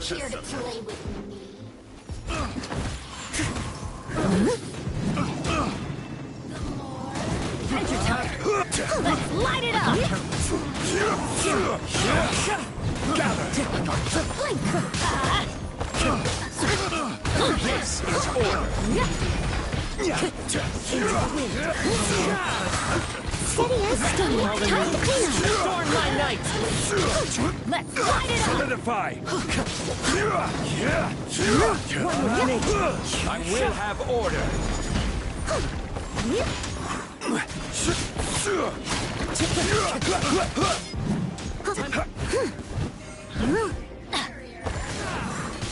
Here to play with me. Adventure time. Let's light it up. This is order. Steady as stone. Time to clean up. Storm my night. Let's light it up. Solidify. I will have order.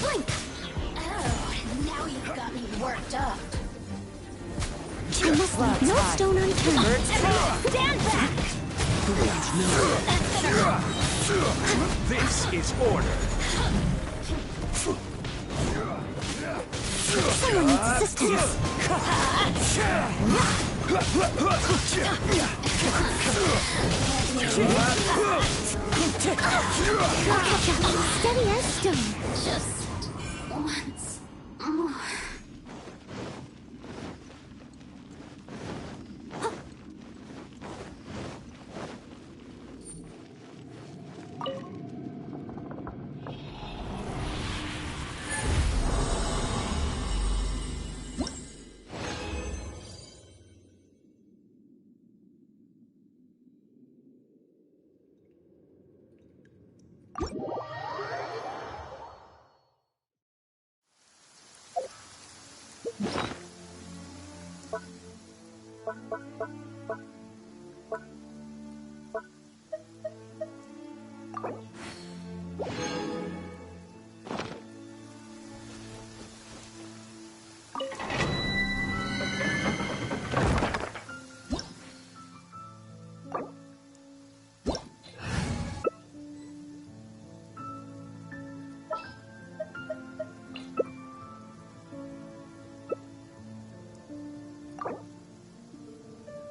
Blink. Oh, now you've got me worked up. I must leave no stone unturned. Stand back! This is order. Someone needs assistance. I'll catch up. Steady as stone. Just once more.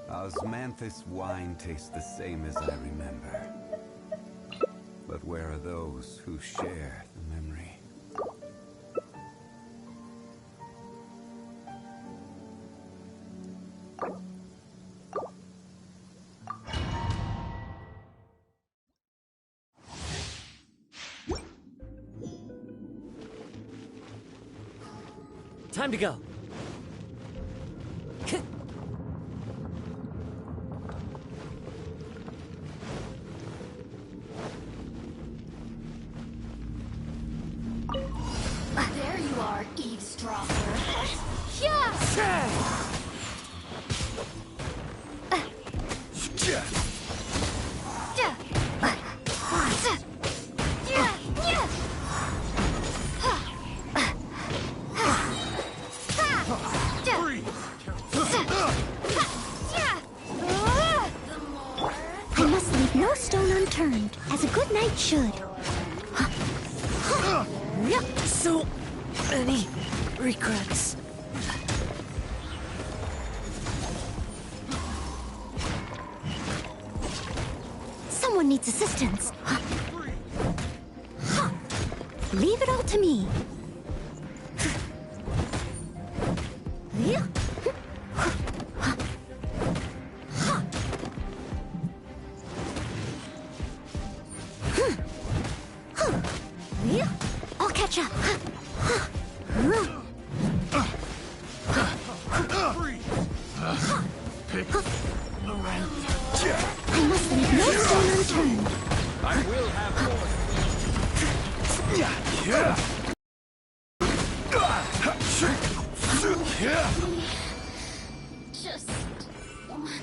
Osmanthus wine tastes the same as I remember. But where are those who share the memory? Time to go. There you are, eavesdropper. Yeah! I must leave no stone unturned, as a good knight should. So many regrets. Someone needs assistance. Leave it all to me. I'll catch up. I must leave no stone unturned. I will have Just once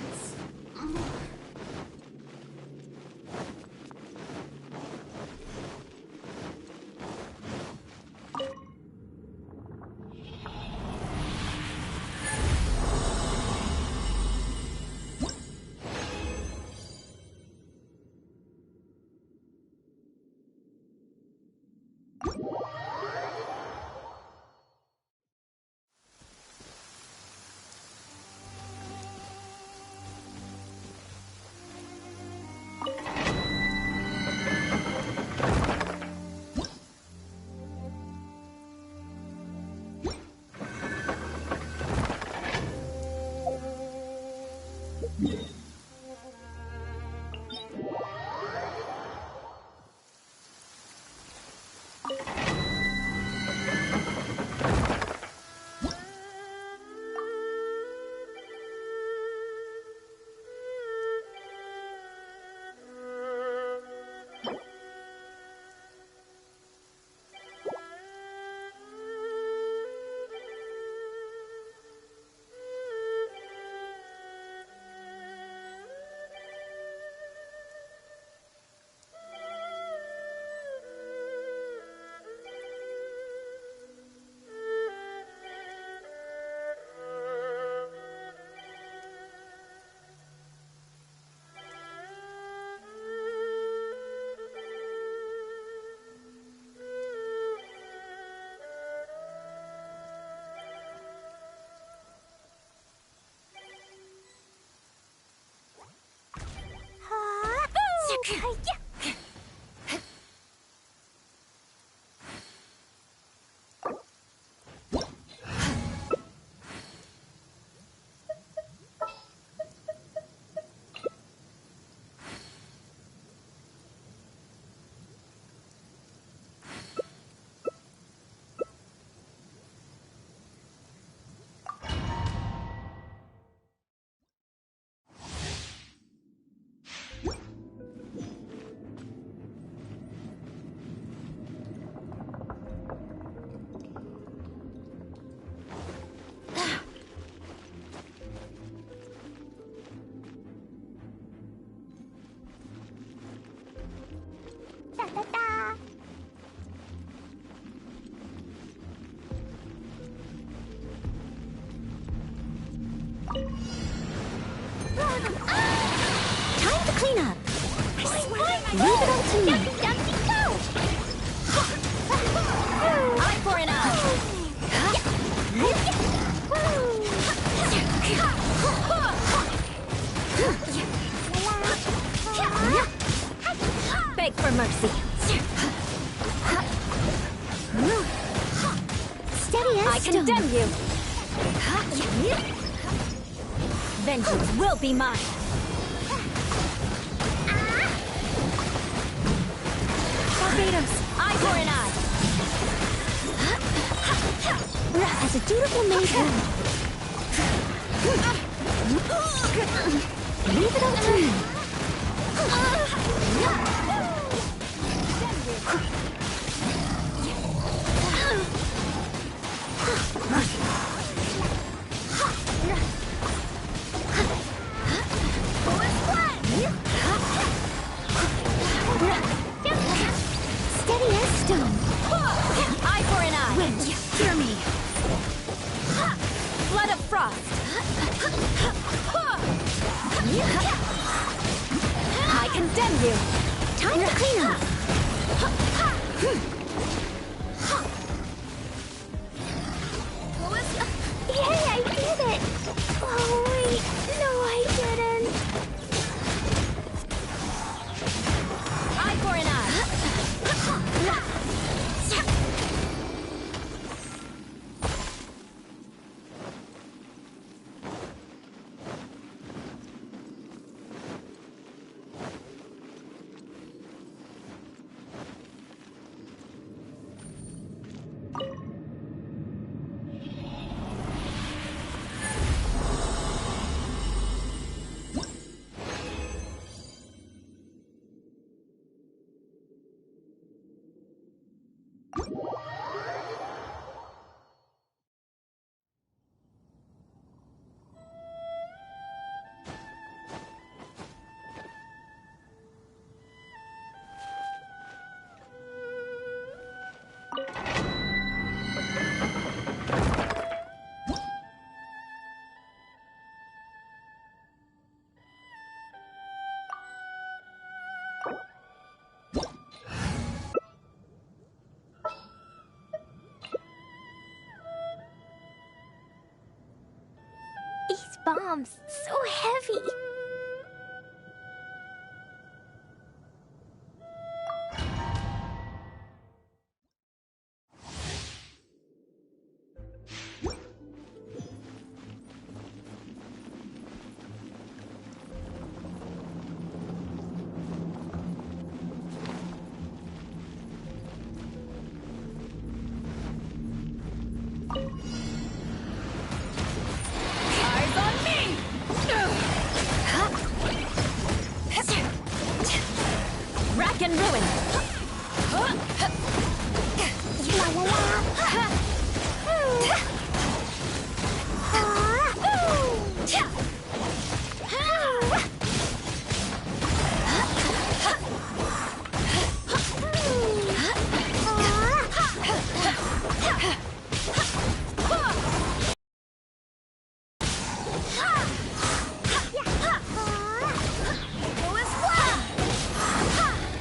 more. Time to clean up. Leave it all to me. Eye for an eye. Beg for mercy. Steady as I stone. condemn you. Vengeance will be mine. Barbados. Eye for an eye. As As a dutiful maid would. Leave it up to me. Steady as stone. Eye for an eye. Wind, hear me. Blood of frost. I condemn you. Time to clean up. Yay, I did it! Oh, wait. No, I didn't. Eye for an eye. These bombs, so heavy. Eyes on me. Rack and ruin. La la la.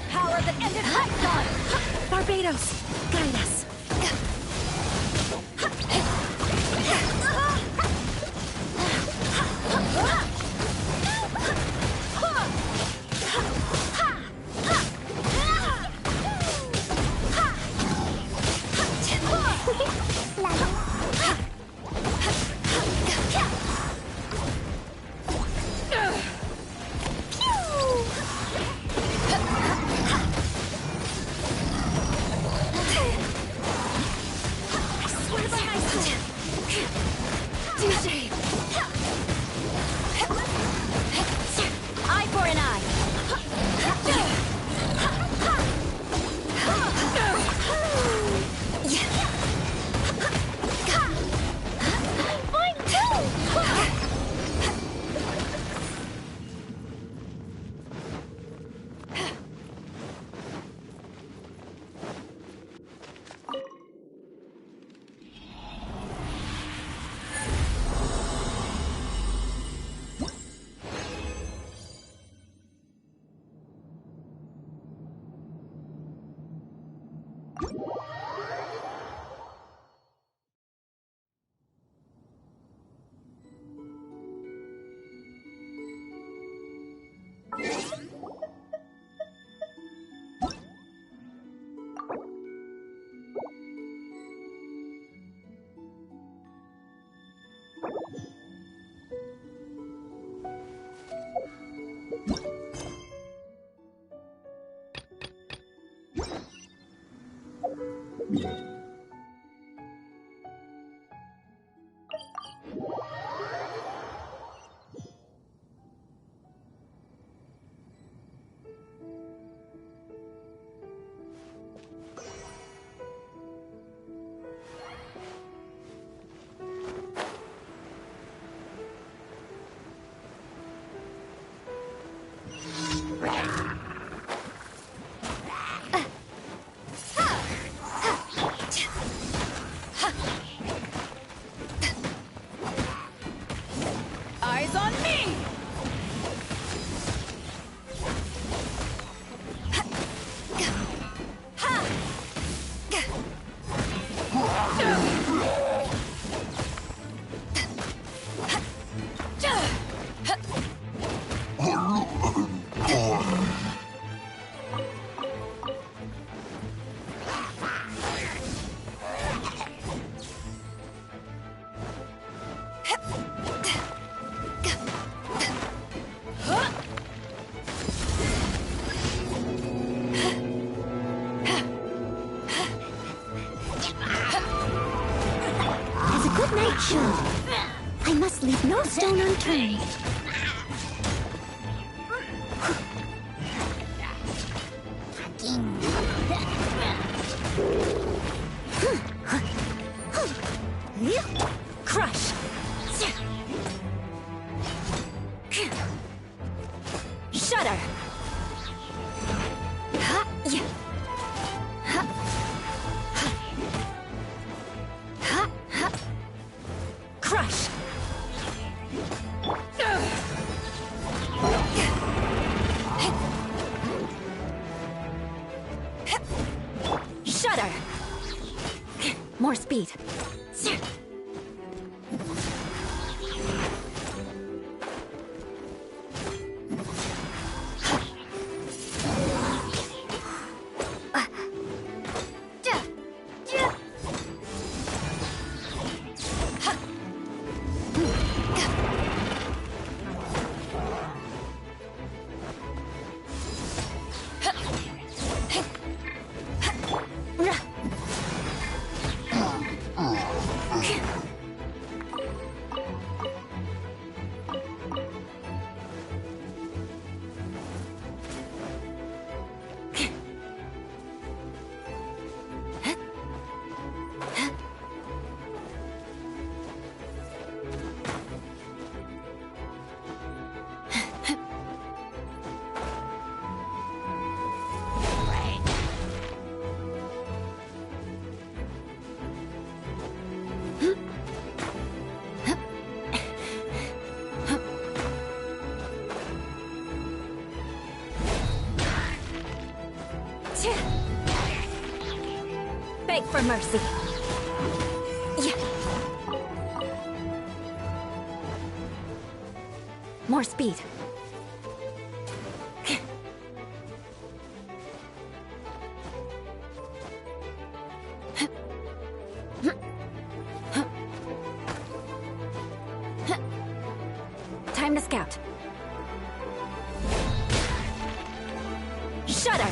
Power that ended lifetime. Barbados, guide us. Eye for an eye. Mine too! Eyes on me! As a good night should. I must leave no stone unturned. Crush! Shudder! Crush! Shudder! More speed. Beg for mercy. More speed. Time to scout. Shudder!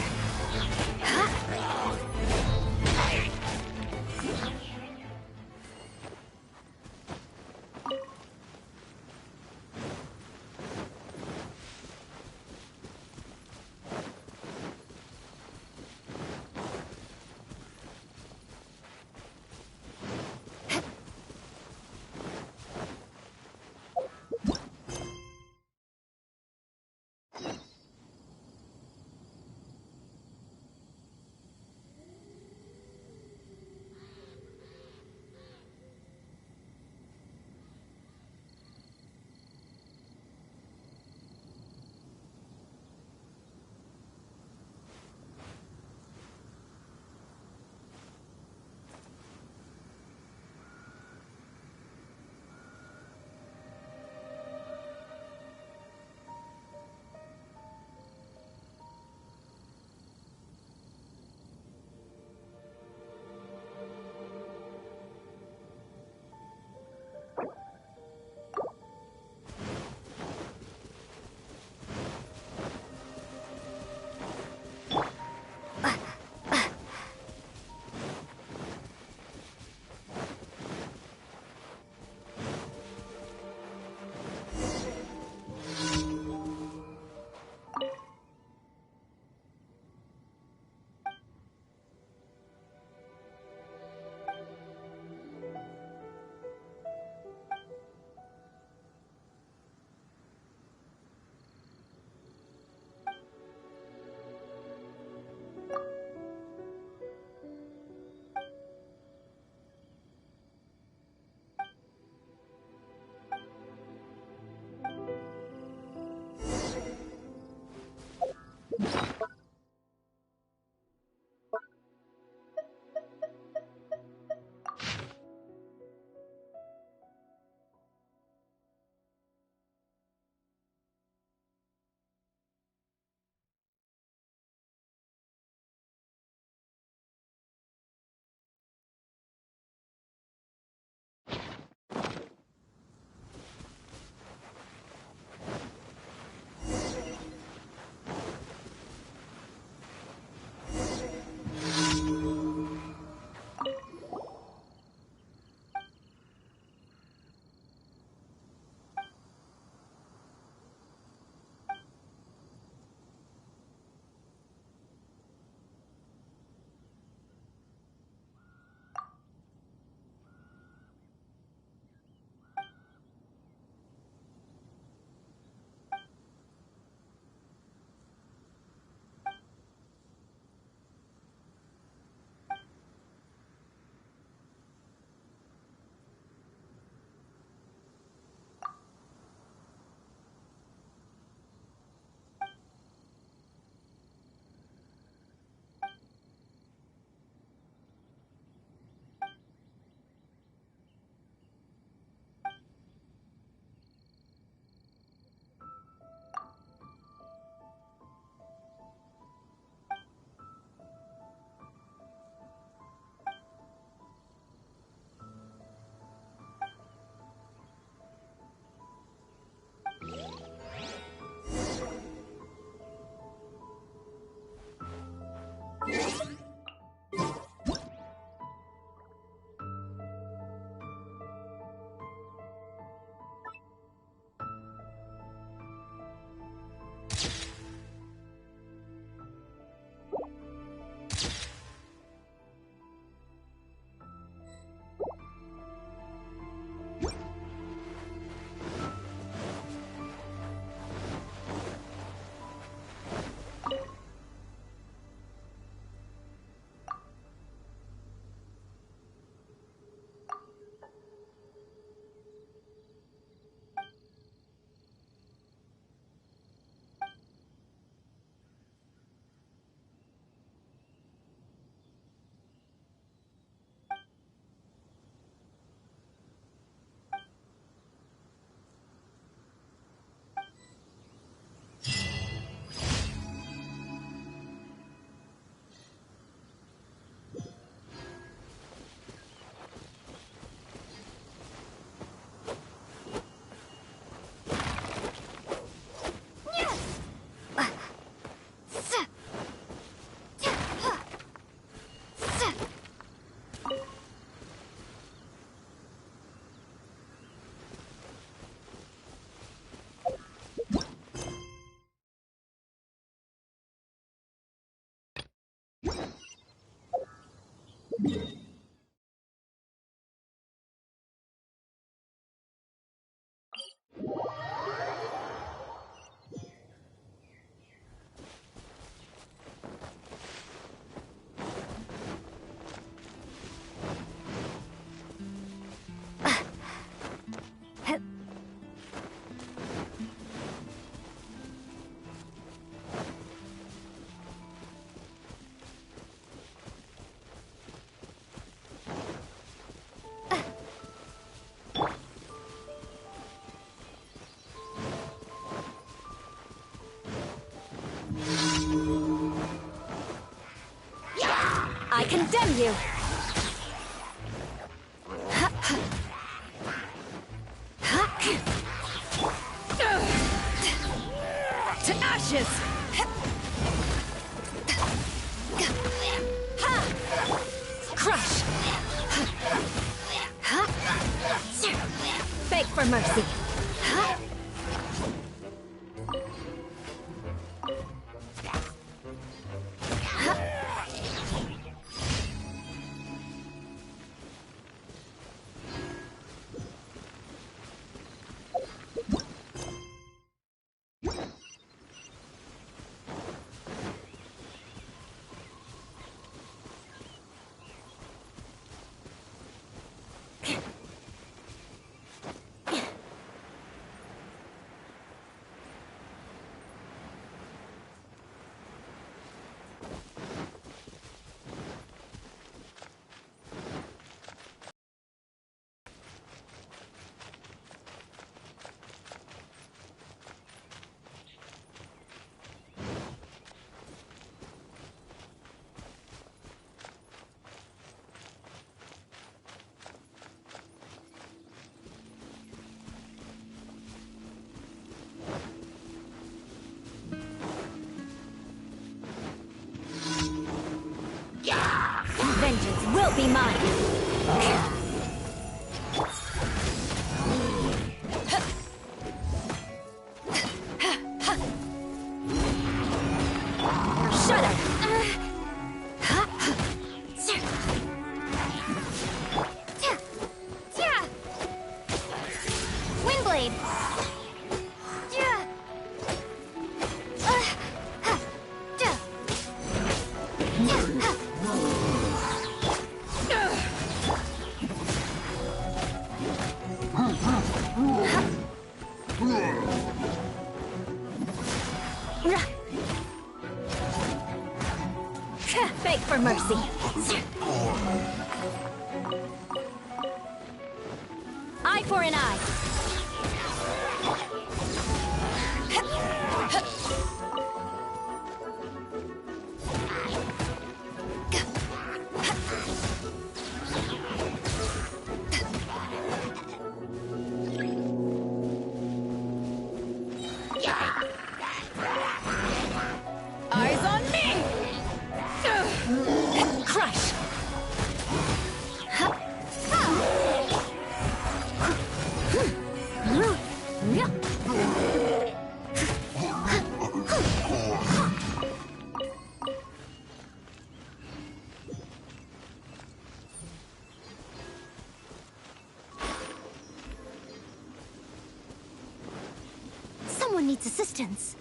I condemn you! To ashes! Crush! Beg for mercy! will be mine. Shudder. Windblade. Beg for mercy. Eye for an eye. Eyes on me! Crush! Someone needs assistance.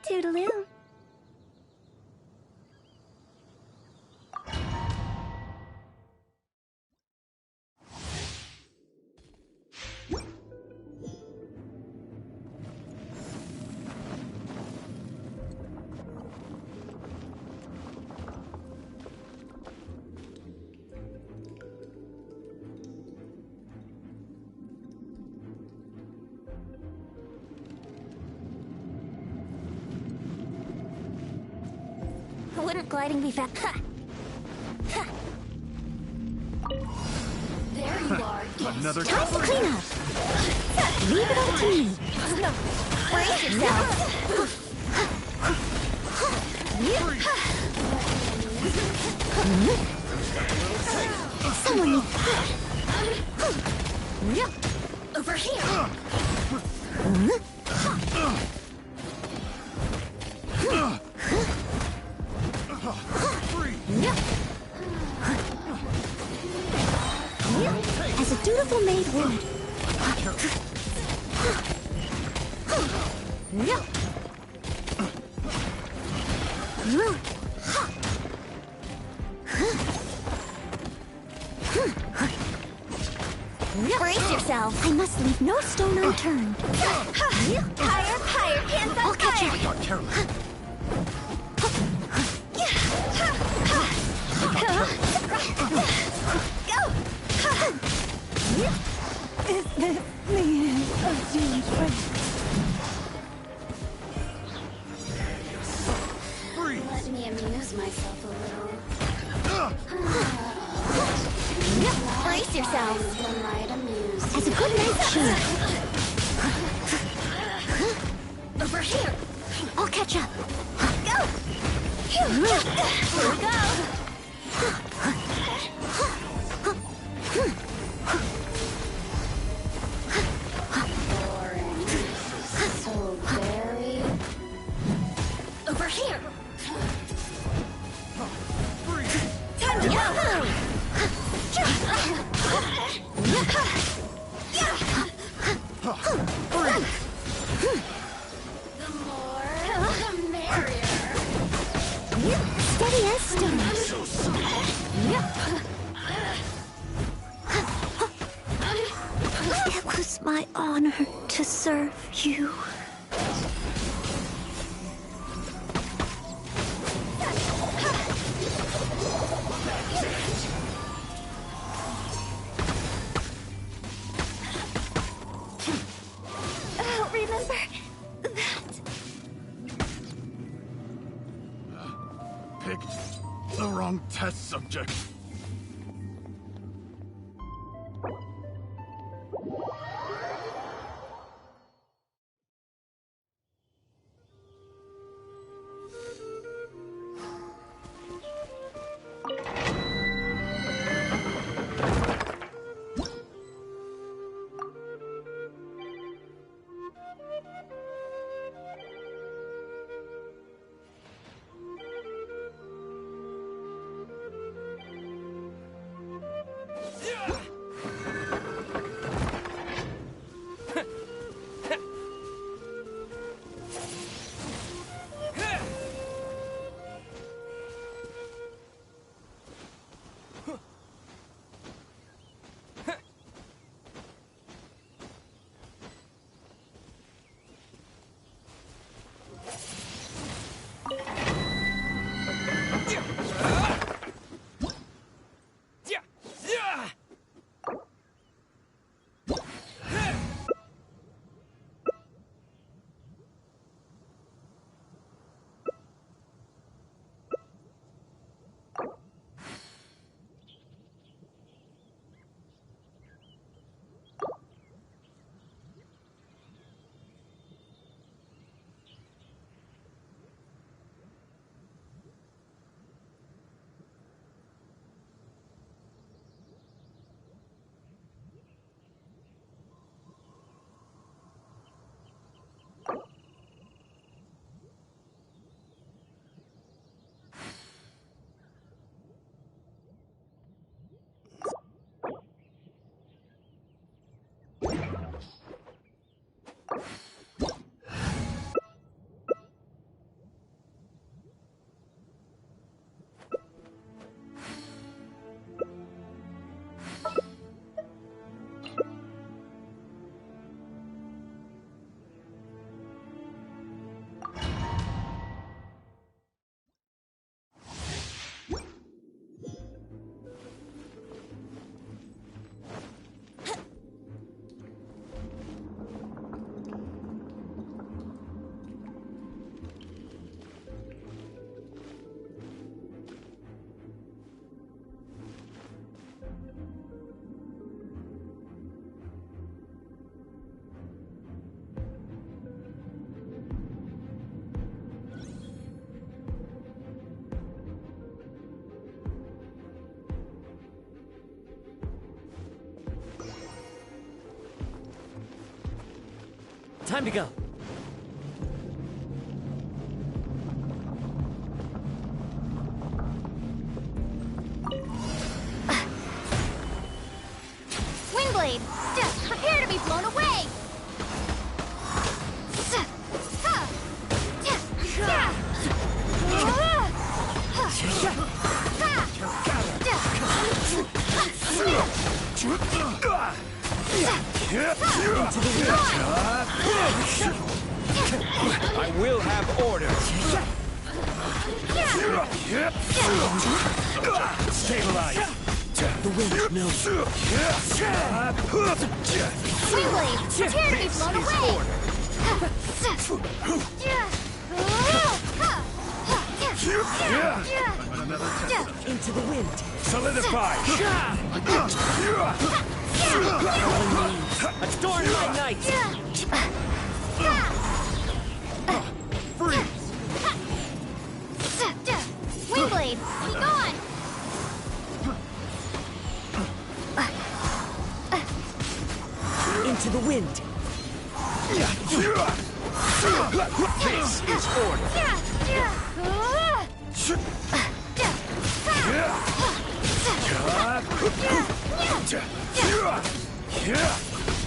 Toodaloo. Wouldn't gliding be fast? There you are. Another Time to clean up. Leave it all to me. Brace yourself. Someone needs... Over here. As a dutiful maid would. Brace yourself. I must leave no stone unturned. Higher, higher, hands I'll up catch higher. you. Is this the end of June's race? Let me amuse myself a little. Brace yourself. The might amuse As a good night's cheer. Over here. I'll catch up. Go. Here we go. boring. So very. Over here. Time to go. The more, the merrier. Steady as stone. It was my honor to serve you. Remember that. Picked the wrong test subject. Time to go. Wingblade, prepare to be blown away. I will have order. Stabilize. The wind knows. Wingblade, prepare to be blown away! Into the wind. Solidify. Adorn my night. Freeze! Wingblade, be gone! Into the wind. This is order.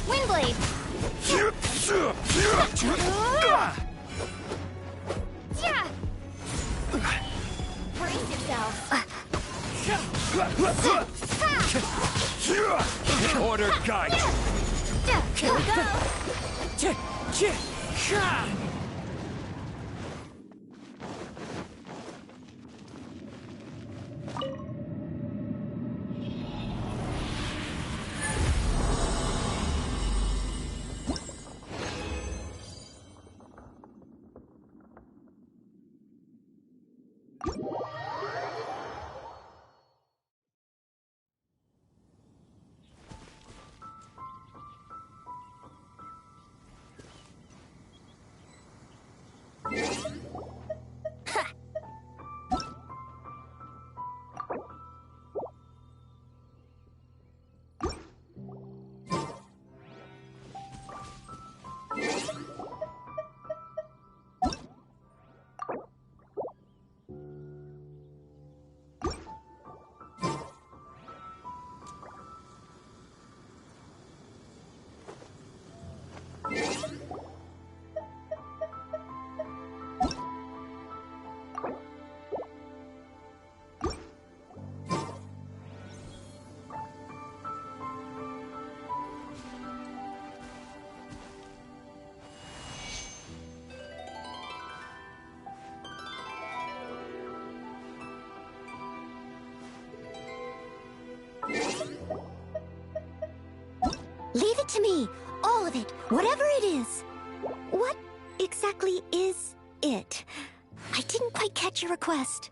Wingblade! Brace yourself! Order guide. Here we go! Leave it to me. All of it. Whatever it is. What exactly is it? I didn't quite catch your request.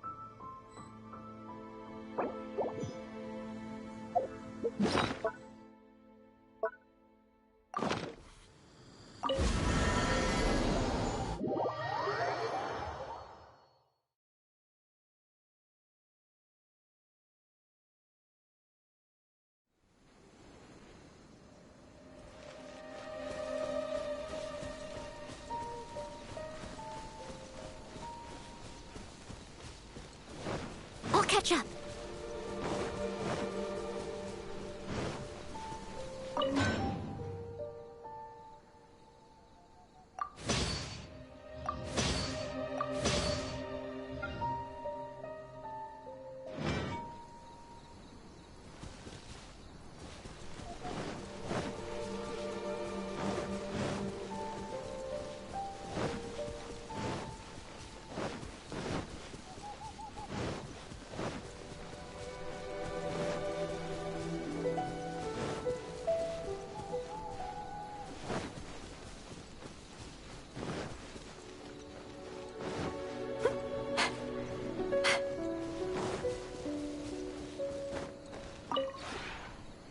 I'll catch up.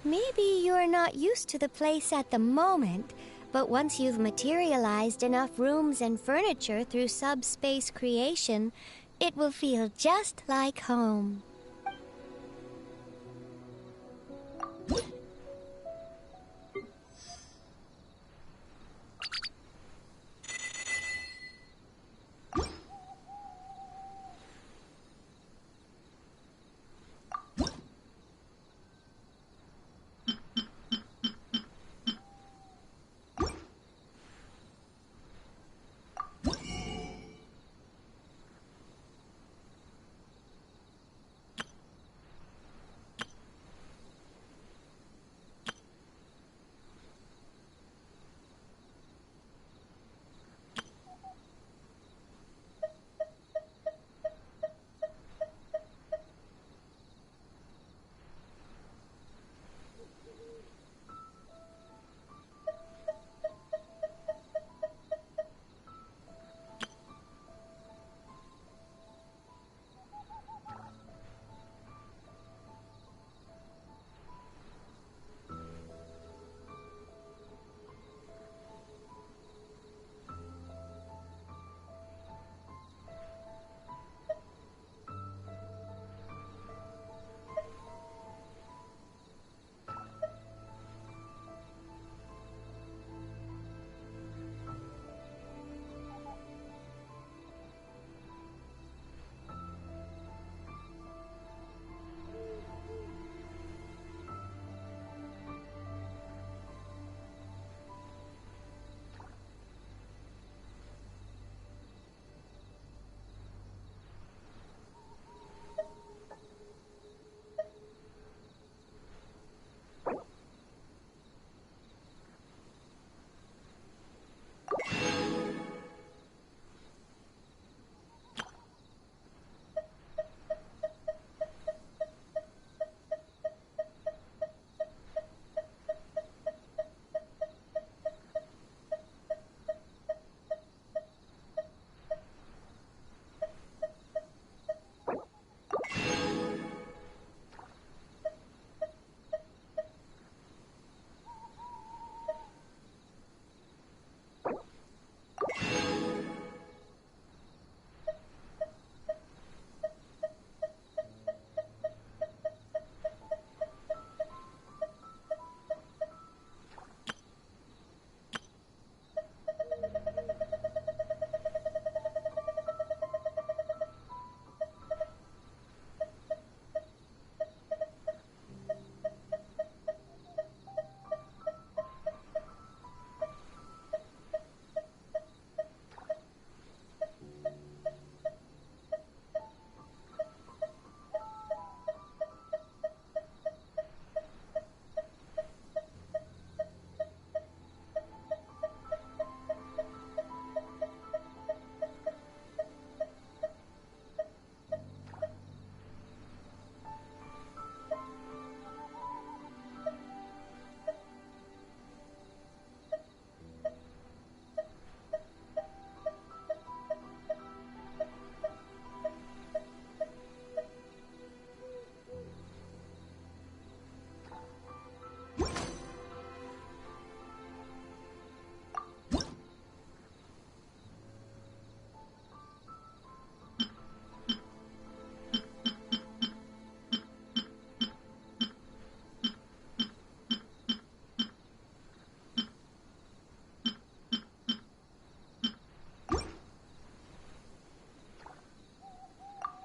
Maybe you're not used to the place at the moment, but once you've materialized enough rooms and furniture through subspace creation, it will feel just like home.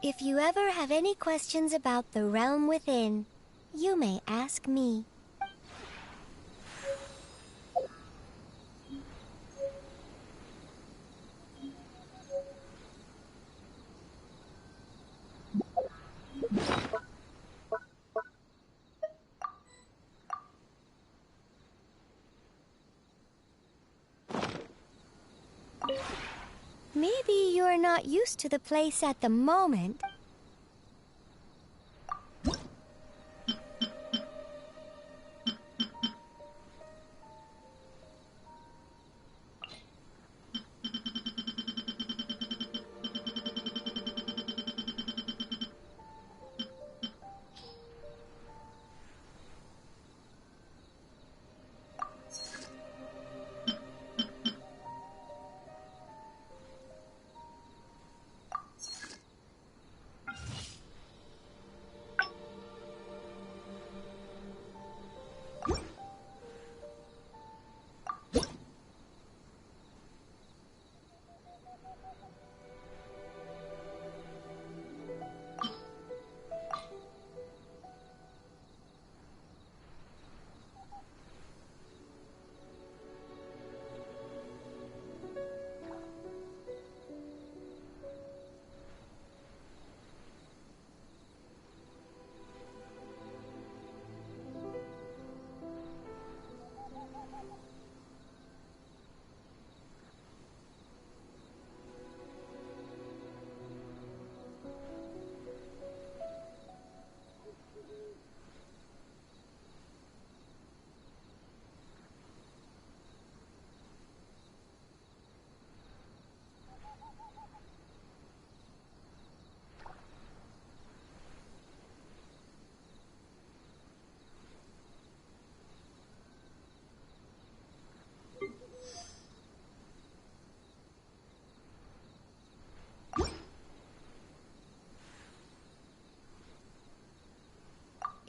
If you ever have any questions about the realm within, you may ask me. Maybe you're not used to the place at the moment.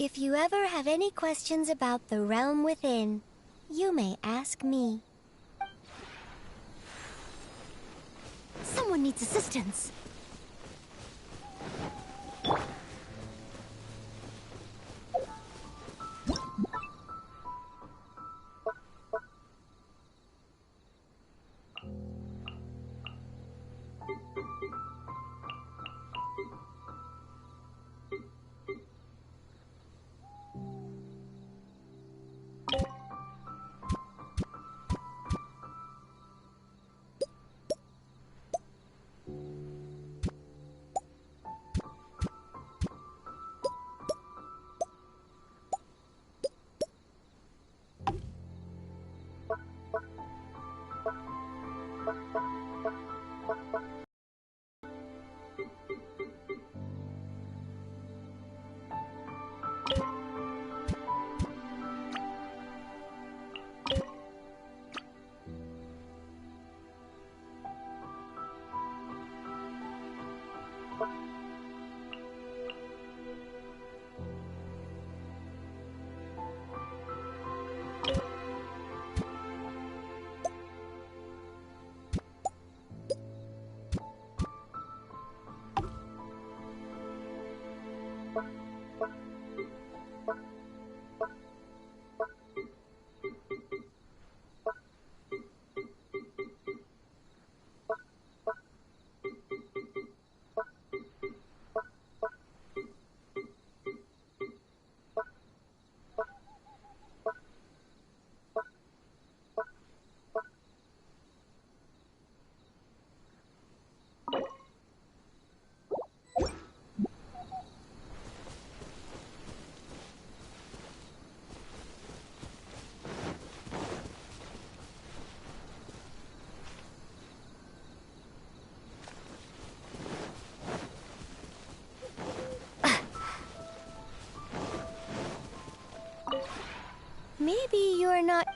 If you ever have any questions about the realm within, you may ask me. Someone needs assistance. Maybe you're not...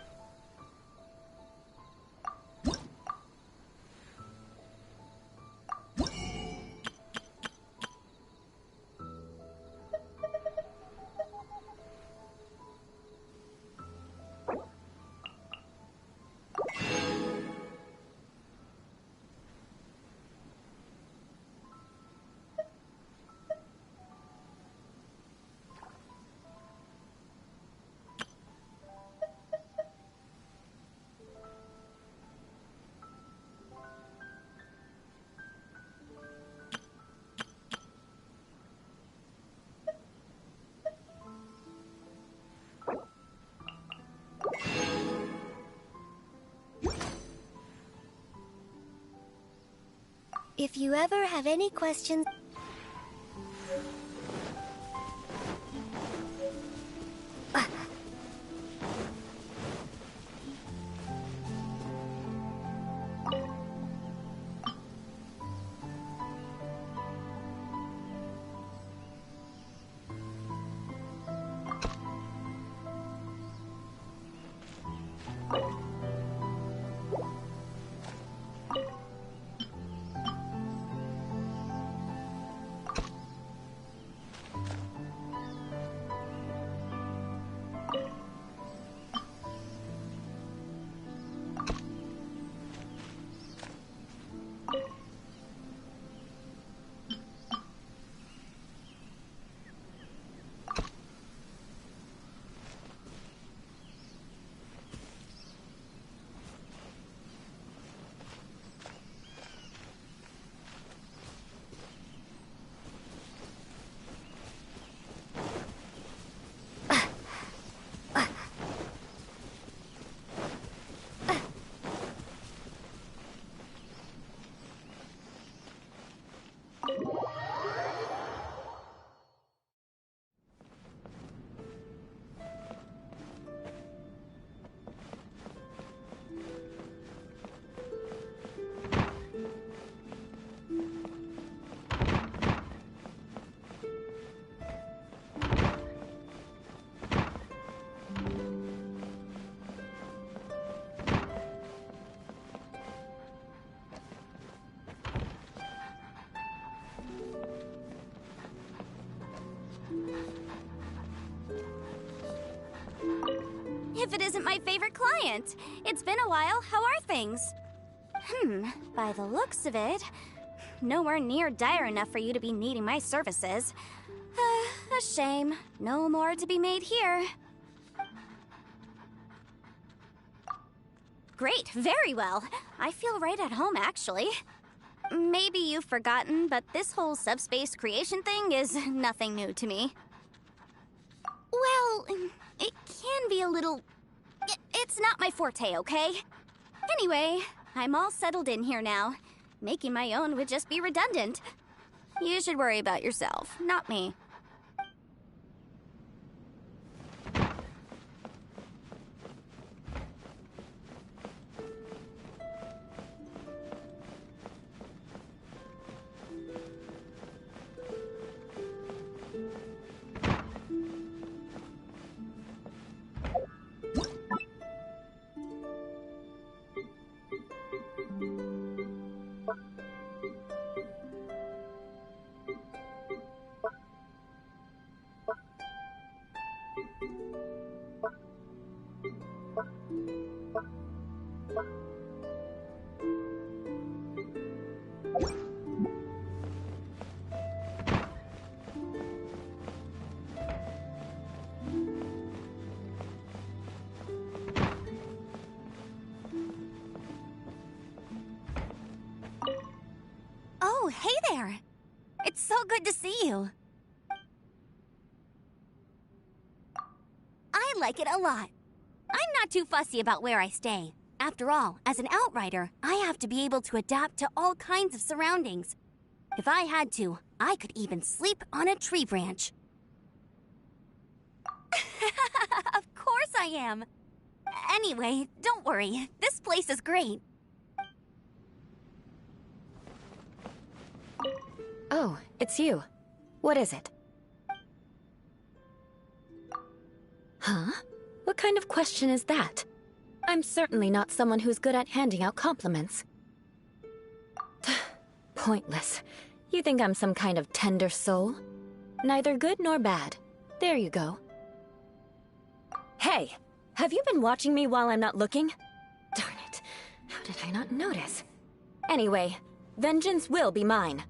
If you ever have any questions... If it isn't my favorite client. It's been a while. How are things? By the looks of it, nowhere near dire enough for you to be needing my services. A shame. No more to be made here. Great, very well. I feel right at home, actually. Maybe you've forgotten, but this whole subspace creation thing is nothing new to me. Well, it can be a little... It's not my forte, okay? Anyway, I'm all settled in here now. Making my own would just be redundant. You should worry about yourself, not me. Oh, hey there! It's so good to see you. I like it a lot. I'm not too fussy about where I stay. After all, as an outrider, I have to be able to adapt to all kinds of surroundings. If I had to, I could even sleep on a tree branch. Of course I am. Anyway, don't worry. This place is great. Oh, it's you. What is it? Huh? What kind of question is that? I'm certainly not someone who's good at handing out compliments. Pointless. You think I'm some kind of tender soul? Neither good nor bad. There you go. Hey! Have you been watching me while I'm not looking? Darn it. How did I not notice? Anyway, vengeance will be mine.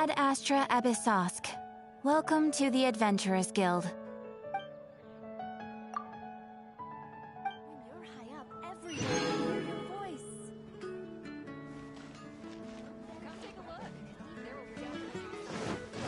Ad Astra Abyssosk. Welcome to the Adventurers Guild. When you're high up, everyone can hear your voice. Come take a look. There will definitely be something.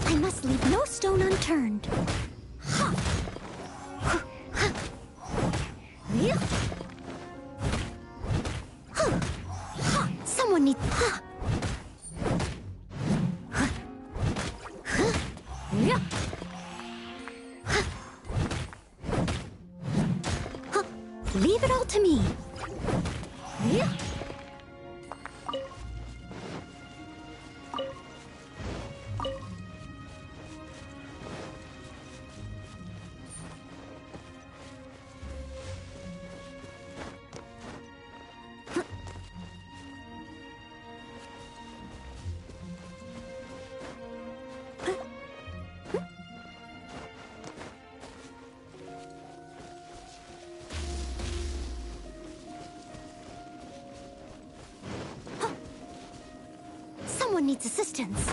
I must leave no stone unturned. Someone needs... Leave it all to me. Someone needs assistance.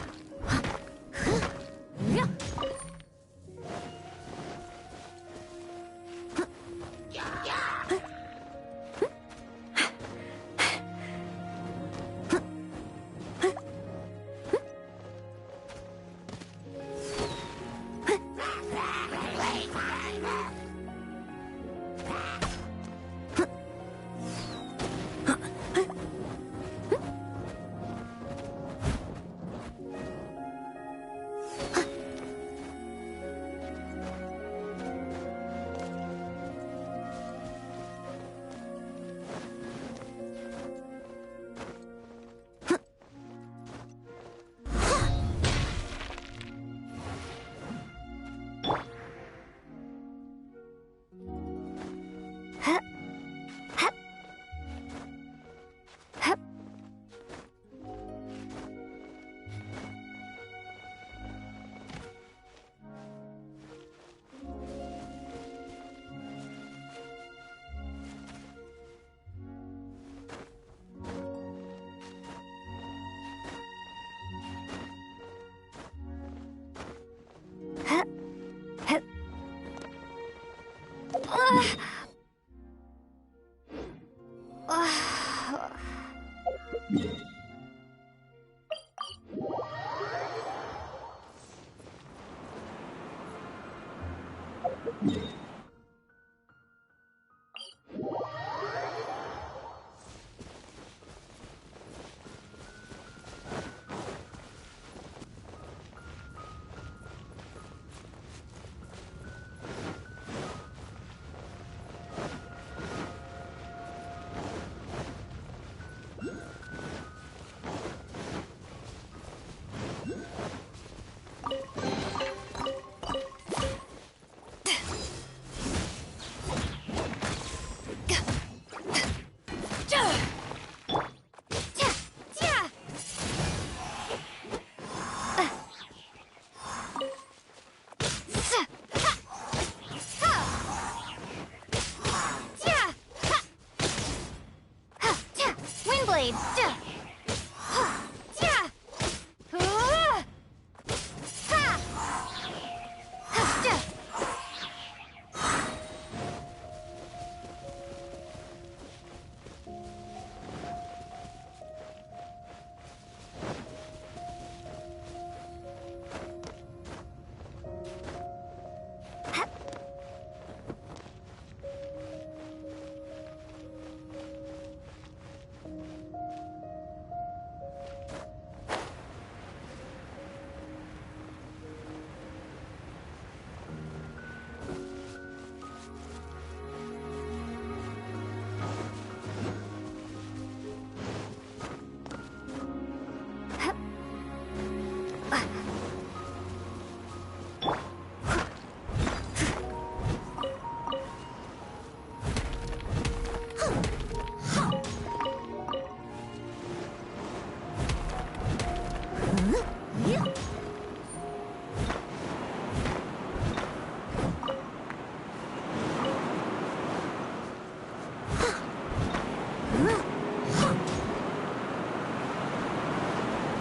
Windblade!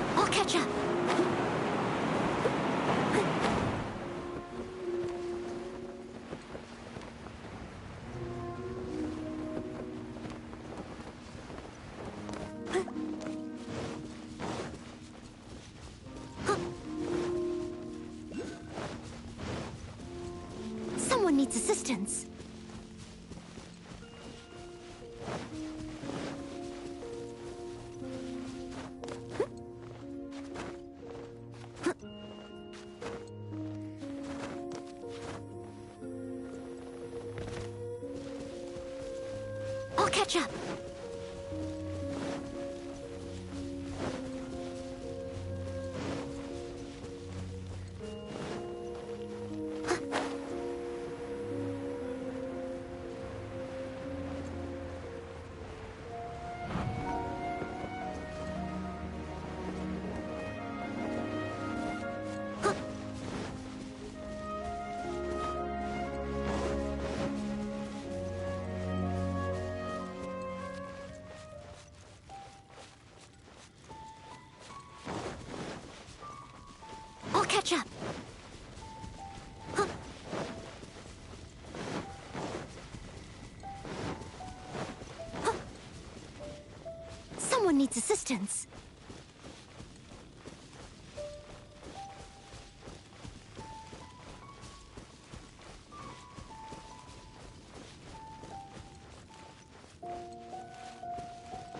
I'll catch up. Someone needs assistance. I'll catch up. I'll catch up. Someone needs assistance.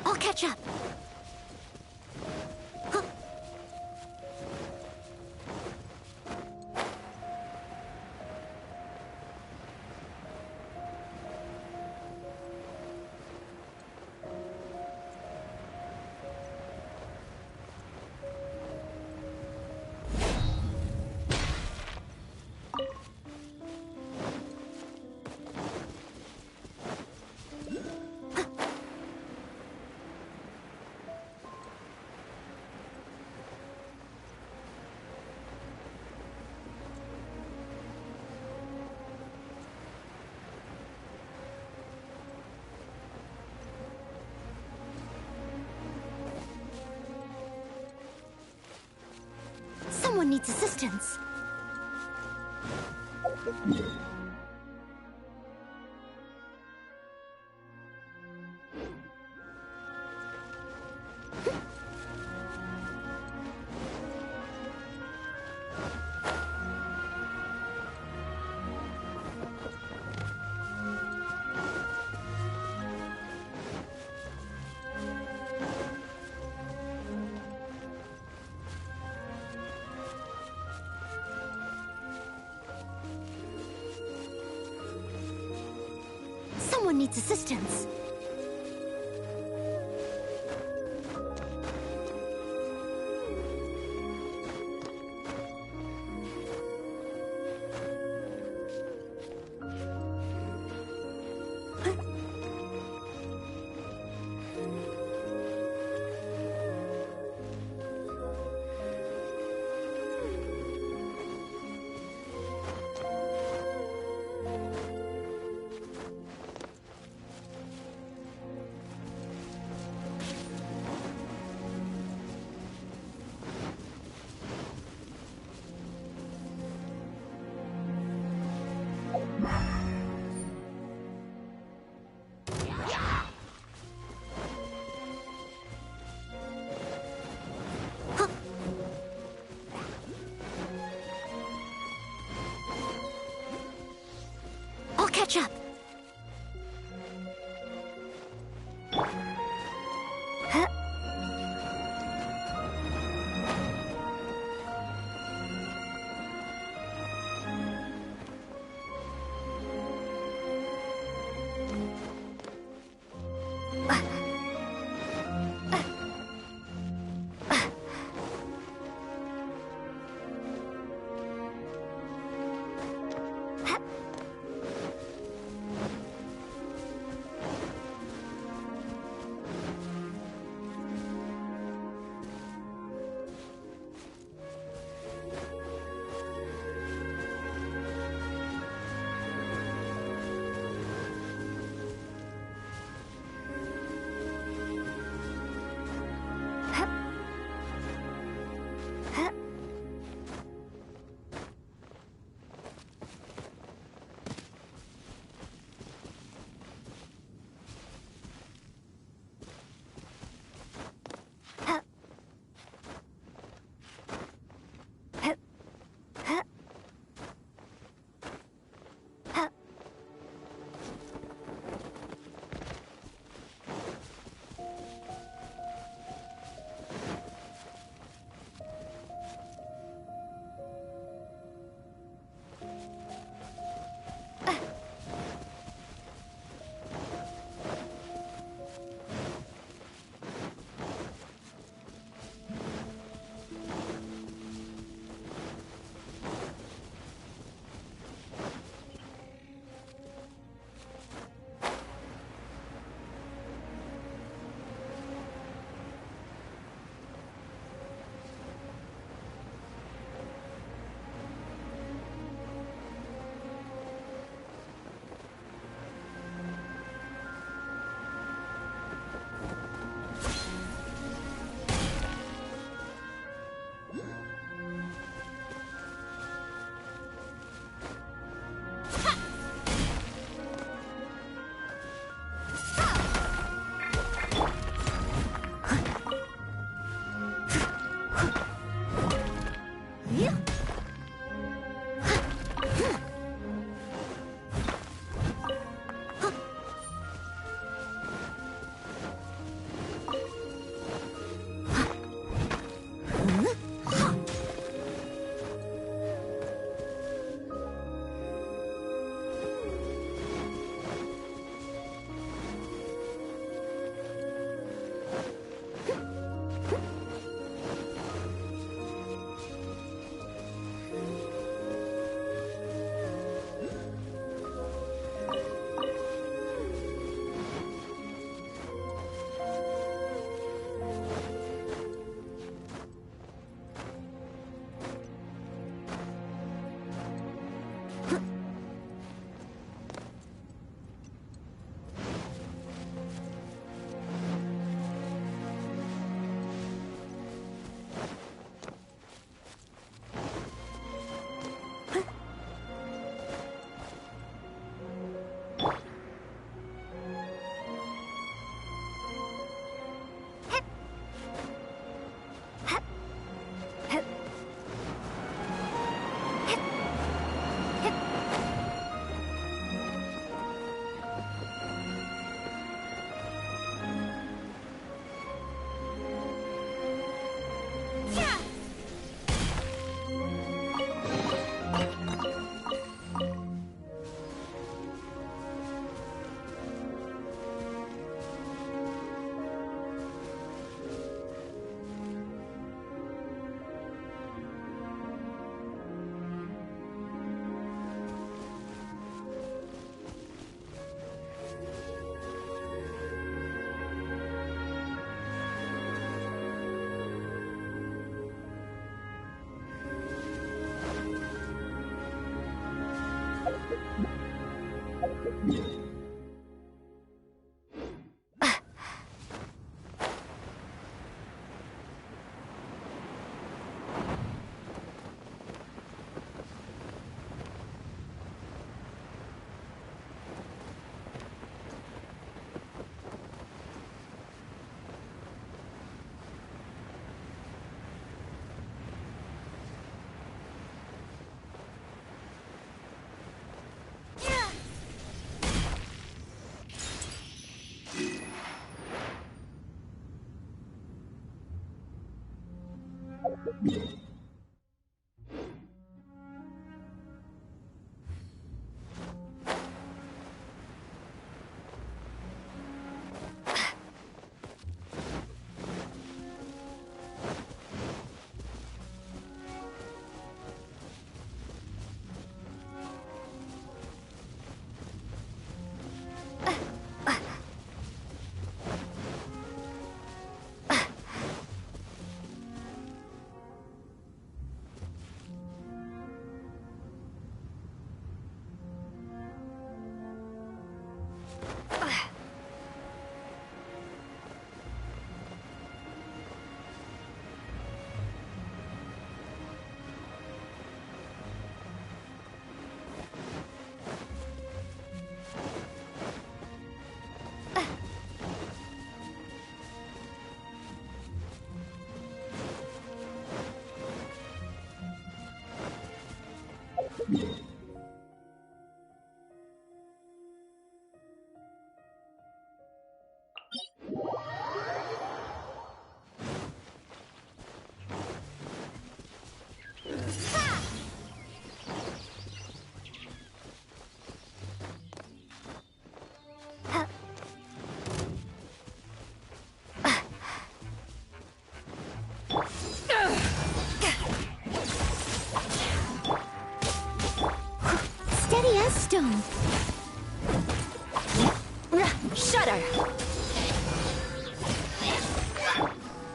I'll catch up. Someone needs assistance. Someone needs assistance. I'll catch up. Huh? Steady as stone. Shudder!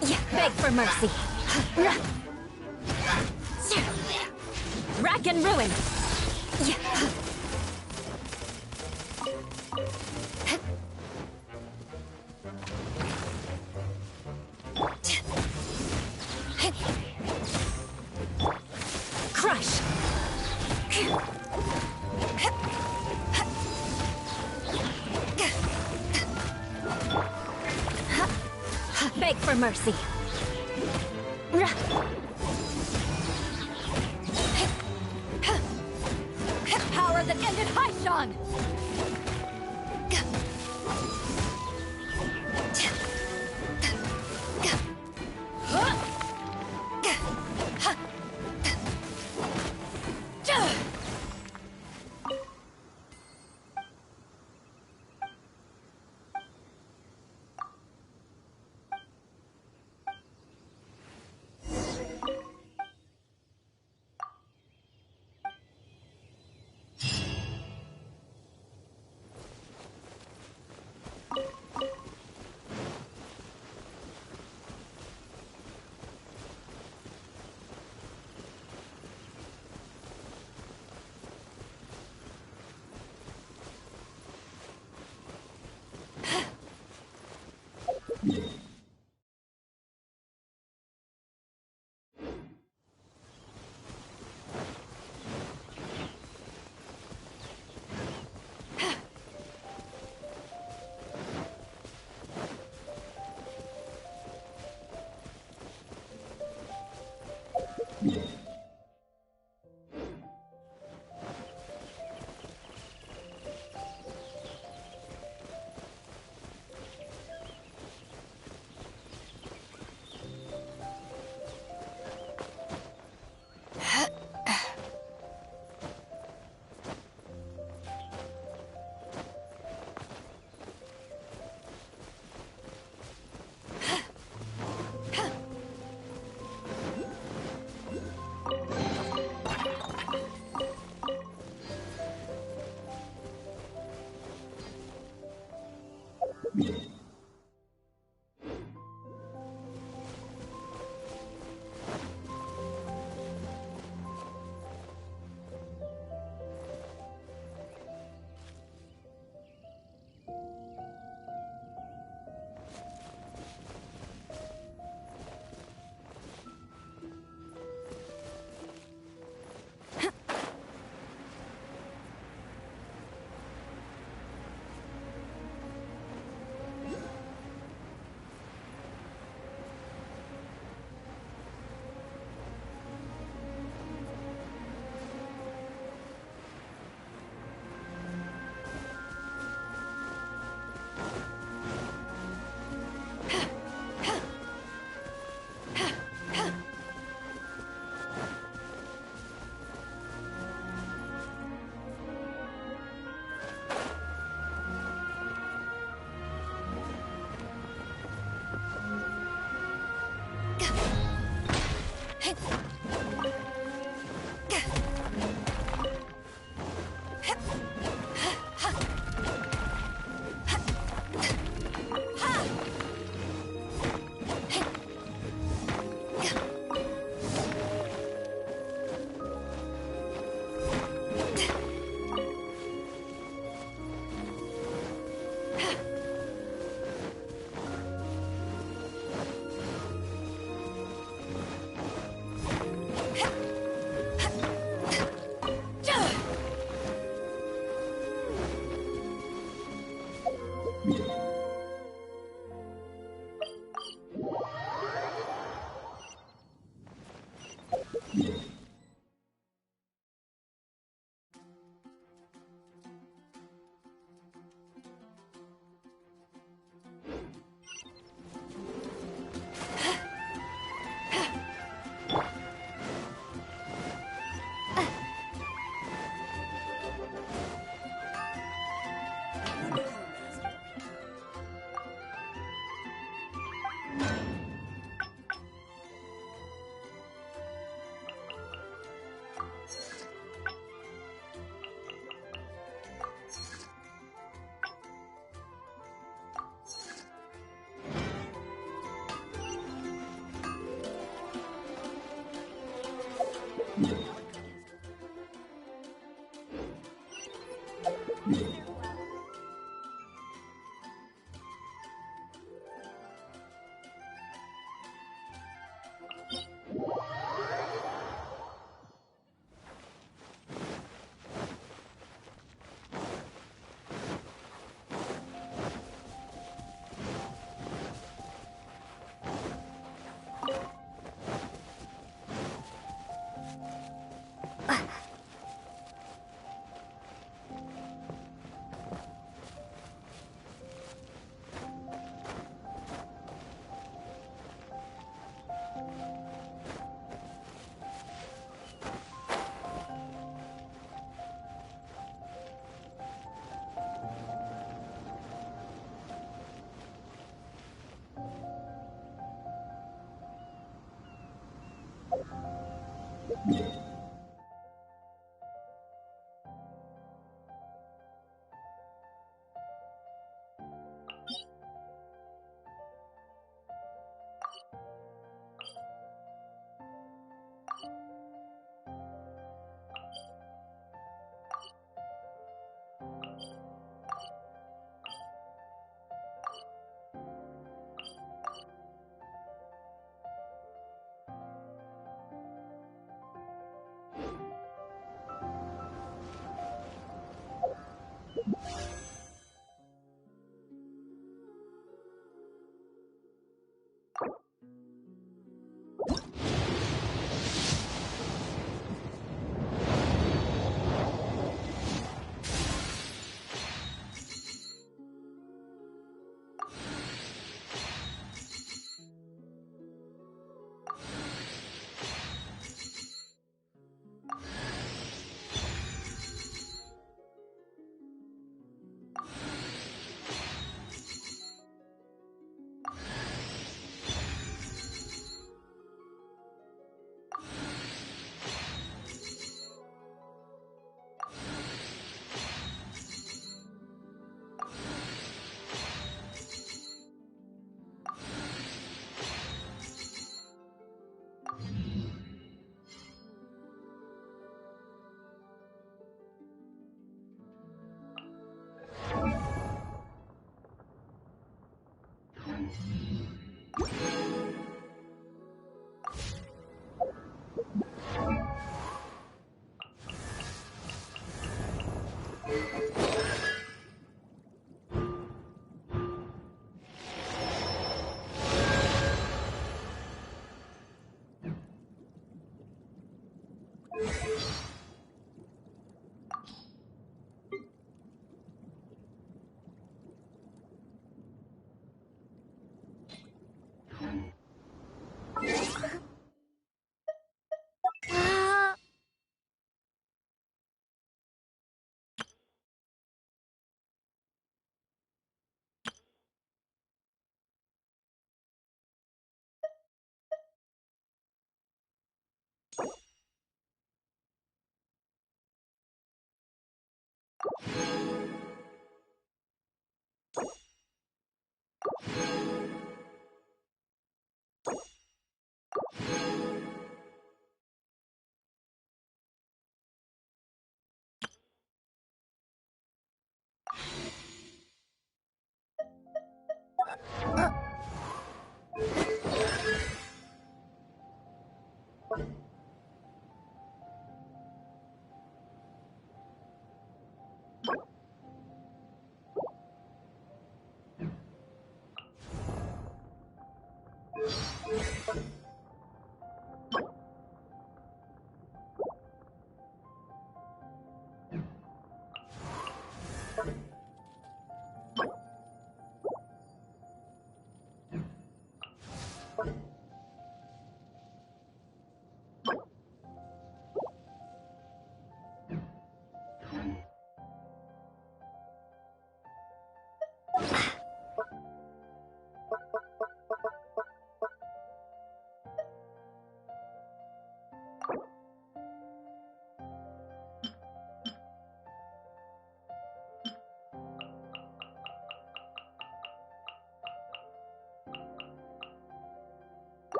Yeah, beg for mercy. Rack and ruin! Yeah. Crush! Beg for mercy. Power that ended Haishan!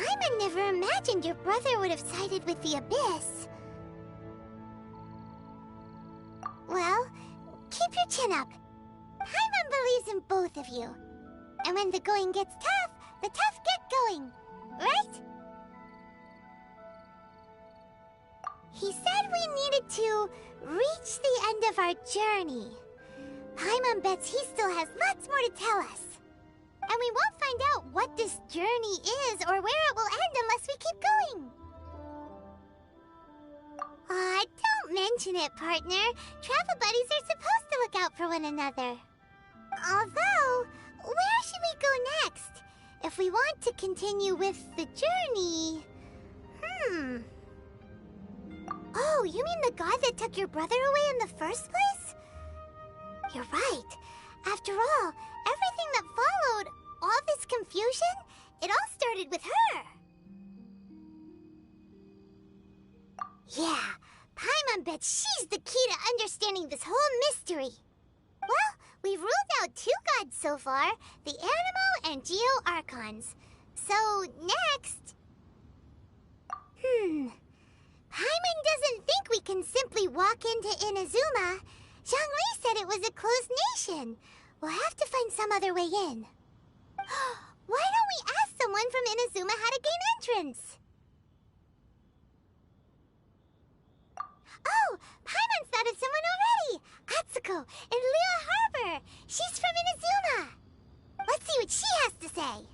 Paimon never imagined your brother would have sided with the Abyss. Well, keep your chin up. Paimon believes in both of you. And when the going gets tough, the tough get going. Right? He said we needed to reach the end of our journey. Paimon bets he still has lots more to tell us. And we won't find out what this journey is or where it will end unless we keep going. Aw, don't mention it, partner. Travel buddies are supposed to look out for one another. Although, where should we go next? If we want to continue with the journey... Oh, you mean the god that took your brother away in the first place? You're right. After all, everything that followed, all this confusion, it all started with her. Yeah, Paimon bets she's the key to understanding this whole mystery. Well, we've ruled out 2 gods so far, the Animo and Geo Archons. So, next... Paimon doesn't think we can simply walk into Inazuma. Zhongli said it was a closed nation. We'll have to find some other way in. Why don't we ask someone from Inazuma how to gain entrance? Oh, Paimon's thought of someone already! Atsuko in Liyue Harbor! She's from Inazuma! Let's see what she has to say.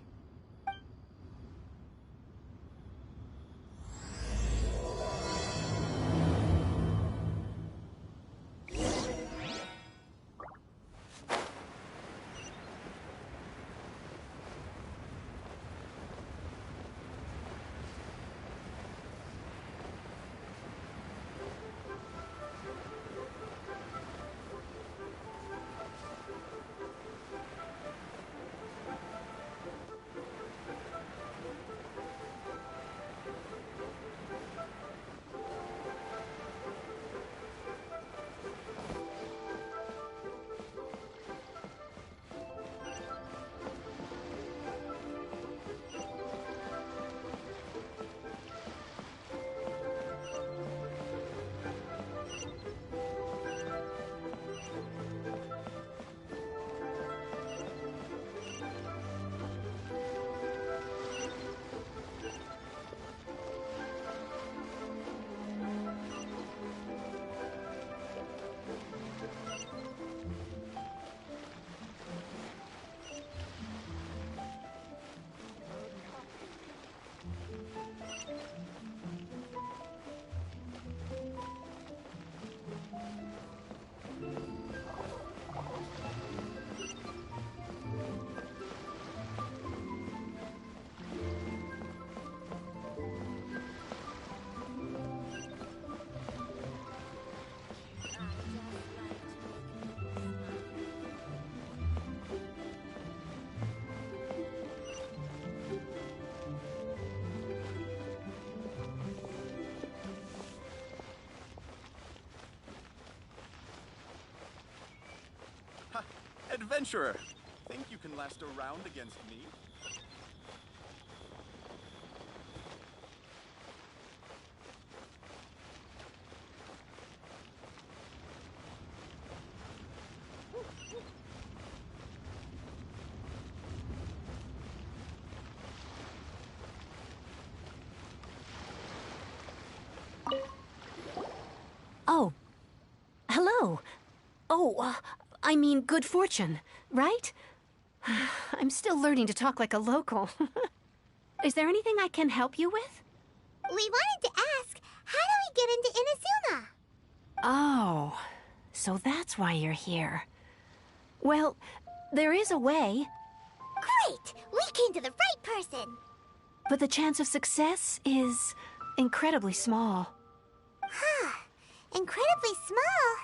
Adventurer, think you can last a round against me? Oh. Hello. Oh, I mean good fortune, right? I'm still learning to talk like a local. Is there anything I can help you with? We wanted to ask, how do we get into Inazuma? Oh, so that's why you're here. Well, there is a way. Great! We came to the right person! But the chance of success is incredibly small. Huh. Incredibly small?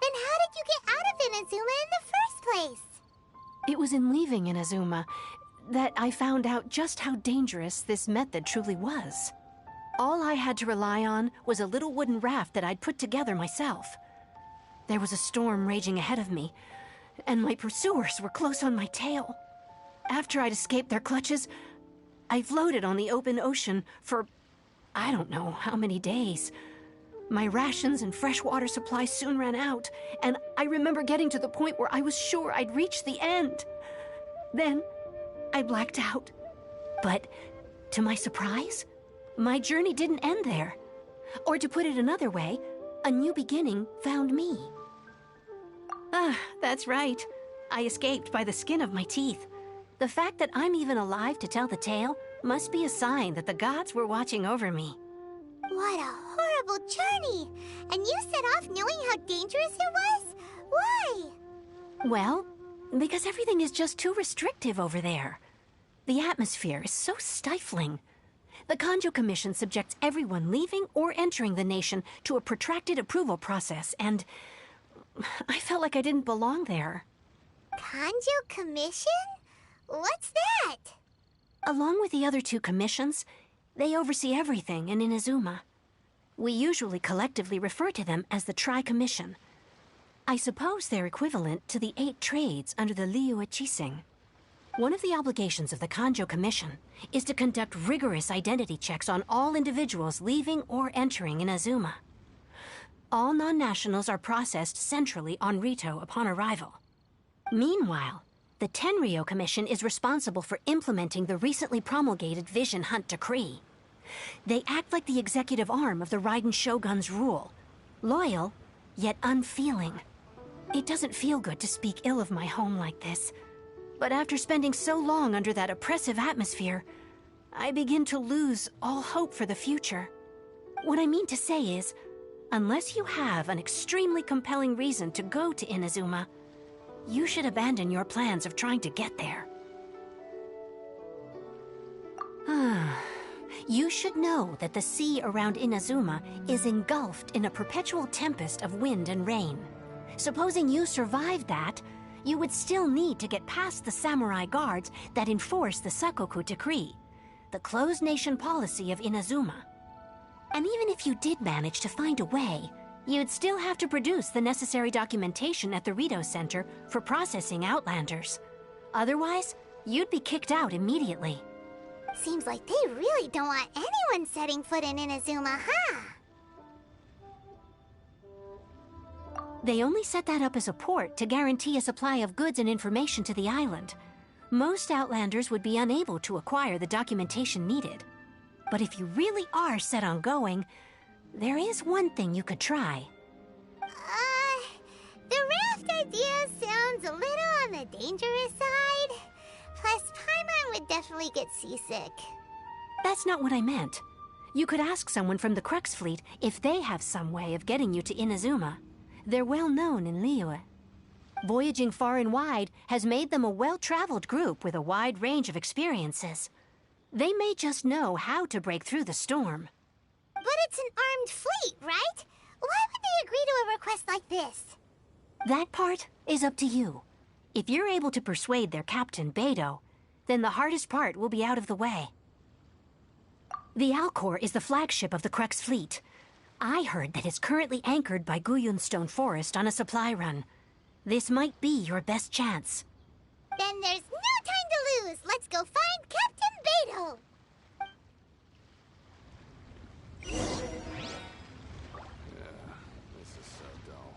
Then how did you get out of Inazuma in the first place? It was in leaving Inazuma that I found out just how dangerous this method truly was. All I had to rely on was a little wooden raft that I'd put together myself. There was a storm raging ahead of me, and my pursuers were close on my tail. After I'd escaped their clutches, I floated on the open ocean for I don't know how many days. My rations and freshwater supply soon ran out, and I remember getting to the point where I was sure I'd reached the end. Then, I blacked out. But, to my surprise, my journey didn't end there. Or to put it another way, a new beginning found me. Ah, that's right. I escaped by the skin of my teeth. The fact that I'm even alive to tell the tale must be a sign that the gods were watching over me. What a horrible journey! And you set off knowing how dangerous it was? Why? Well, because everything is just too restrictive over there. The atmosphere is so stifling. The Kanjo Commission subjects everyone leaving or entering the nation to a protracted approval process, and I felt like I didn't belong there. Kanjo Commission? What's that? Along with the other two commissions, they oversee everything in Inazuma. We usually collectively refer to them as the Tri-Commission. I suppose they're equivalent to the 8 trades under the Liyue Chising. One of the obligations of the Kanjo Commission is to conduct rigorous identity checks on all individuals leaving or entering Inazuma. All non-nationals are processed centrally on Rito upon arrival. Meanwhile, the Tenryo Commission is responsible for implementing the recently promulgated Vision Hunt Decree. They act like the executive arm of the Raiden Shogun's rule. Loyal, yet unfeeling. It doesn't feel good to speak ill of my home like this. But after spending so long under that oppressive atmosphere, I begin to lose all hope for the future. What I mean to say is, unless you have an extremely compelling reason to go to Inazuma, you should abandon your plans of trying to get there. You should know that the sea around Inazuma is engulfed in a perpetual tempest of wind and rain. Supposing you survived that, you would still need to get past the samurai guards that enforce the Sakoku Decree, the closed nation policy of Inazuma. And even if you did manage to find a way, you'd still have to produce the necessary documentation at the Rito Center for processing Outlanders. Otherwise, you'd be kicked out immediately. Seems like they really don't want anyone setting foot in Inazuma, huh? They only set that up as a port to guarantee a supply of goods and information to the island. Most Outlanders would be unable to acquire the documentation needed. But if you really are set on going, there is one thing you could try. The raft idea sounds a little on the dangerous side. Plus, Paimon would definitely get seasick. That's not what I meant. You could ask someone from the Crux Fleet if they have some way of getting you to Inazuma. They're well known in Liyue. Voyaging far and wide has made them a well-traveled group with a wide range of experiences. They may just know how to break through the storm. But it's an armed fleet, right? Why would they agree to a request like this? That part is up to you. If you're able to persuade their captain, Beidou, then the hardest part will be out of the way. The Alcor is the flagship of the Crux Fleet. I heard that it's currently anchored by Guyunstone Forest on a supply run. This might be your best chance. Then there's no time to lose. Let's go find Captain Beidou. This is so dull.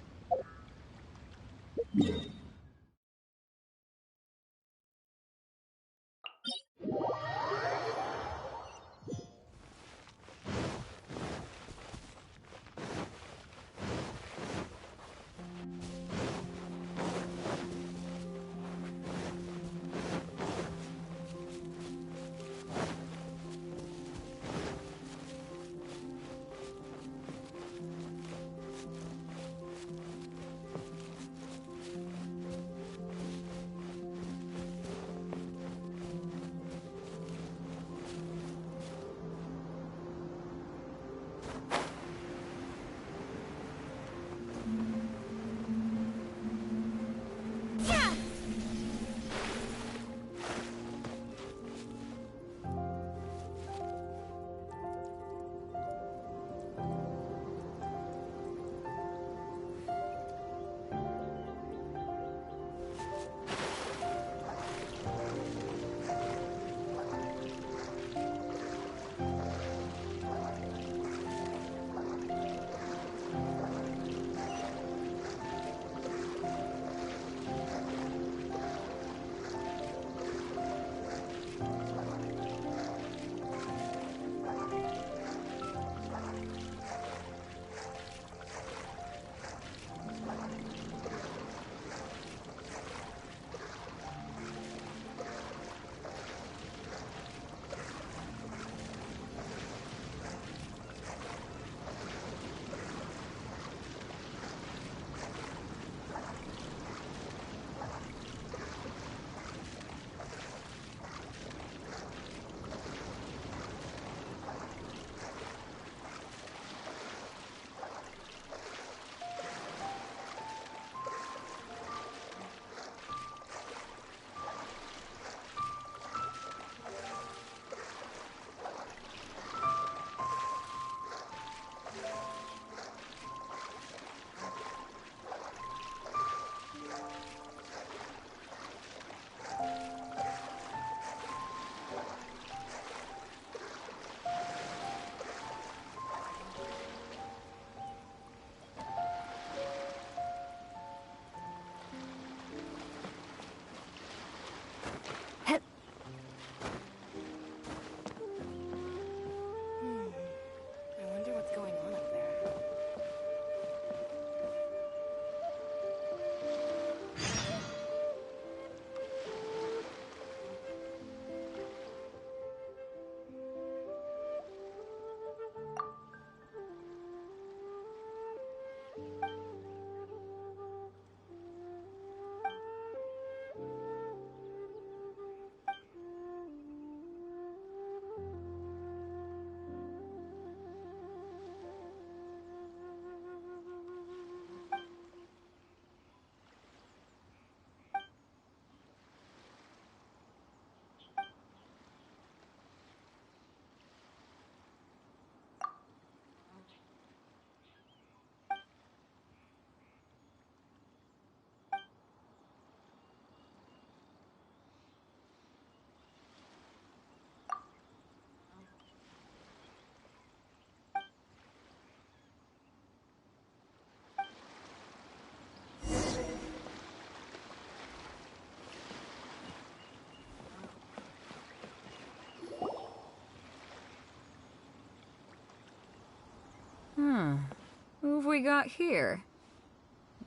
Who have we got here?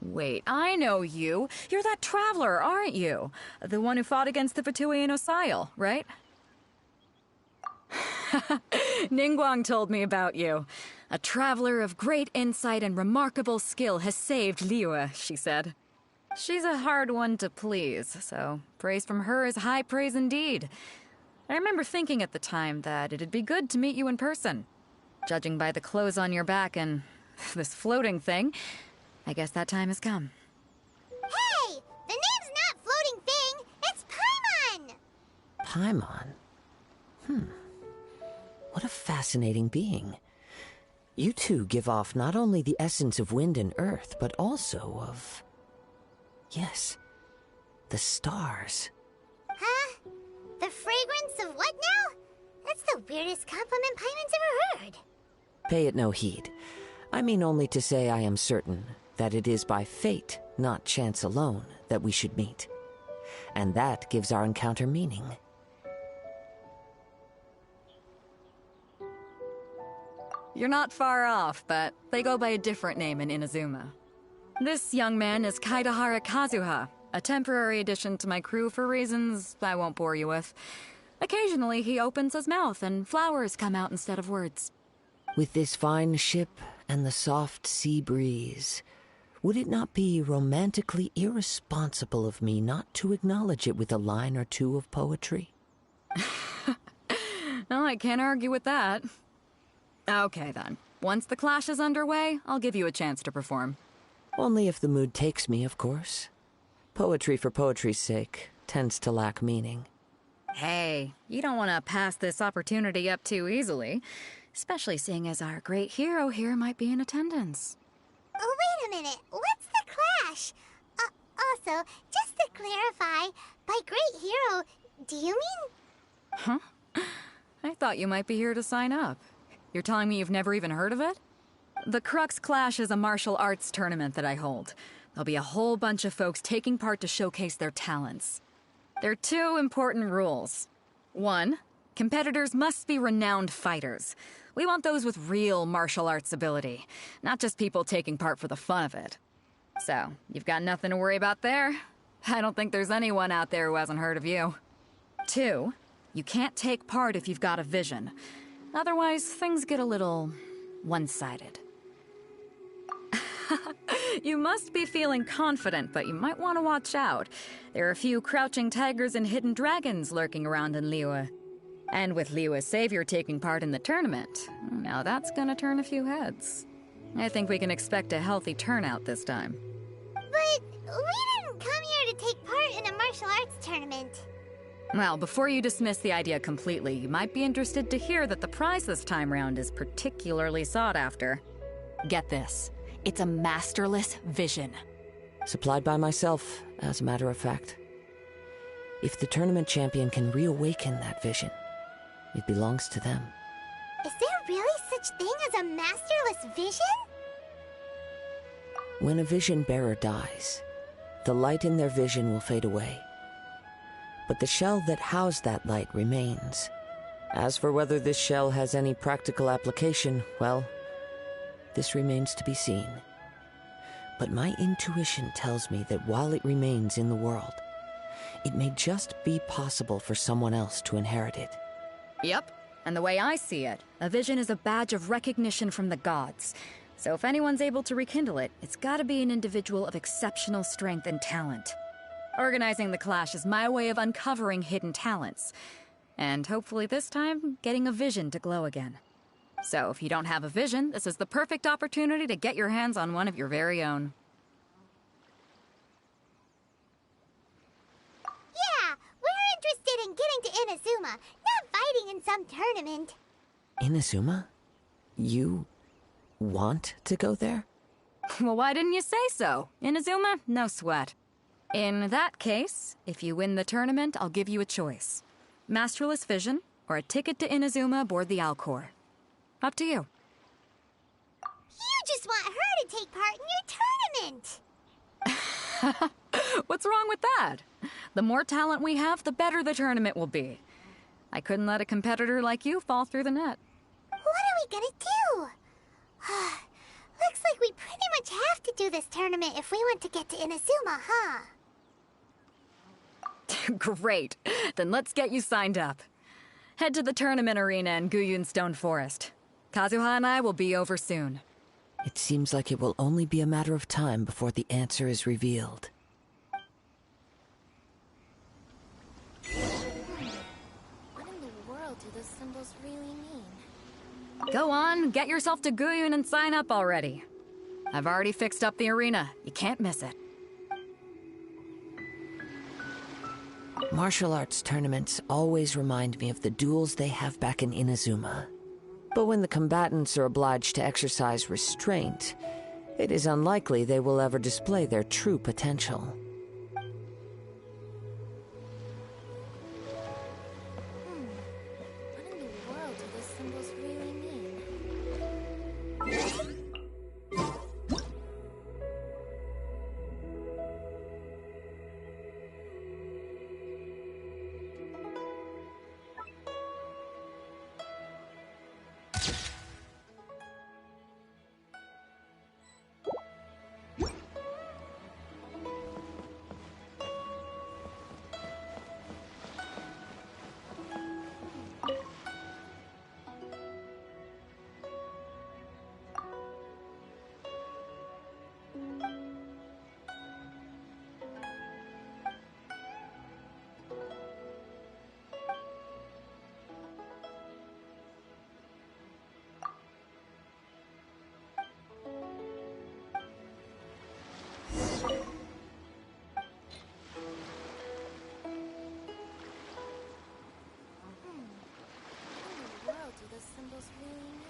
Wait, I know you. You're that traveler, aren't you? The one who fought against the Fatui and Osile, right? Ningguang told me about you. A traveler of great insight and remarkable skill has saved Liyue, she said. She's a hard one to please, so praise from her is high praise indeed. I remember thinking at the time that it'd be good to meet you in person. Judging by the clothes on your back and this floating thing, I guess that time has come. Hey! The name's not Floating Thing, it's Paimon! Paimon? What a fascinating being. You two give off not only the essence of wind and earth, but also of... yes, the stars. Huh? The fragrance of what now? That's the weirdest compliment Paimon's ever heard. Pay it no heed. I mean only to say I am certain that it is by fate, not chance alone, that we should meet. And that gives our encounter meaning. You're not far off, but they go by a different name in Inazuma. This young man is Kaidahara Kazuha, a temporary addition to my crew for reasons I won't bore you with. Occasionally he opens his mouth and flowers come out instead of words. With this fine ship and the soft sea breeze, would it not be romantically irresponsible of me not to acknowledge it with a line or two of poetry? Well, I can't argue with that. Okay then. Once the clash is underway, I'll give you a chance to perform. Only if the mood takes me, of course. Poetry for poetry's sake tends to lack meaning. Hey, you don't want to pass this opportunity up too easily, especially seeing as our great hero here might be in attendance. Oh, wait a minute. What's the clash? Also, just to clarify, by great hero, do you mean... Huh? I thought you might be here to sign up. You're telling me you've never even heard of it? The Crux Clash is a martial arts tournament that I hold. There'll be a whole bunch of folks taking part to showcase their talents. There are 2 important rules. 1, competitors must be renowned fighters. We want those with real martial arts ability, not just people taking part for the fun of it. So, you've got nothing to worry about there. I don't think there's anyone out there who hasn't heard of you. 2, you can't take part if you've got a vision. Otherwise, things get a little one-sided. You must be feeling confident, but you might want to watch out. There are a few crouching tigers and hidden dragons lurking around in Liyue. And with Liyue's savior taking part in the tournament, now that's gonna turn a few heads. I think we can expect a healthy turnout this time. But we didn't come here to take part in a martial arts tournament. Well, before you dismiss the idea completely, you might be interested to hear that the prize this time round is particularly sought after. Get this. It's a masterless vision. Supplied by myself, as a matter of fact. If the tournament champion can reawaken that vision, it belongs to them. Is there really such thing as a masterless vision? When a vision bearer dies, the light in their vision will fade away. But the shell that housed that light remains. As for whether this shell has any practical application, well, this remains to be seen. But my intuition tells me that while it remains in the world, it may just be possible for someone else to inherit it. Yep, and the way I see it, a vision is a badge of recognition from the gods. So if anyone's able to rekindle it, it's gotta be an individual of exceptional strength and talent. Organizing the clash is my way of uncovering hidden talents. And hopefully this time, getting a vision to glow again. So if you don't have a vision, this is the perfect opportunity to get your hands on one of your very own. Yeah, we're interested in getting to Inazuma, not fighting in some tournament. Inazuma? You want to go there? Well, why didn't you say so? Inazuma? No sweat. In that case, if you win the tournament, I'll give you a choice. Masterless Vision, or a ticket to Inazuma aboard the Alcor. Up to you. You just want her to take part in your tournament! What's wrong with that? The more talent we have, the better the tournament will be. I couldn't let a competitor like you fall through the net. What are we gonna do? Looks like we pretty much have to do this tournament if we want to get to Inazuma, huh? Great. Then let's get you signed up. Head to the tournament arena in Guyun Stone Forest. Kazuha and I will be over soon. It seems like it will only be a matter of time before the answer is revealed. What in the world do those symbols really mean? Go on, get yourself to Guyun and sign up already. I've already fixed up the arena. You can't miss it. Martial arts tournaments always remind me of the duels they have back in Inazuma. But when the combatants are obliged to exercise restraint, it is unlikely they will ever display their true potential. What in the world do those symbols really mean? What in the world do those symbols really mean?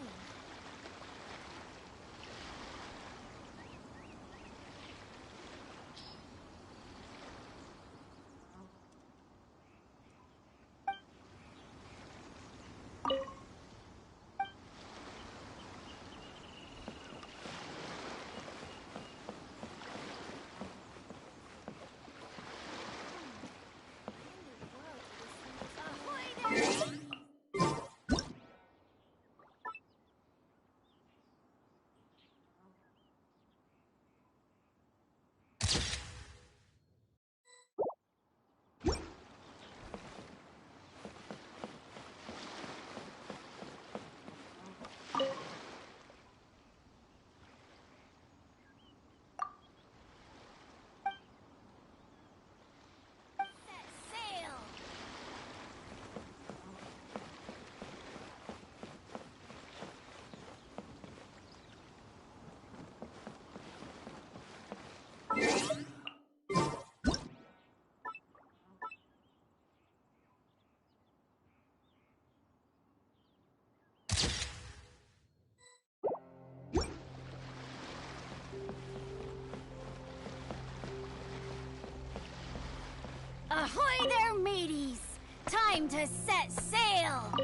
Ahoy there, mateys! Time to set sail!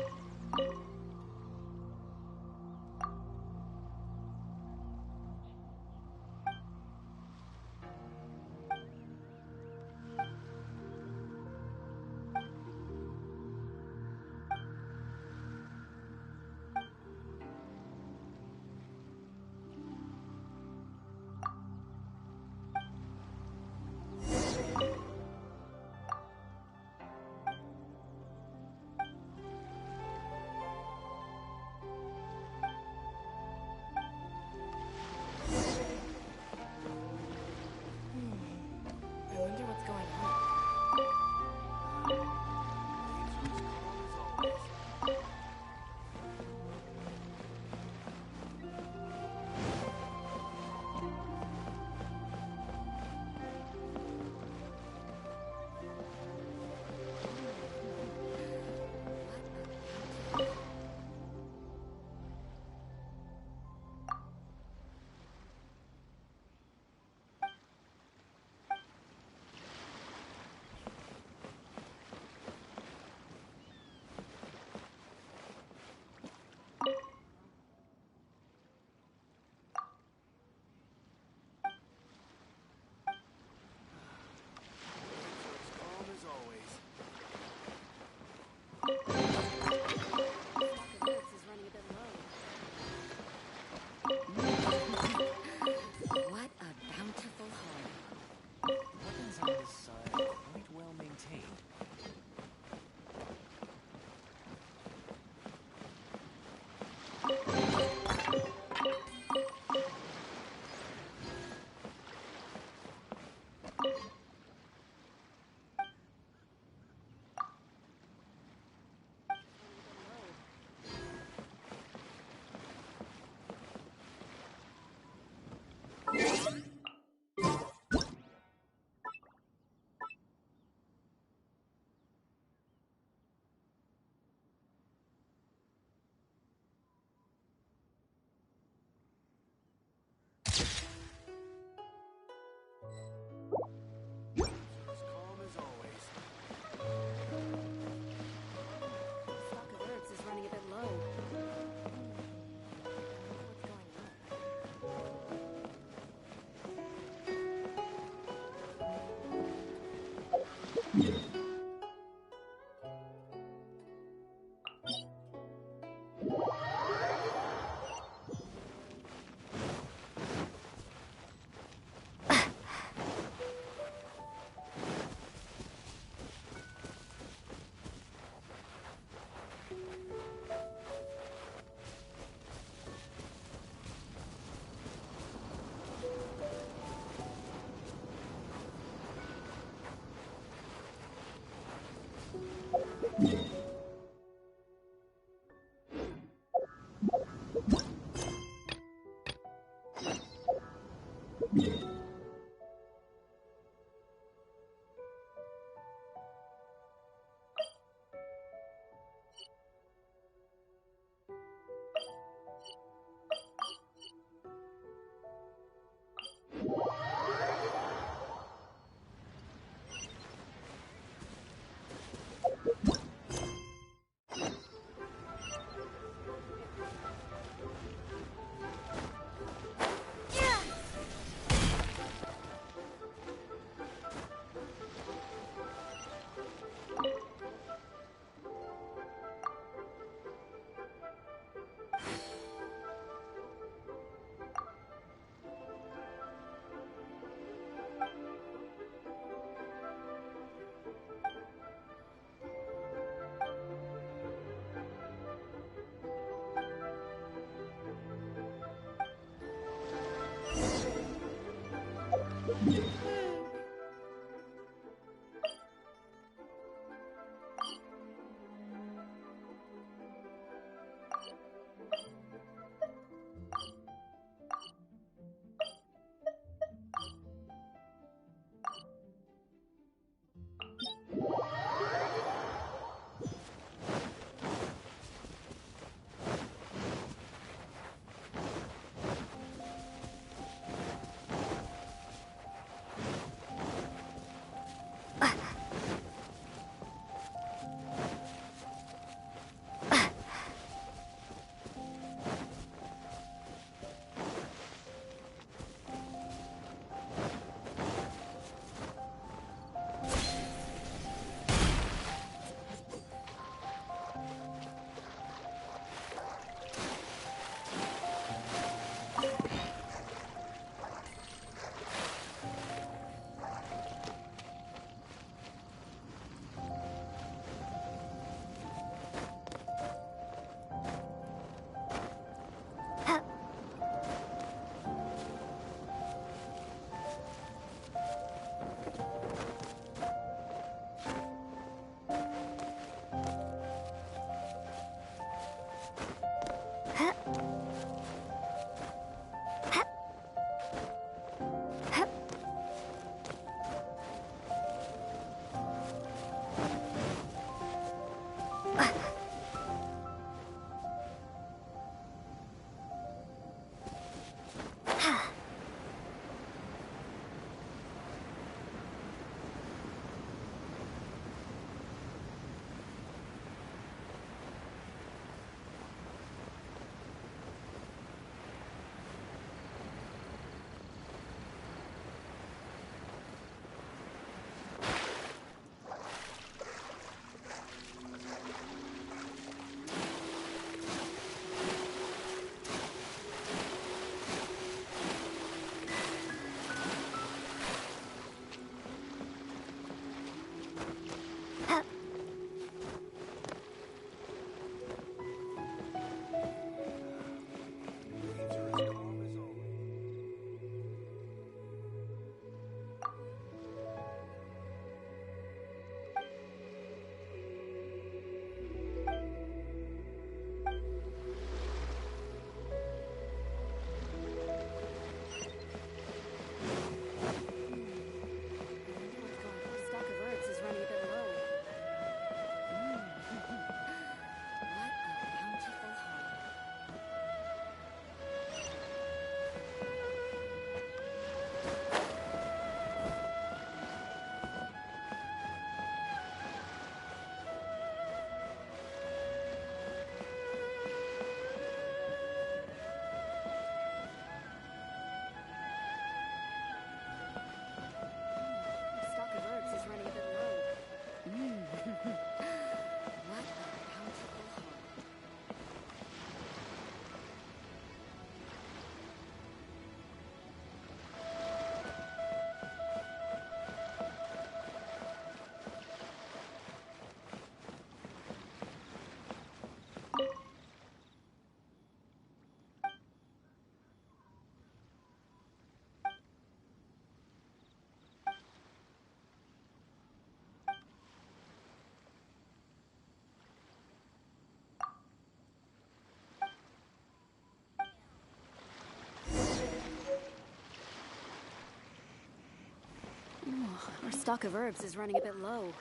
Stock of herbs is running a bit low.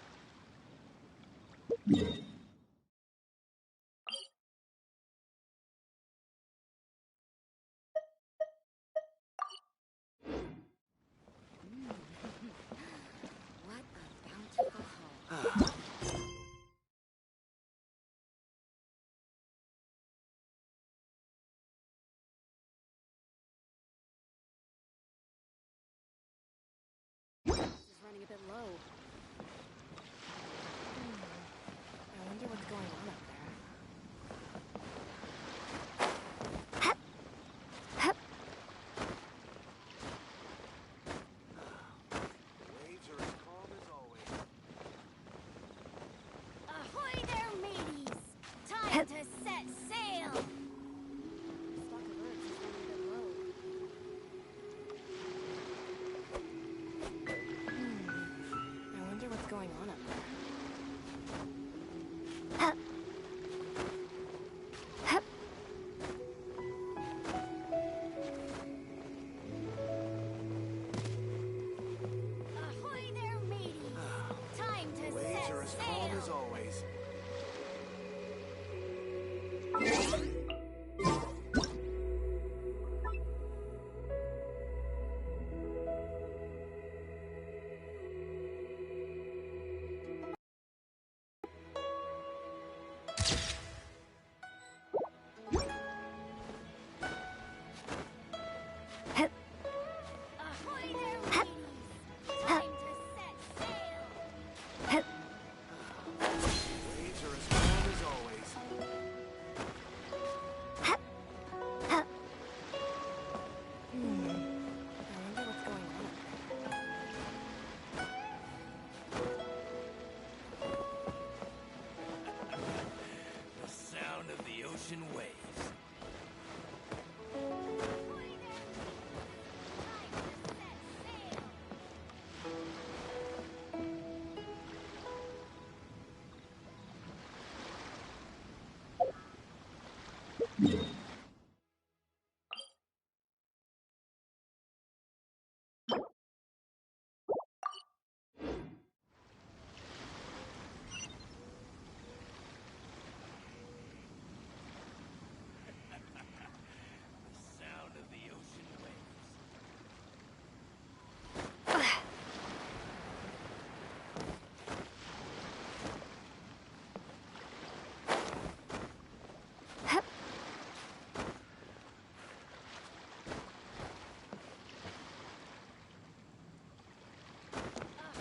What a bountiful haul. Is running a bit low. I wonder what's going on up there. Waves are as calm as always. Ahoy there, mateys! Time to set sail! Stock of herbs is running a bit low. I wonder what's going on up there. Ahoy there, mateys! Time to Waves set are as calm sail! as always. Ahoy there, mateys! Time to set sail! Waves are as calm as always. I wonder what's going on up there. The sound of the ocean waves. The sound of the ocean waves.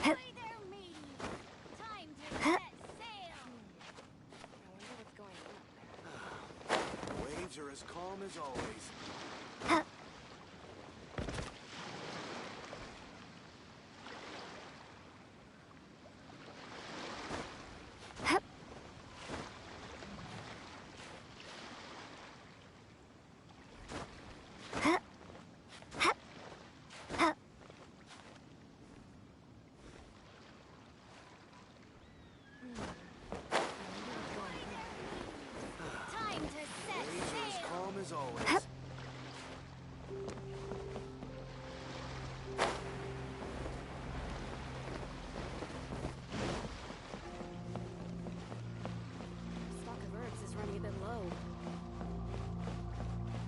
Ahoy there, mateys! Time to set sail! I wonder what's going on up there. Waves are as calm as always. Time to set Waves are as sail! calm as always. Stock of herbs is running a bit low. As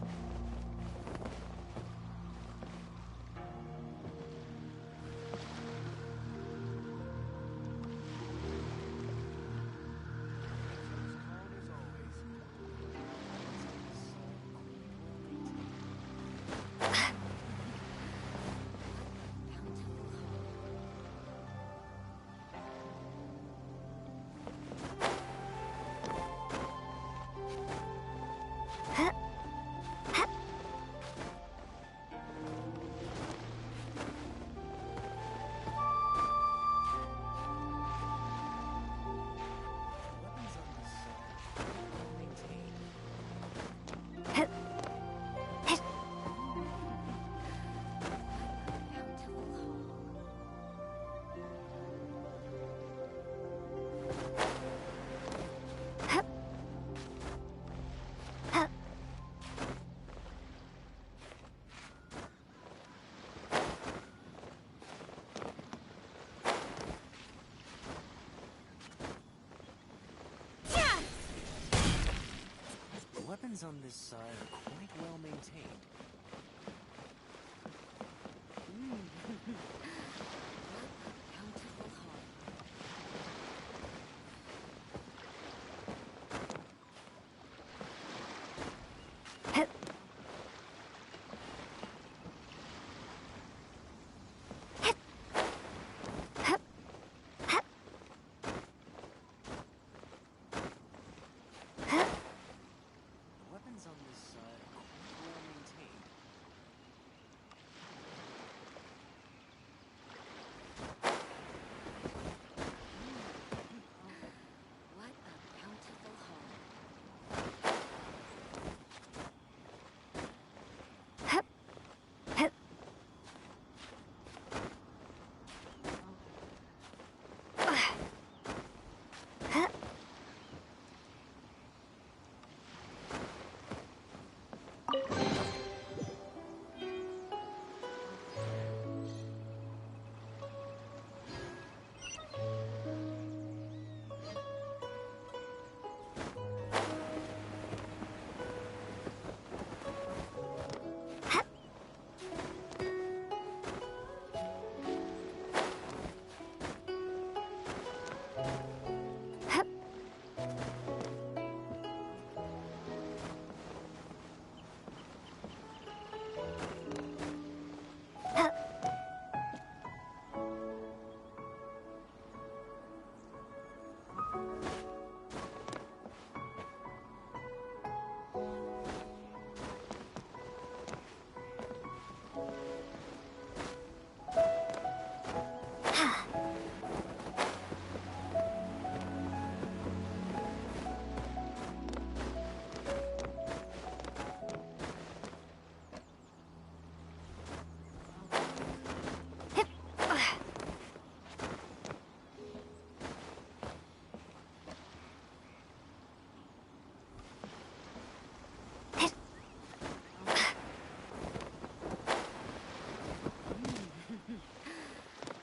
calm as always. weapons on this side are quite well maintained. Weapons on this side are quite well maintained.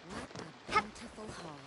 What a bountiful haul.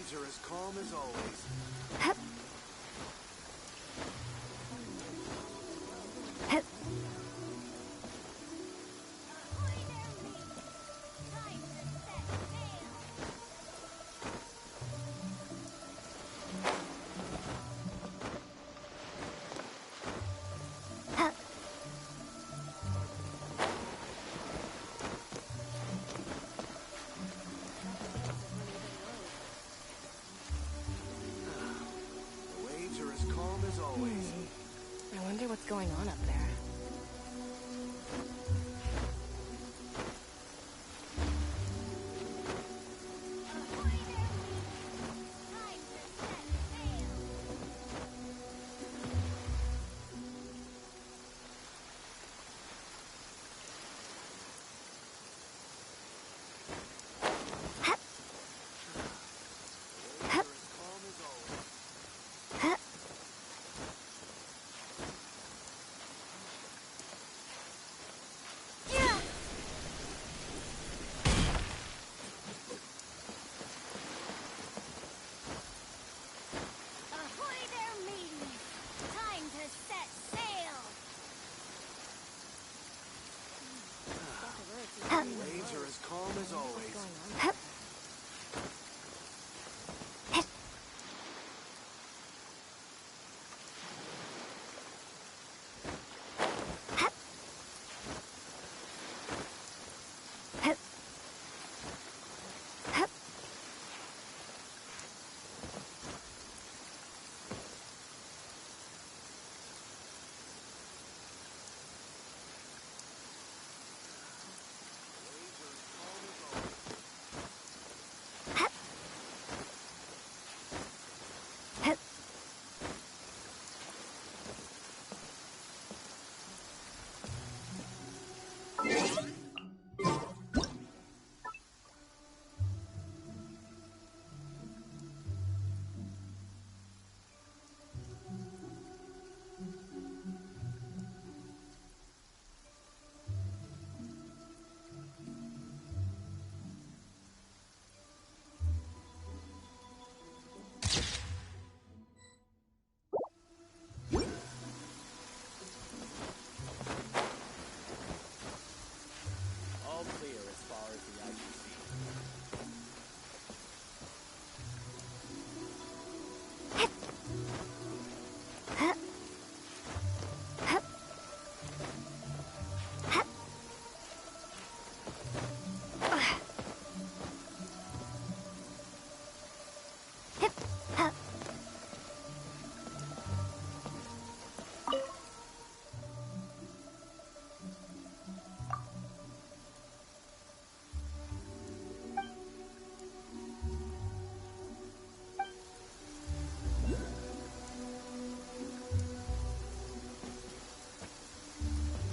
Are as calm as always. I wonder what's going on up there. as the eye can see.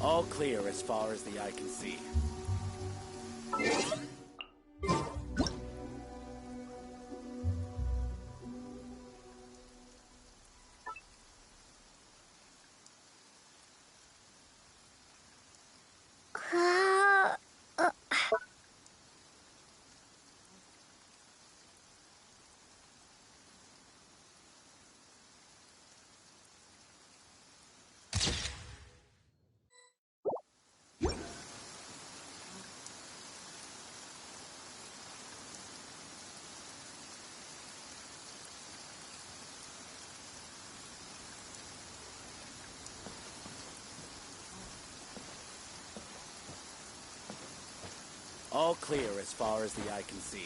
All clear as far as the eye can see. All clear as far as the eye can see.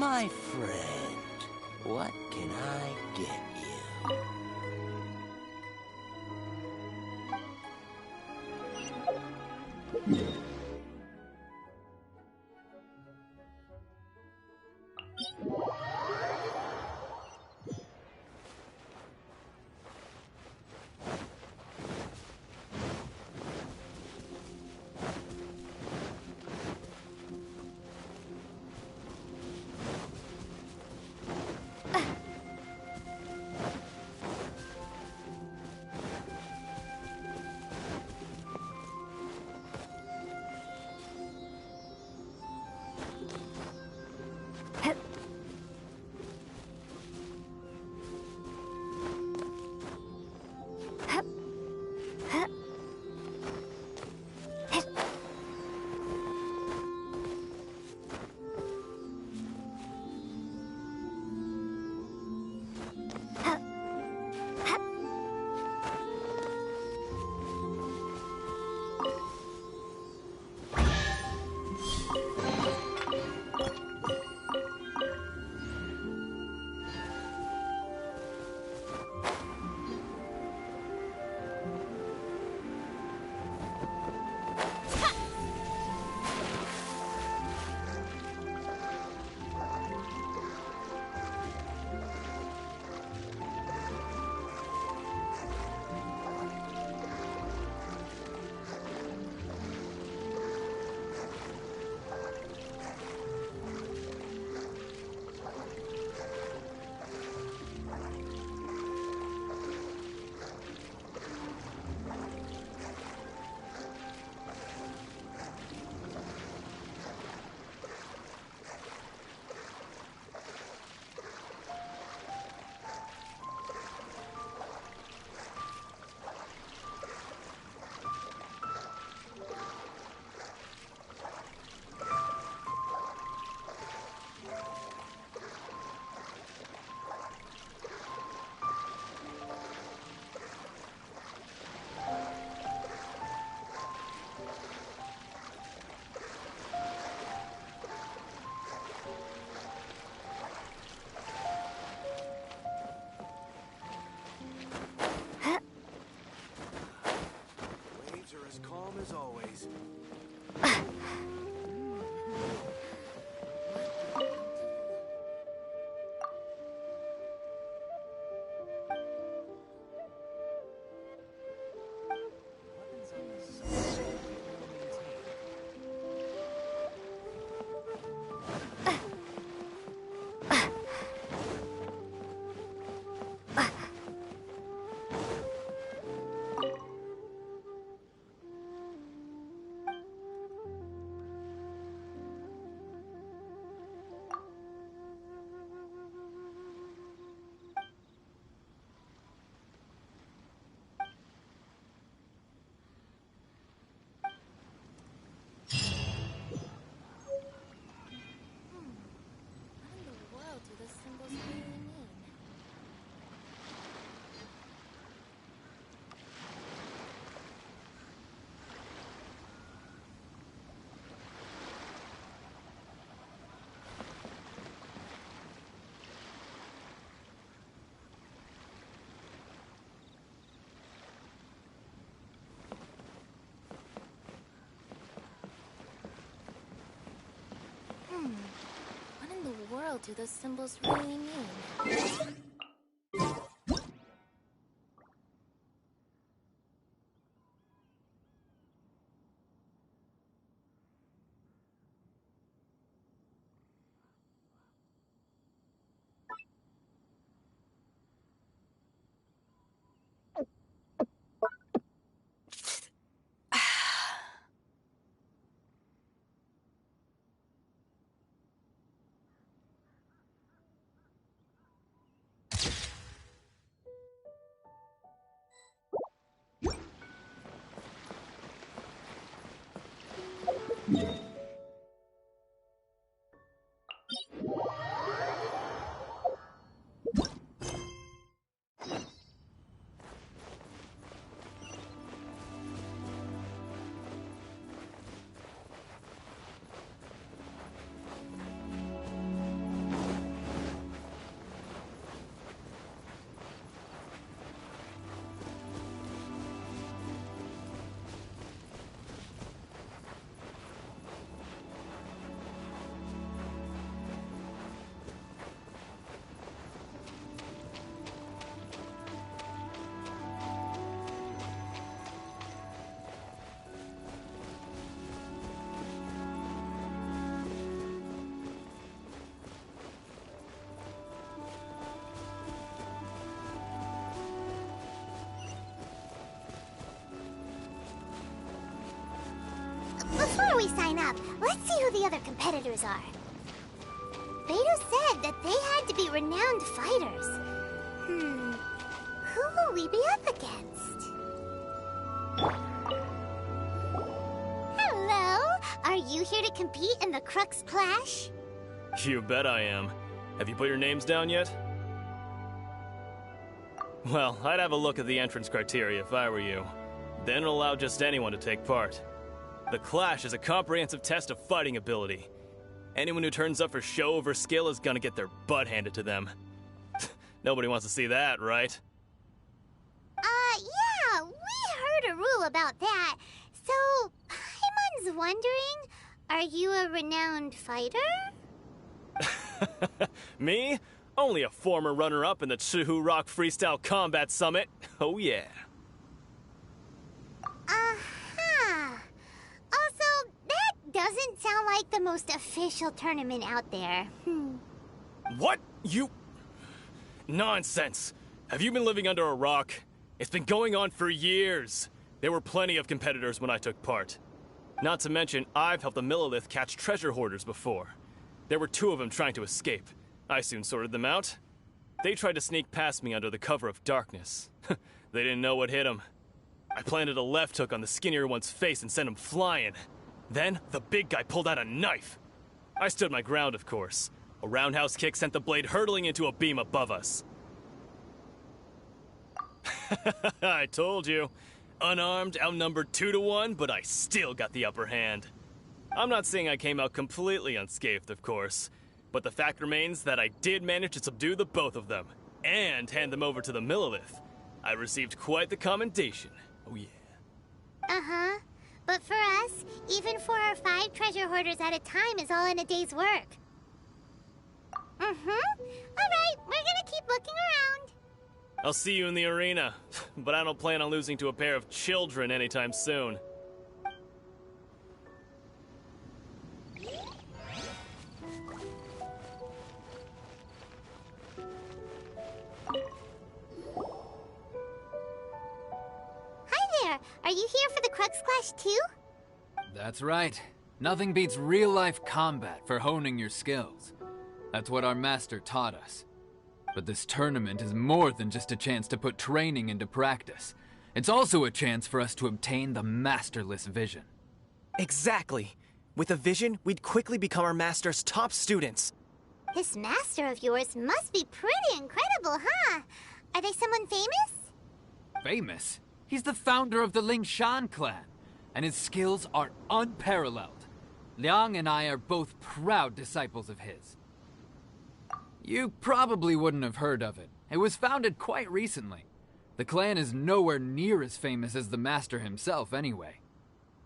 My friend, what can I get you? Waves are as calm as always. What in the world do the symbols really mean? What in the world do the symbols really mean? Before we sign up, let's see who the other competitors are. Beto said that they had to be renowned fighters. Who will we be up against? Hello? Are you here to compete in the Crux Clash? You bet I am. Have you put your names down yet? Well, I'd have a look at the entrance criteria if I were you. Then it'll allow just anyone to take part. The Clash is a comprehensive test of fighting ability. Anyone who turns up for show over skill is gonna get their butt handed to them. Nobody wants to see that, right? Yeah, we heard a rule about that. So, Paimon's wondering, are you a renowned fighter? Me? Only a former runner-up in the Chihu Rock Freestyle Combat Summit. Oh yeah. Also, that doesn't sound like the most official tournament out there. What? You... Nonsense. Have you been living under a rock? It's been going on for years. There were plenty of competitors when I took part. Not to mention, I've helped the Millilith catch treasure hoarders before. There were 2 of them trying to escape. I soon sorted them out. They tried to sneak past me under the cover of darkness. They didn't know what hit them. I planted a left hook on the skinnier one's face and sent him flying. Then, the big guy pulled out a knife. I stood my ground, of course. A roundhouse kick sent the blade hurtling into a beam above us. I told you. Unarmed, outnumbered 2 to 1, but I still got the upper hand. I'm not saying I came out completely unscathed, of course, but the fact remains that I did manage to subdue the both of them, and hand them over to the Millilith. I received quite the commendation. Oh yeah. Uh-huh. But for us, even 4 or 5 treasure hoarders at a time is all in a day's work. Alright, we're gonna keep looking around. I'll see you in the arena, but I don't plan on losing to a pair of children anytime soon. Are you here for the Crux Clash too? That's right. Nothing beats real-life combat for honing your skills. That's what our master taught us. But this tournament is more than just a chance to put training into practice. It's also a chance for us to obtain the masterless vision. Exactly. With a vision, we'd quickly become our master's top students. This master of yours must be pretty incredible, huh? Are they someone famous? Famous? He's the founder of the Lingshan clan, and his skills are unparalleled. Liang and I are both proud disciples of his. You probably wouldn't have heard of it. It was founded quite recently. The clan is nowhere near as famous as the master himself anyway.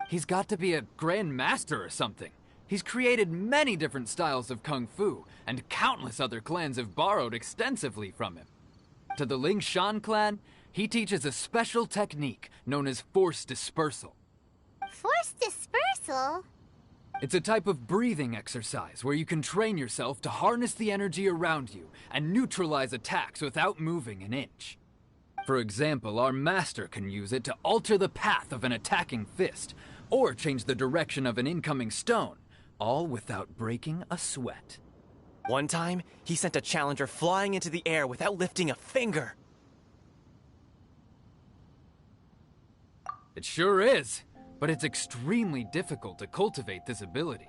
He's got to be a grand master or something. He's created many different styles of kung fu, and countless other clans have borrowed extensively from him. To the Lingshan clan, he teaches a special technique known as force dispersal. Force dispersal? It's a type of breathing exercise where you can train yourself to harness the energy around you and neutralize attacks without moving an inch. For example, our master can use it to alter the path of an attacking fist, or change the direction of an incoming stone, all without breaking a sweat. One time, he sent a challenger flying into the air without lifting a finger. It sure is, but it's extremely difficult to cultivate this ability.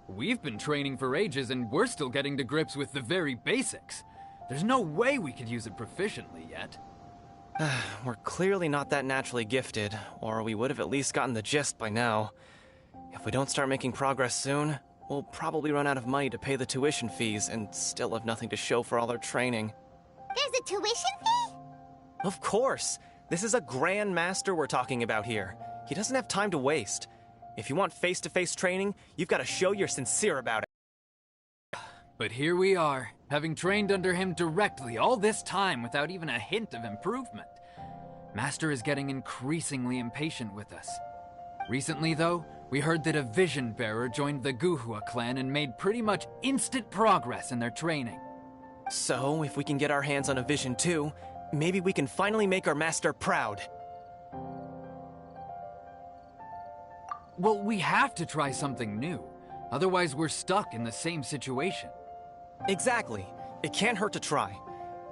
We've been training for ages and we're still getting to grips with the very basics. There's no way we could use it proficiently yet. We're clearly not that naturally gifted, or we would have at least gotten the gist by now. If we don't start making progress soon, we'll probably run out of money to pay the tuition fees and still have nothing to show for all our training. There's a tuition fee? Of course! This is a Grand Master we're talking about here. He doesn't have time to waste. If you want face-to-face training, you've got to show you're sincere about it. But here we are, having trained under him directly all this time without even a hint of improvement. Master is getting increasingly impatient with us. Recently, though, we heard that a vision bearer joined the Guhua clan and made pretty much instant progress in their training. So, if we can get our hands on a vision too, maybe we can finally make our master proud. Well, we have to try something new. Otherwise, we're stuck in the same situation. Exactly. It can't hurt to try.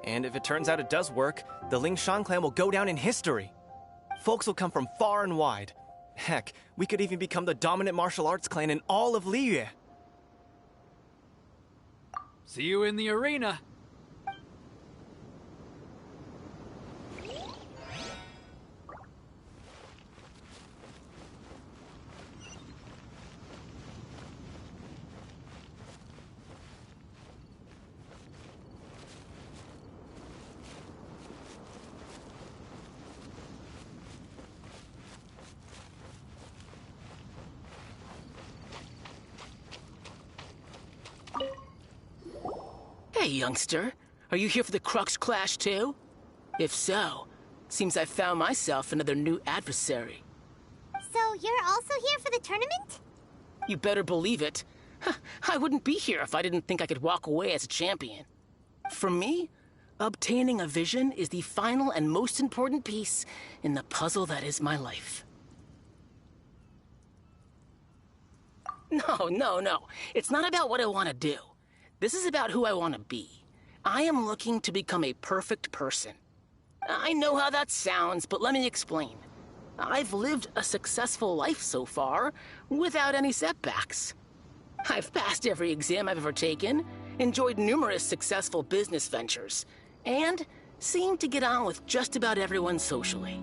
And if it turns out it does work, the Lingshan clan will go down in history. Folks will come from far and wide. Heck, we could even become the dominant martial arts clan in all of Liyue. See you in the arena. Hey, youngster. Are you here for the Crux Clash, too? If so, seems I found myself another new adversary. So you're also here for the tournament? You better believe it. I wouldn't be here if I didn't think I could walk away as a champion. For me, obtaining a vision is the final and most important piece in the puzzle that is my life. No. It's not about what I want to do. This is about who I want to be. I am looking to become a perfect person. I know how that sounds, but let me explain. I've lived a successful life so far, without any setbacks. I've passed every exam I've ever taken, enjoyed numerous successful business ventures, and seemed to get on with just about everyone socially.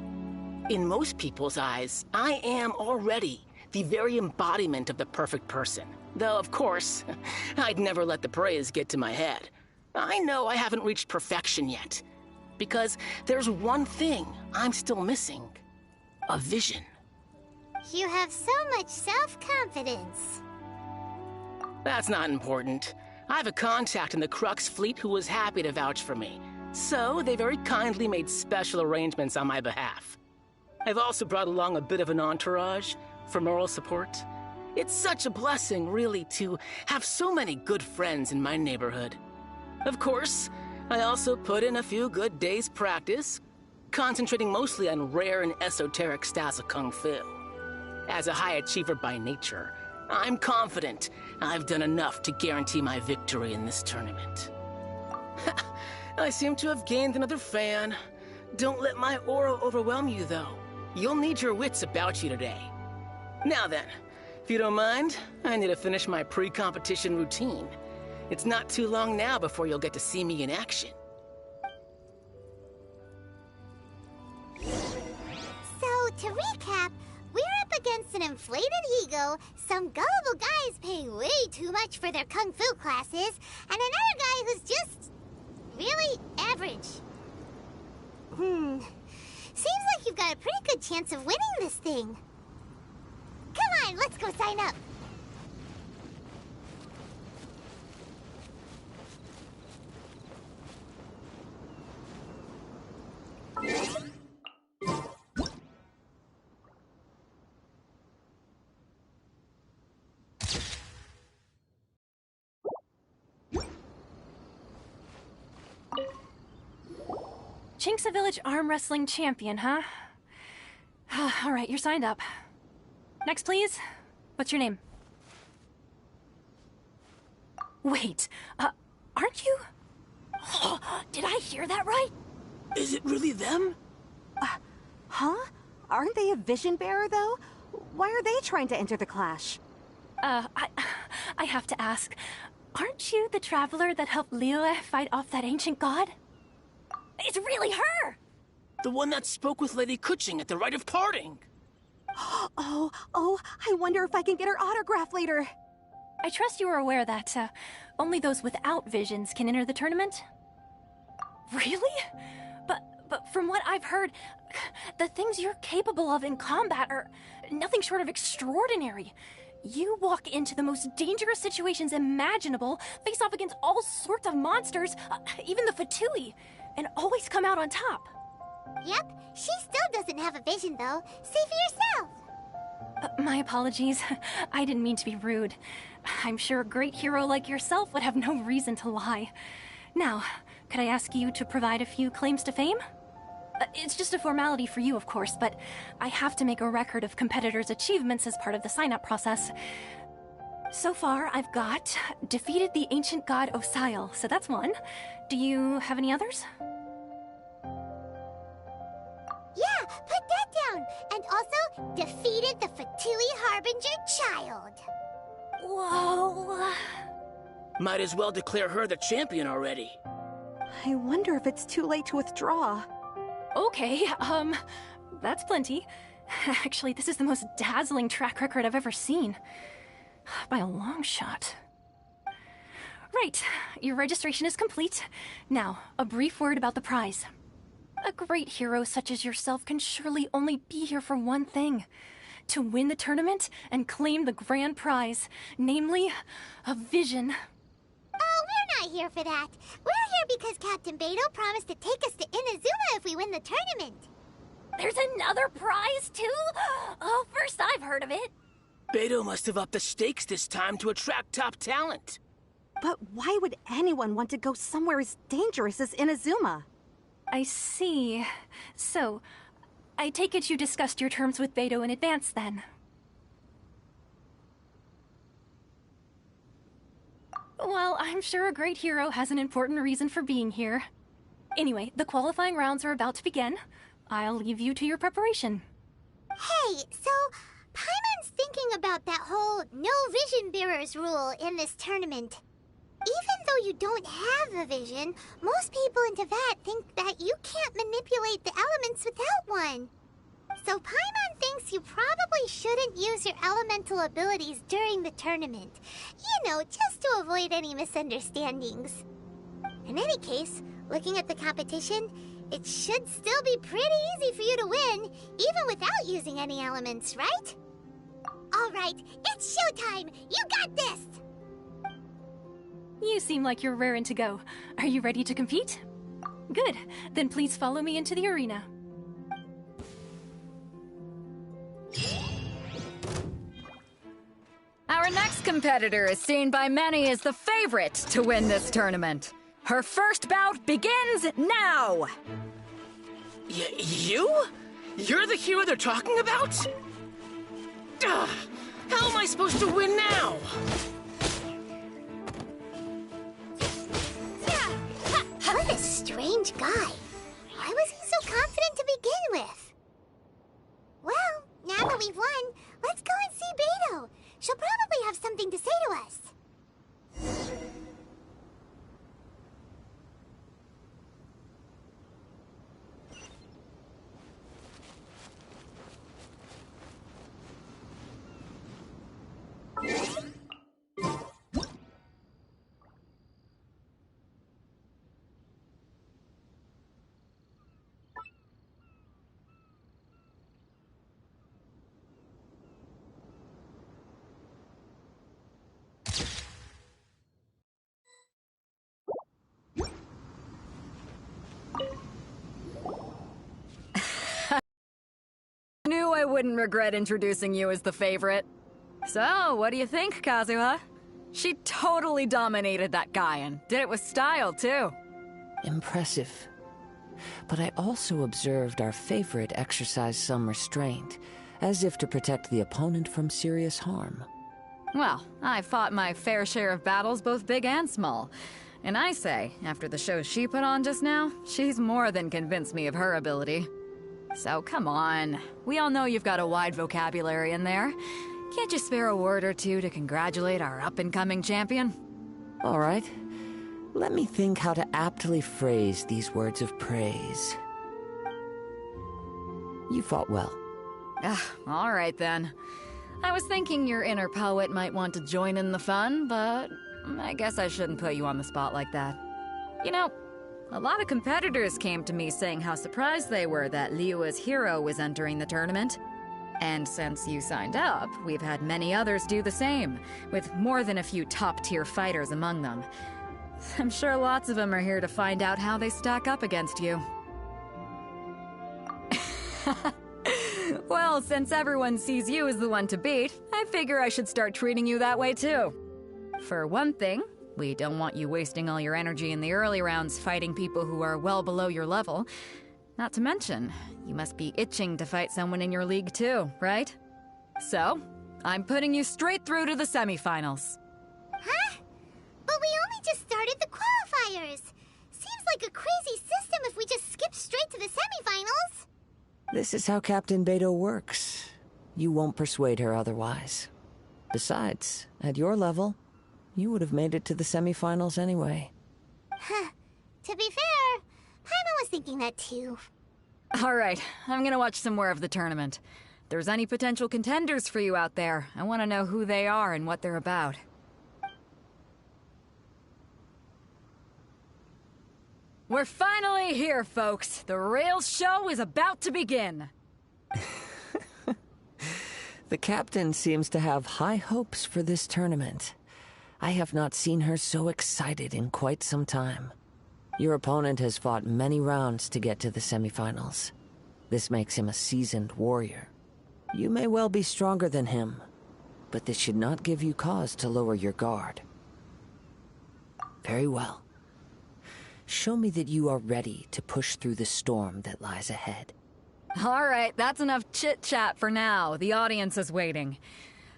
In most people's eyes, I am already the very embodiment of the perfect person. Though, of course, I'd never let the praise get to my head. I know I haven't reached perfection yet, because there's one thing I'm still missing. A vision. You have so much self-confidence. That's not important. I have a contact in the Crux fleet who was happy to vouch for me, so they very kindly made special arrangements on my behalf. I've also brought along a bit of an entourage for moral support. It's such a blessing, really, to have so many good friends in my neighborhood. Of course, I also put in a few good days' practice, concentrating mostly on rare and esoteric styles of Kung Fu. As a high achiever by nature, I'm confident I've done enough to guarantee my victory in this tournament. I seem to have gained another fan. Don't let my aura overwhelm you, though. You'll need your wits about you today. Now then, if you don't mind, I need to finish my pre-competition routine. It's not too long now before you'll get to see me in action. So, to recap, we're up against an inflated ego, some gullible guys paying way too much for their kung fu classes, and another guy who's just really average. Seems like you've got a pretty good chance of winning this thing. Come on, let's go sign up. Chinksa Village arm wrestling champion, huh? All right, you're signed up. Next, please. What's your name? Wait, aren't you? Oh, did I hear that right? Is it really them? Huh? Aren't they a vision bearer, though? Why are they trying to enter the clash? I have to ask. Aren't you the traveler that helped Liyue fight off that ancient god? It's really her! The one that spoke with Lady Kuching at the rite of parting. Oh, I wonder if I can get her autograph later. I trust you are aware that, only those without visions can enter the tournament? Really? But from what I've heard, the things you're capable of in combat are nothing short of extraordinary. You walk into the most dangerous situations imaginable, face off against all sorts of monsters, even the Fatui, and always come out on top. Yep, she still doesn't have a vision, though. See for yourself. My apologies. I didn't mean to be rude. I'm sure a great hero like yourself would have no reason to lie. Now, could I ask you to provide a few claims to fame? It's just a formality for you, of course, but I have to make a record of competitors' achievements as part of the sign-up process. So far, I've got defeated the ancient god Osile, so that's one. Do you have any others? Yeah, put that down. And also, defeated the Fatui Harbinger child. Whoa. Might as well declare her the champion already. I wonder if it's too late to withdraw. Okay, that's plenty. Actually, this is the most dazzling track record I've ever seen. By a long shot. Right, your registration is complete. Now, a brief word about the prize. A great hero such as yourself can surely only be here for one thing. To win the tournament and claim the grand prize, namely, a vision. Oh, we're not here for that. We're here because Captain Beidou promised to take us to Inazuma if we win the tournament. There's another prize, too? Oh, first I've heard of it. Beidou must have upped the stakes this time to attract top talent. But why would anyone want to go somewhere as dangerous as Inazuma? I see. So, I take it you discussed your terms with Beidou in advance, then? Well, I'm sure a great hero has an important reason for being here. Anyway, the qualifying rounds are about to begin. I'll leave you to your preparation. Hey, so Paimon's thinking about that whole no vision bearers rule in this tournament. Even though you don't have a vision, most people in Teyvat think that you can't manipulate the elements without one. So Paimon thinks you probably shouldn't use your elemental abilities during the tournament. You know, just to avoid any misunderstandings. In any case, looking at the competition, it should still be pretty easy for you to win, even without using any elements, right? Alright, it's showtime! You got this! You seem like you're raring to go. Are you ready to compete? Good. Then please follow me into the arena. Our next competitor is seen by many as the favorite to win this tournament. Her first bout begins now! You? You're the hero they're talking about? Ugh, how am I supposed to win now? What a strange guy. Why was he so confident to begin with? Well, now that we've won, let's go and see Beidou. She'll probably have something to say to us. I knew I wouldn't regret introducing you as the favorite. So, what do you think, Kazuha? She totally dominated that guy and did it with style, too. Impressive. But I also observed our favorite exercise some restraint, as if to protect the opponent from serious harm. Well, I fought my fair share of battles, both big and small. And I say, after the show she put on just now, she's more than convinced me of her ability. So come on, we all know you've got a wide vocabulary in there. Can't you spare a word or two to congratulate our up-and-coming champion? All right. Let me think how to aptly phrase these words of praise. You fought well. All right then. I was thinking your inner poet might want to join in the fun, but I guess I shouldn't put you on the spot like that. You know, a lot of competitors came to me saying how surprised they were that Liyue's hero was entering the tournament. And since you signed up, we've had many others do the same, with more than a few top-tier fighters among them. I'm sure lots of them are here to find out how they stack up against you. Well, since everyone sees you as the one to beat, I figure I should start treating you that way too. For one thing, we don't want you wasting all your energy in the early rounds fighting people who are well below your level. Not to mention, you must be itching to fight someone in your league too, right? So, I'm putting you straight through to the semifinals. Huh? But we only just started the qualifiers. Seems like a crazy system if we just skip straight to the semifinals. This is how Captain Beto works. You won't persuade her otherwise. Besides, at your level, you would have made it to the semifinals anyway. Huh. To be fair, Paimon was thinking that too. Alright, I'm gonna watch some more of the tournament. If there's any potential contenders for you out there, I want to know who they are and what they're about. We're finally here, folks. The Rails show is about to begin. The captain seems to have high hopes for this tournament. I have not seen her so excited in quite some time. Your opponent has fought many rounds to get to the semifinals. This makes him a seasoned warrior. You may well be stronger than him, but this should not give you cause to lower your guard. Very well. Show me that you are ready to push through the storm that lies ahead. Alright, that's enough chit-chat for now. The audience is waiting.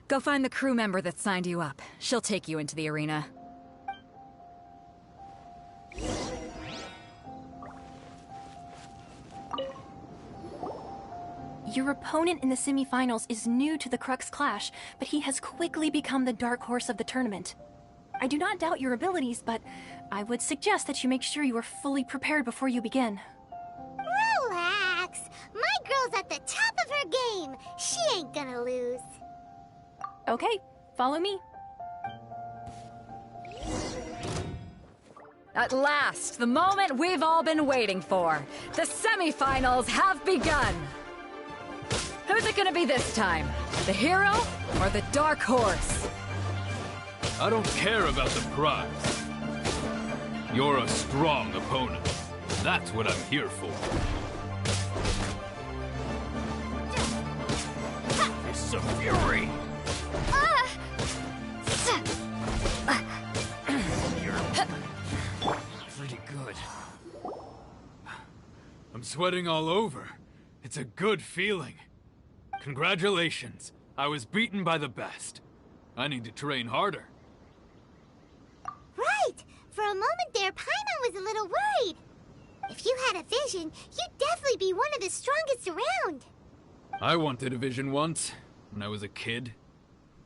Go find the crew member that signed you up. She'll take you into the arena. Your opponent in the semifinals is new to the Crux Clash, but he has quickly become the dark horse of the tournament. I do not doubt your abilities, but I would suggest that you make sure you are fully prepared before you begin. Relax. My girl's at the top of her game. She ain't gonna lose. Okay, follow me. At last, the moment we've all been waiting for. The semifinals have begun. Who's it gonna be this time? The hero or the dark horse? I don't care about the prize. You're a strong opponent. That's what I'm here for. It's a fury! You're pretty good. I'm sweating all over. It's a good feeling. Congratulations. I was beaten by the best. I need to train harder. Right! For a moment there, Paimon was a little worried. If you had a vision, you'd definitely be one of the strongest around. I wanted a vision once, when I was a kid.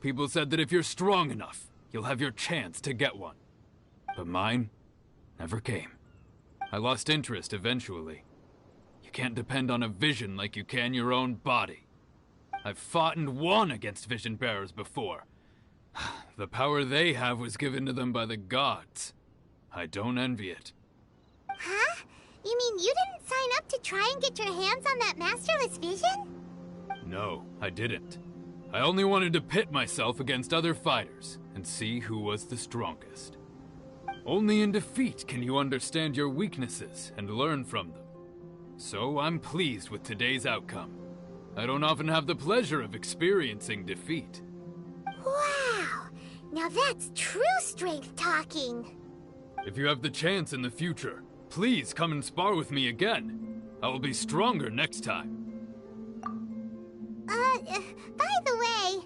People said that if you're strong enough, you'll have your chance to get one. But mine never came. I lost interest eventually. You can't depend on a vision like you can your own body. I've fought and won against vision bearers before. The power they have was given to them by the gods. I don't envy it. Huh? You mean you didn't sign up to try and get your hands on that masterless vision? No, I didn't. I only wanted to pit myself against other fighters and see who was the strongest. Only in defeat can you understand your weaknesses and learn from them. So I'm pleased with today's outcome. I don't often have the pleasure of experiencing defeat. Wow! Now that's true strength talking. If you have the chance in the future, please come and spar with me again. I will be stronger next time. By the way,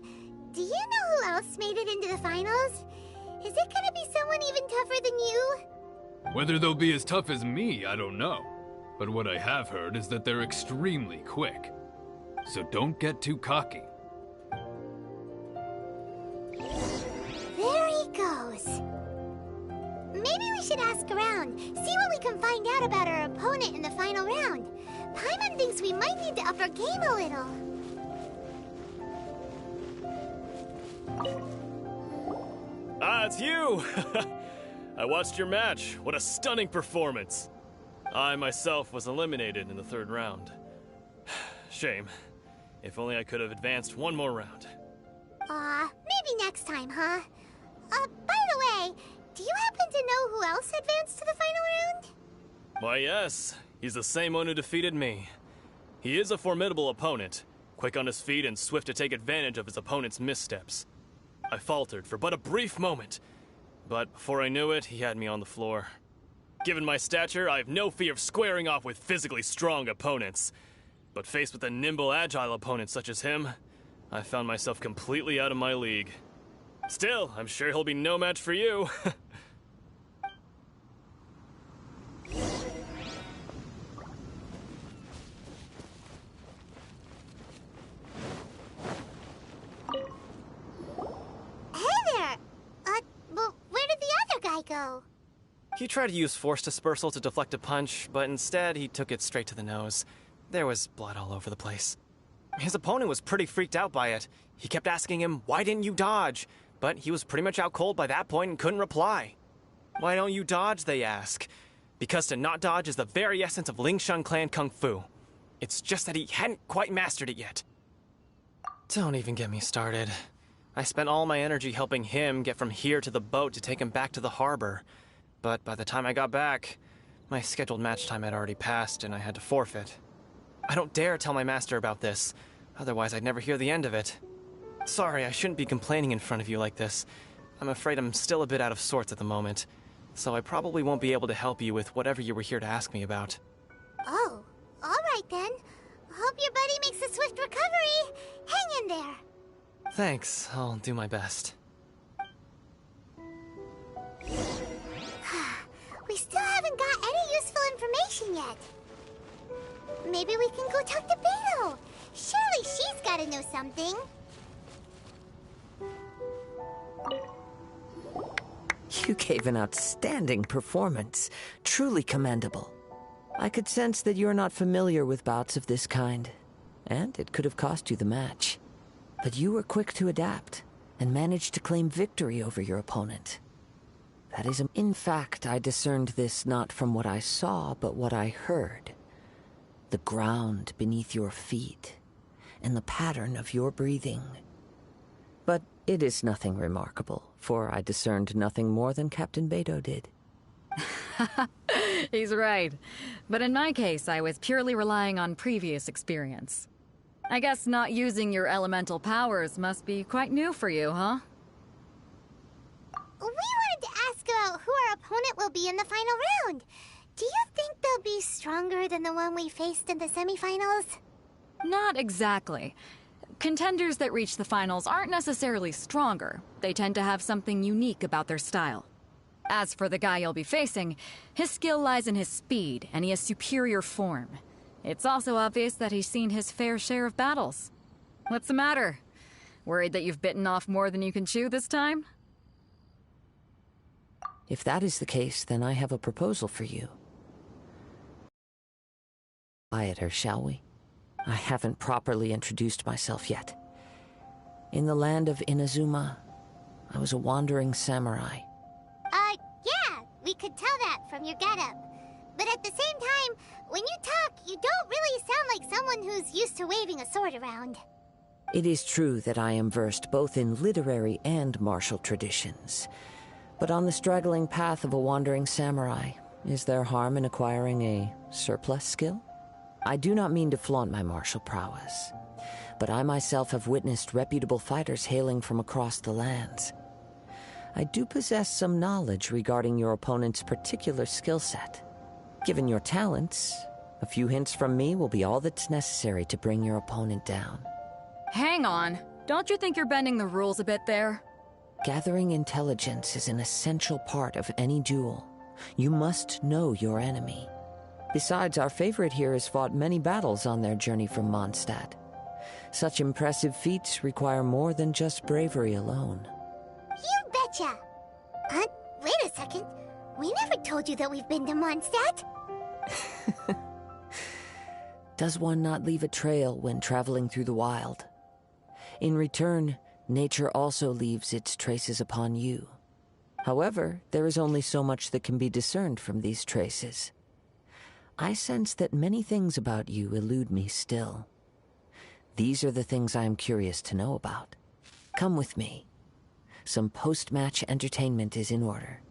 do you know who else made it into the finals? Is it gonna be someone even tougher than you? Whether they'll be as tough as me, I don't know. But what I have heard is that they're extremely quick. So don't get too cocky. There he goes. Maybe we should ask around, see what we can find out about our opponent in the final round. Paimon thinks we might need to up our game a little. Ah, it's you! I watched your match. What a stunning performance. I myself was eliminated in the third round. Shame. If only I could have advanced one more round. Maybe next time, huh? By the way, do you happen to know who else advanced to the final round? Why, yes. He's the same one who defeated me. He is a formidable opponent, quick on his feet and swift to take advantage of his opponent's missteps. I faltered for but a brief moment, but before I knew it, he had me on the floor. Given my stature, I have no fear of squaring off with physically strong opponents. But faced with a nimble, agile opponent such as him, I found myself completely out of my league. Still, I'm sure he'll be no match for you. Go. He tried to use force dispersal to deflect a punch, but instead he took it straight to the nose. There was blood all over the place. His opponent was pretty freaked out by it. He kept asking him, "Why didn't you dodge?" But he was pretty much out cold by that point and couldn't reply. "Why don't you dodge?" they ask. Because to not dodge is the very essence of Lingshan clan kung fu. It's just that he hadn't quite mastered it yet. Don't even get me started. I spent all my energy helping him get from here to the boat to take him back to the harbor. But by the time I got back, my scheduled match time had already passed and I had to forfeit. I don't dare tell my master about this, otherwise I'd never hear the end of it. Sorry, I shouldn't be complaining in front of you like this. I'm afraid I'm still a bit out of sorts at the moment, so I probably won't be able to help you with whatever you were here to ask me about. Oh, alright then. Hope your buddy makes a swift recovery. Hang in there. Thanks, I'll do my best. We still haven't got any useful information yet. Maybe we can go talk to Beto. Surely she's gotta know something. You gave an outstanding performance. Truly commendable. I could sense that you're not familiar with bouts of this kind, and it could have cost you the match. But you were quick to adapt, and managed to claim victory over your opponent. That is, in fact, I discerned this not from what I saw, but what I heard. The ground beneath your feet, and the pattern of your breathing. But it is nothing remarkable, for I discerned nothing more than Captain Beto did. He's right. But in my case, I was purely relying on previous experience. I guess not using your elemental powers must be quite new for you, huh? We wanted to ask about who our opponent will be in the final round. Do you think they'll be stronger than the one we faced in the semifinals? Not exactly. Contenders that reach the finals aren't necessarily stronger. They tend to have something unique about their style. As for the guy you'll be facing, his skill lies in his speed, and he has superior form. It's also obvious that he's seen his fair share of battles. What's the matter? Worried that you've bitten off more than you can chew this time? If that is the case, then I have a proposal for you. Quieter, shall we? I haven't properly introduced myself yet. In the land of Inazuma, I was a wandering samurai. Yeah, we could tell that from your getup. But at the same time, when you talk, you don't really sound like someone who's used to waving a sword around. It is true that I am versed both in literary and martial traditions. But on the straggling path of a wandering samurai, is there harm in acquiring a surplus skill? I do not mean to flaunt my martial prowess, but I myself have witnessed reputable fighters hailing from across the lands. I do possess some knowledge regarding your opponent's particular skill set. Given your talents, a few hints from me will be all that's necessary to bring your opponent down. Hang on. Don't you think you're bending the rules a bit there? Gathering intelligence is an essential part of any duel. You must know your enemy. Besides, our favorite here has fought many battles on their journey from Mondstadt. Such impressive feats require more than just bravery alone. You betcha! Wait a second. We never told you that we've been to Mondstadt. Does one not leave a trail when traveling through the wild? In return, nature also leaves its traces upon you. However, there is only so much that can be discerned from these traces. I sense that many things about you elude me still. These are the things I am curious to know about. Come with me. Some post-match entertainment is in order.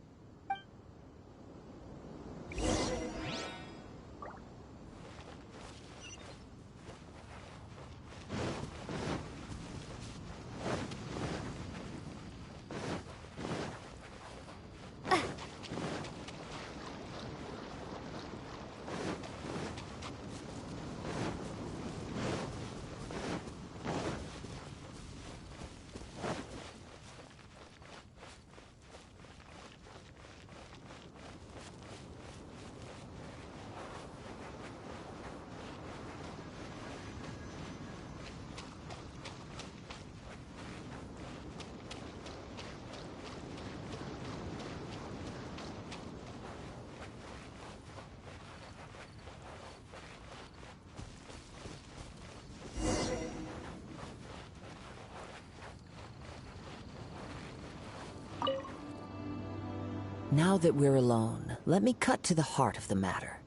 Now that we're alone, let me cut to the heart of the matter.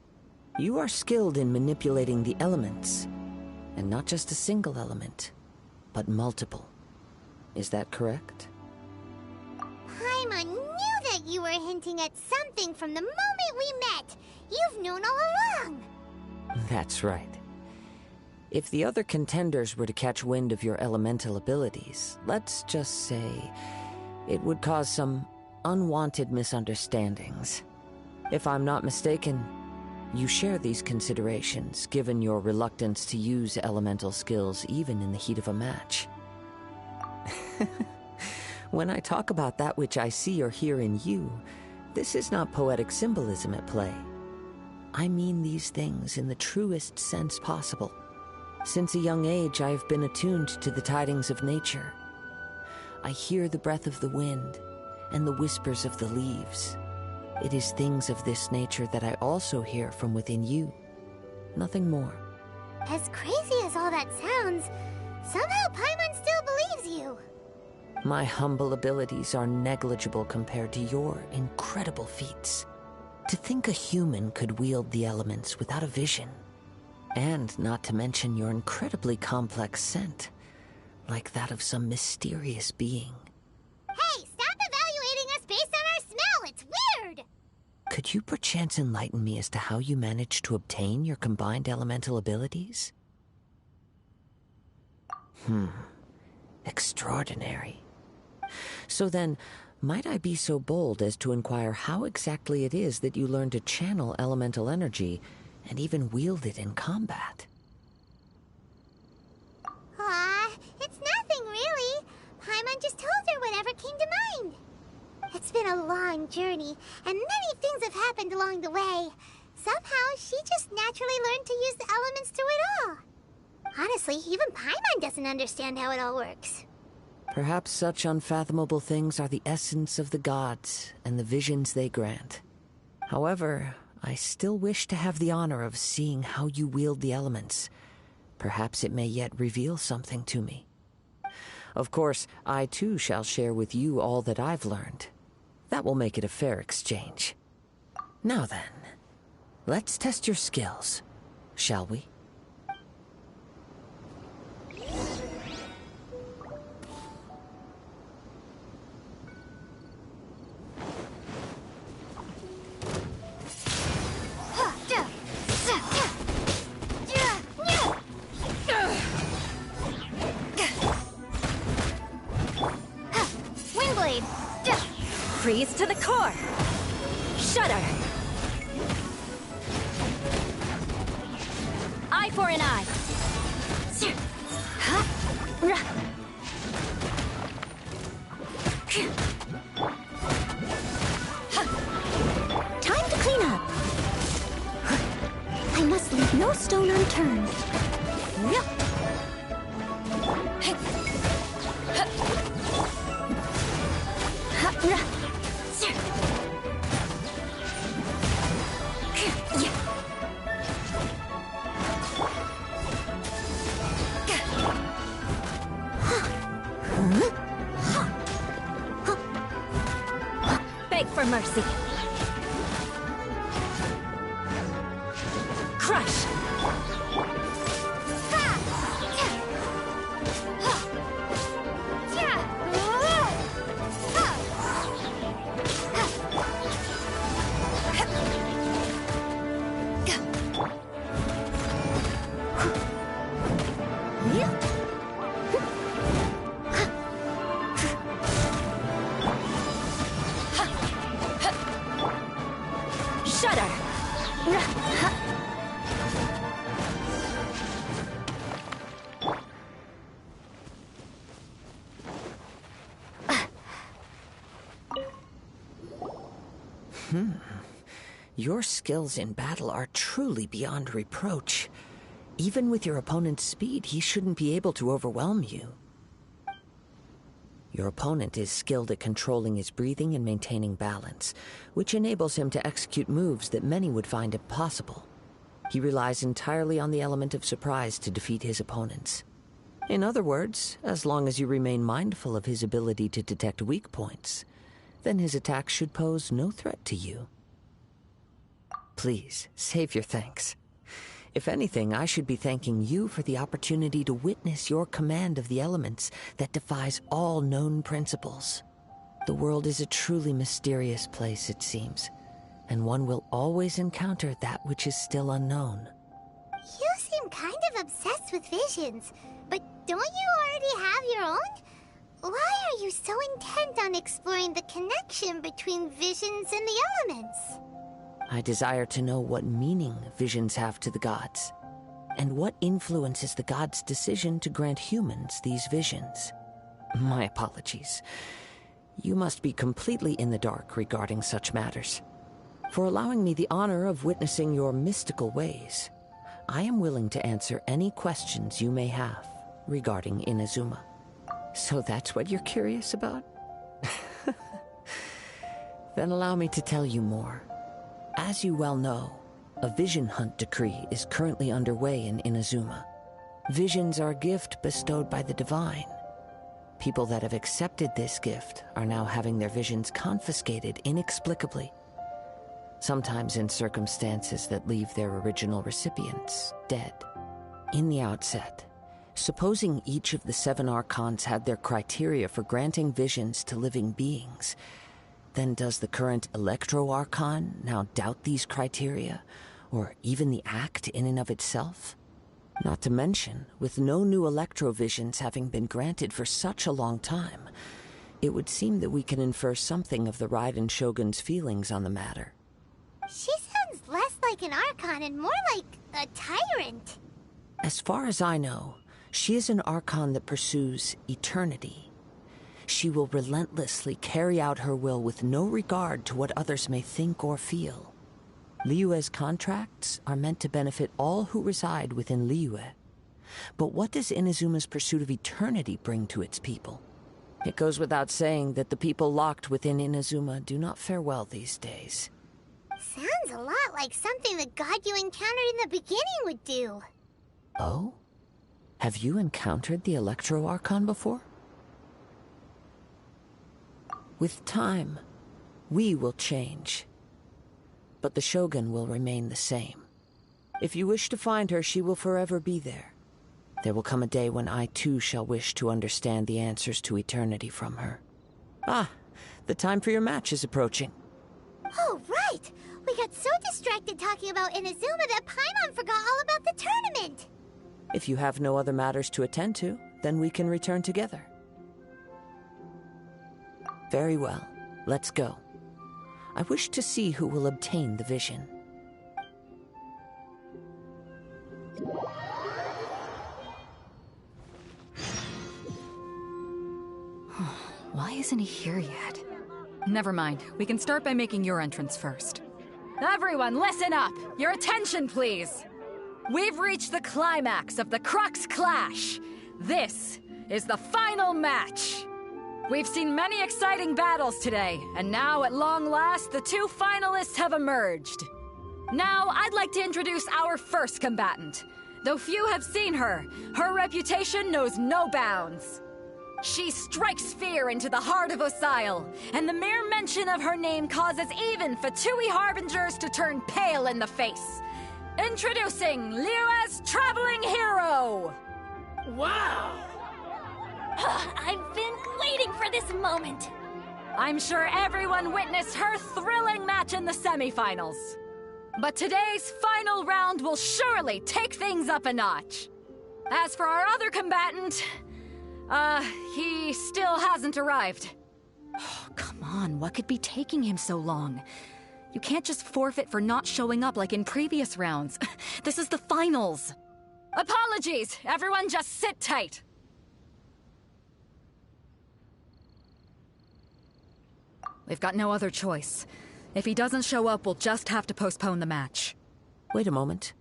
You are skilled in manipulating the elements, and not just a single element, but multiple. Is that correct? Paimon knew that you were hinting at something from the moment we met. You've known all along. That's right. If the other contenders were to catch wind of your elemental abilities, let's just say it would cause some unwanted misunderstandings. If I'm not mistaken, you share these considerations, given your reluctance to use elemental skills even in the heat of a match. When I talk about that which I see or hear in you, this is not poetic symbolism at play. I mean these things in the truest sense possible. Since a young age, I have been attuned to the tidings of nature. I hear the breath of the wind and the whispers of the leaves. It is things of this nature that I also hear from within you. Nothing more. As crazy as all that sounds, somehow Paimon still believes you. My humble abilities are negligible compared to your incredible feats. To think a human could wield the elements without a vision. And not to mention your incredibly complex scent, like that of some mysterious being. Hey, stop evaluating us based on our smell! It's weird! Could you perchance enlighten me as to how you managed to obtain your combined elemental abilities? Extraordinary. So then, might I be so bold as to inquire how exactly it is that you learned to channel elemental energy and even wield it in combat? Aw, it's nothing really. Paimon just told her whatever came to mind. It's been a long journey, and many things have happened along the way. Somehow, she just naturally learned to use the elements through it all. Honestly, even Paimon doesn't understand how it all works. Perhaps such unfathomable things are the essence of the gods and the visions they grant. However, I still wish to have the honor of seeing how you wield the elements. Perhaps it may yet reveal something to me. Of course, I too shall share with you all that I've learned. That will make it a fair exchange. Now then, let's test your skills, shall we? Windblade! Freeze to the core! Shudder! Eye for an eye! Time to clean up. I must leave no stone unturned. Beg for mercy. Crush! Shudder! Your skills in battle are truly beyond reproach. Even with your opponent's speed, he shouldn't be able to overwhelm you. Your opponent is skilled at controlling his breathing and maintaining balance, which enables him to execute moves that many would find impossible. He relies entirely on the element of surprise to defeat his opponents. In other words, as long as you remain mindful of his ability to detect weak points, then his attacks should pose no threat to you. Please, save your thanks. If anything, I should be thanking you for the opportunity to witness your command of the elements that defies all known principles. The world is a truly mysterious place, it seems, and one will always encounter that which is still unknown. You seem kind of obsessed with visions, but don't you already have your own? Why are you so intent on exploring the connection between visions and the elements? I desire to know what meaning visions have to the gods, and what influences the gods' decision to grant humans these visions. My apologies. You must be completely in the dark regarding such matters. For allowing me the honor of witnessing your mystical ways, I am willing to answer any questions you may have regarding Inazuma. So that's what you're curious about? Then allow me to tell you more. As you well know, a vision hunt decree is currently underway in Inazuma. Visions are a gift bestowed by the divine. People that have accepted this gift are now having their visions confiscated inexplicably, sometimes in circumstances that leave their original recipients dead. In the outset, supposing each of the 7 archons had their criteria for granting visions to living beings, then does the current Electro-Archon now doubt these criteria, or even the act in and of itself? Not to mention, with no new Electro-Visions having been granted for such a long time, it would seem that we can infer something of the Raiden Shogun's feelings on the matter. She sounds less like an Archon and more like a tyrant. As far as I know, she is an Archon that pursues eternity. She will relentlessly carry out her will with no regard to what others may think or feel. Liyue's contracts are meant to benefit all who reside within Liyue. But what does Inazuma's pursuit of eternity bring to its people? It goes without saying that the people locked within Inazuma do not fare well these days. Sounds a lot like something the god you encountered in the beginning would do. Oh? Have you encountered the Electro-Archon before? With time, we will change. But the Shogun will remain the same. If you wish to find her, she will forever be there. There will come a day when I too shall wish to understand the answers to eternity from her. Ah, the time for your match is approaching. Oh, right! We got so distracted talking about Inazuma that Paimon forgot all about the tournament! If you have no other matters to attend to, then we can return together. Very well, let's go. I wish to see who will obtain the vision. Why isn't he here yet? Never mind. We can start by making your entrance first. Everyone, listen up! Your attention, please! We've reached the climax of the Crux Clash! This is the final match! We've seen many exciting battles today, and now, at long last, the 2 finalists have emerged. Now, I'd like to introduce our first combatant. Though few have seen her, her reputation knows no bounds. She strikes fear into the heart of Osile, and the mere mention of her name causes even Fatui Harbingers to turn pale in the face. Introducing Liyue's traveling hero! Wow! I've been waiting for this moment. I'm sure everyone witnessed her thrilling match in the semifinals. But today's final round will surely take things up a notch. As for our other combatant, he still hasn't arrived. Oh, come on, what could be taking him so long? You can't just forfeit for not showing up like in previous rounds. This is the finals. Apologies, everyone just sit tight. We've got no other choice. If he doesn't show up, we'll just have to postpone the match. Wait a moment.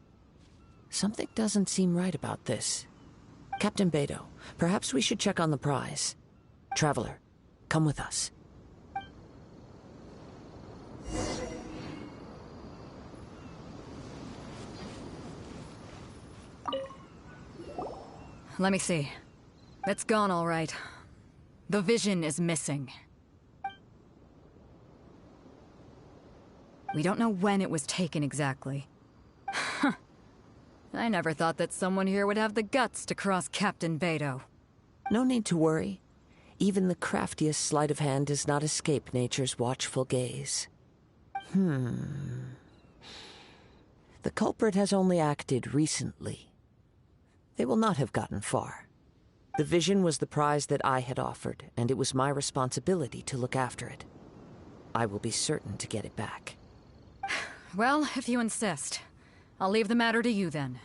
Something doesn't seem right about this. Captain Beidou, perhaps we should check on the prize. Traveler, come with us. Let me see. It's gone all right. The vision is missing. We don't know when it was taken exactly. I never thought that someone here would have the guts to cross Captain Beto. No need to worry. Even the craftiest sleight of hand does not escape nature's watchful gaze. The culprit has only acted recently. They will not have gotten far. The vision was the prize that I had offered, and it was my responsibility to look after it. I will be certain to get it back. Well, if you insist. I'll leave the matter to you then.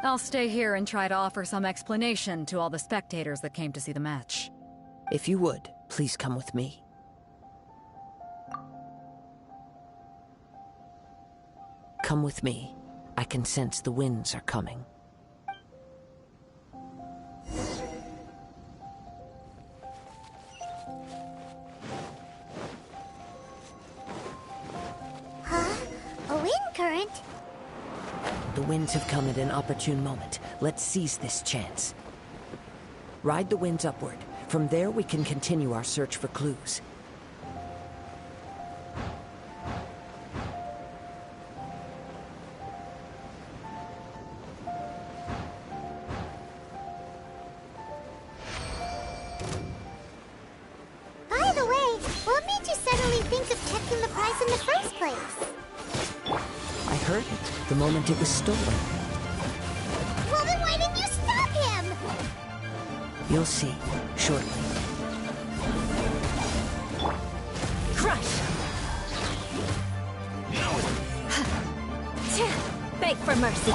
I'll stay here and try to offer some explanation to all the spectators that came to see the match. If you would, please come with me. Come with me. I can sense the winds are coming. Huh? A wind current? The winds have come at an opportune moment. Let's seize this chance. Ride the winds upward. From there, we can continue our search for clues. By the way, what made you suddenly think of checking the prize in the first place? I heard it the moment it was stolen. Well, then why didn't you stop him? You'll see, shortly. Crush! Beg for mercy.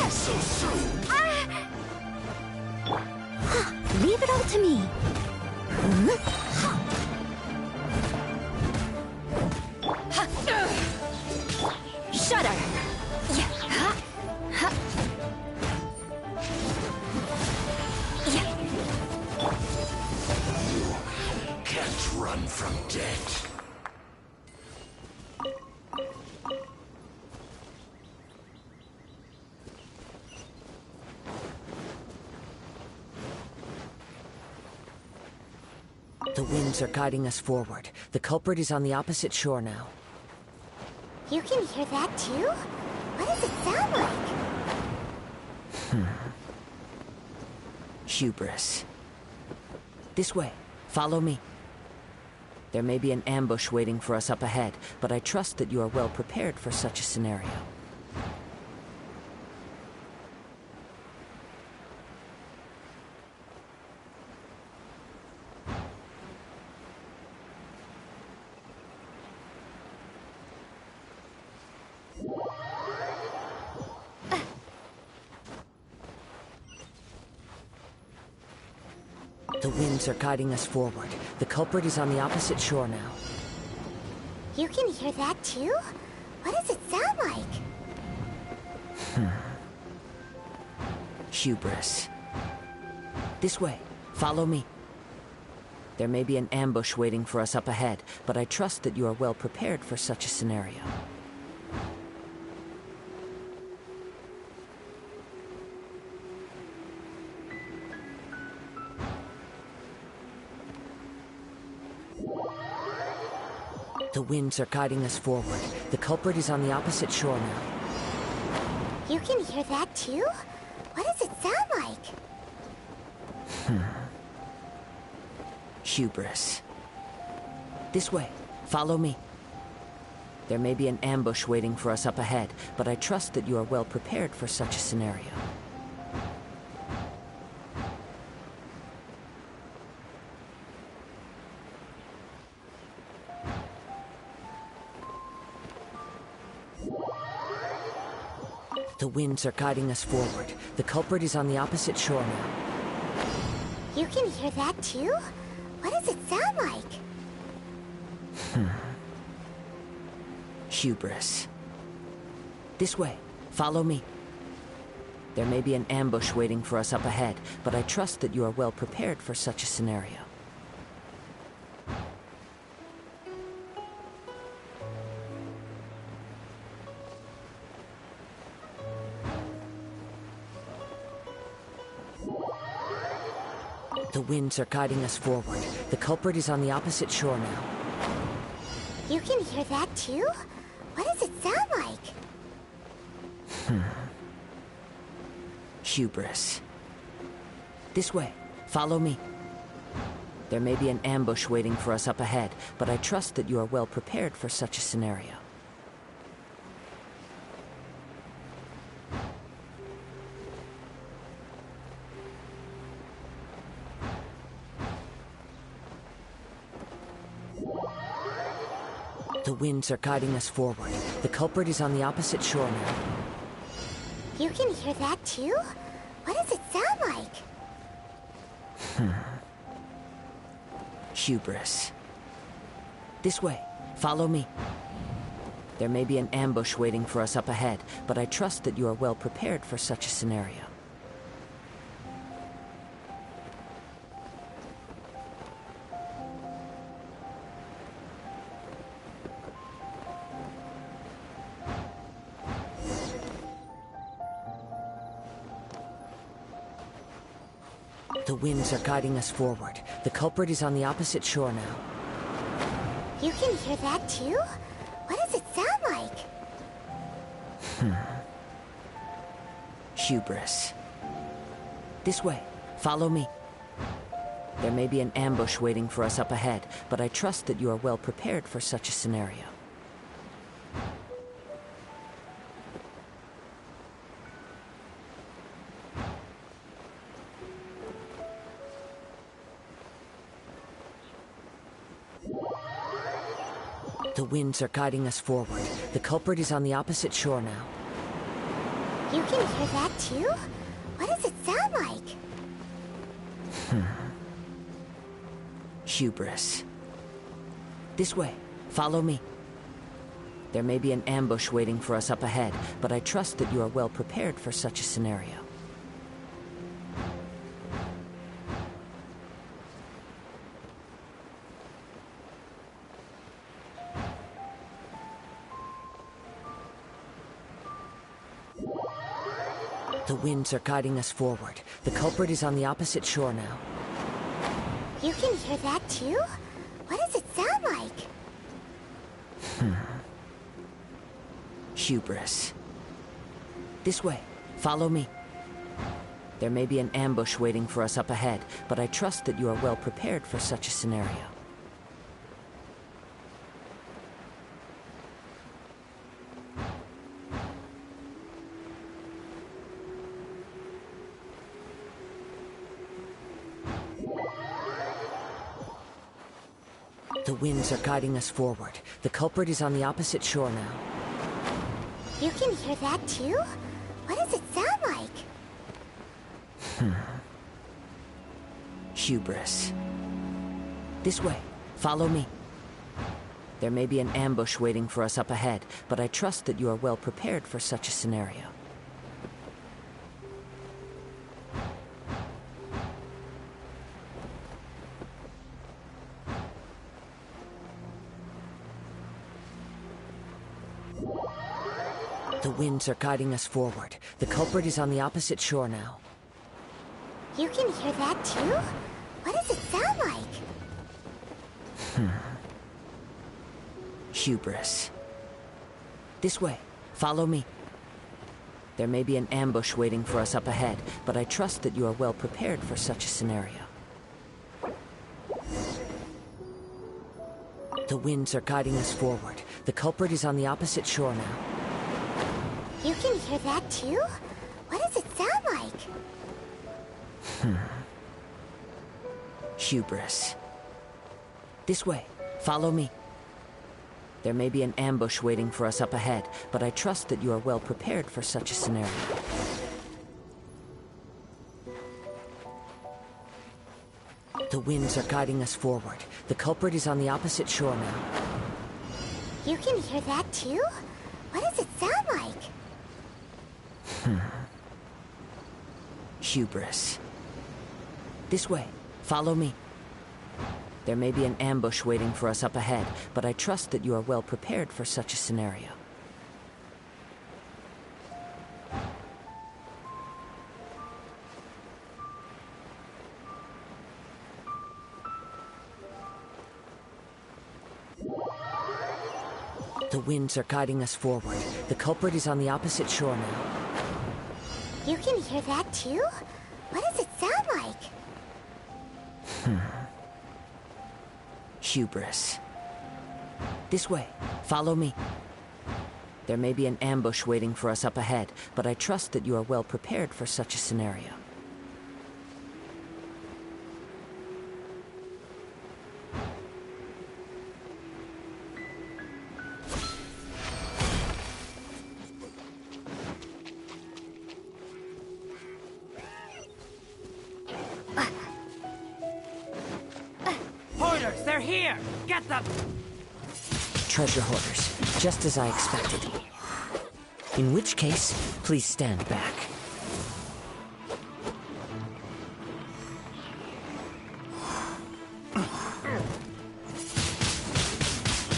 So soon. Leave it all to me. Shudder. Can't run from death. The winds are guiding us forward. The culprit is on the opposite shore now. You can hear that too? What does it sound like? Hubris. This way. Follow me. There may be an ambush waiting for us up ahead, but I trust that you are well prepared for such a scenario. The winds are guiding us forward. The culprit is on the opposite shore now. You can hear that too? What does it sound like? Hubris. This way. Follow me. There may be an ambush waiting for us up ahead, but I trust that you are well prepared for such a scenario. The winds are guiding us forward. The culprit is on the opposite shore now. You can hear that too? What does it sound like? Hubris. This way. Follow me. There may be an ambush waiting for us up ahead, but I trust that you are well prepared for such a scenario. The winds are guiding us forward. The culprit is on the opposite shore now. You can hear that too? What does it sound like? Hubris. This way. Follow me. There may be an ambush waiting for us up ahead, but I trust that you are well prepared for such a scenario. The winds are guiding us forward. The culprit is on the opposite shore now. You can hear that too? What does it sound like? Hubris. This way. Follow me. There may be an ambush waiting for us up ahead, but I trust that you are well prepared for such a scenario. The winds are guiding us forward. The culprit is on the opposite shore now. You can hear that too? What does it sound like? Hubris. This way. Follow me. There may be an ambush waiting for us up ahead, but I trust that you are well prepared for such a scenario. The winds are guiding us forward. The culprit is on the opposite shore now. You can hear that too? What does it sound like? Hubris. This way. Follow me. There may be an ambush waiting for us up ahead, but I trust that you are well prepared for such a scenario. The winds are guiding us forward. The culprit is on the opposite shore now. You can hear that too? What does it sound like? Hubris. This way. Follow me. There may be an ambush waiting for us up ahead, but I trust that you are well prepared for such a scenario. The winds are guiding us forward. The culprit is on the opposite shore now. You can hear that too? What does it sound like? Hubris. This way. Follow me. There may be an ambush waiting for us up ahead, but I trust that you are well prepared for such a scenario. The winds are guiding us forward. The culprit is on the opposite shore now. You can hear that too? What does it sound like? Hubris. This way. Follow me. There may be an ambush waiting for us up ahead, but I trust that you are well prepared for such a scenario. The winds are guiding us forward. The culprit is on the opposite shore now. You can hear that too? What does it sound like? Hubris. This way. Follow me. There may be an ambush waiting for us up ahead, but I trust that you are well prepared for such a scenario. The winds are guiding us forward. The culprit is on the opposite shore now. You can hear that too? What does it sound like? Hubris. This way. Follow me. There may be an ambush waiting for us up ahead, but I trust that you are well prepared for such a scenario. The winds are guiding us forward. The culprit is on the opposite shore now. You can hear that too? What does it sound like? Hubris. This way. Follow me. There may be an ambush waiting for us up ahead, but I trust that you are well prepared for such a scenario. The winds are guiding us forward. The culprit is on the opposite shore now. You can hear that too? What does it sound like? Hubris. This way. Follow me. There may be an ambush waiting for us up ahead, but I trust that you are well prepared for such a scenario. Hoarders, they're here! Get them! Treasure hoarders, just as I expected. In which case, please stand back.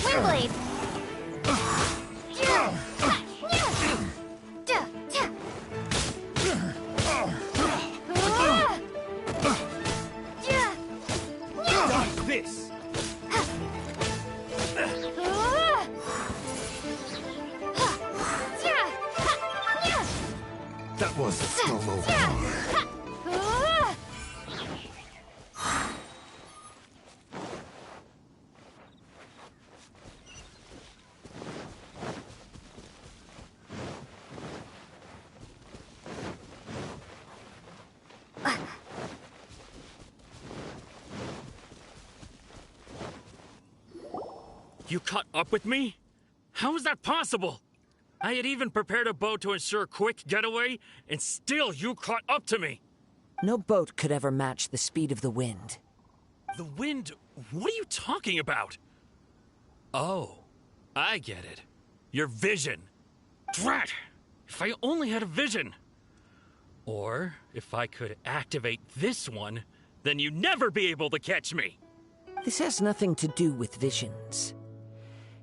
Windblade! This! That was a slow-mo power. You caught up with me? How is that possible? I had even prepared a boat to ensure a quick getaway, and still you caught up to me! No boat could ever match the speed of the wind. The wind? What are you talking about? Oh, I get it. Your vision. Drat! If I only had a vision! Or, if I could activate this one, then you'd never be able to catch me! This has nothing to do with visions.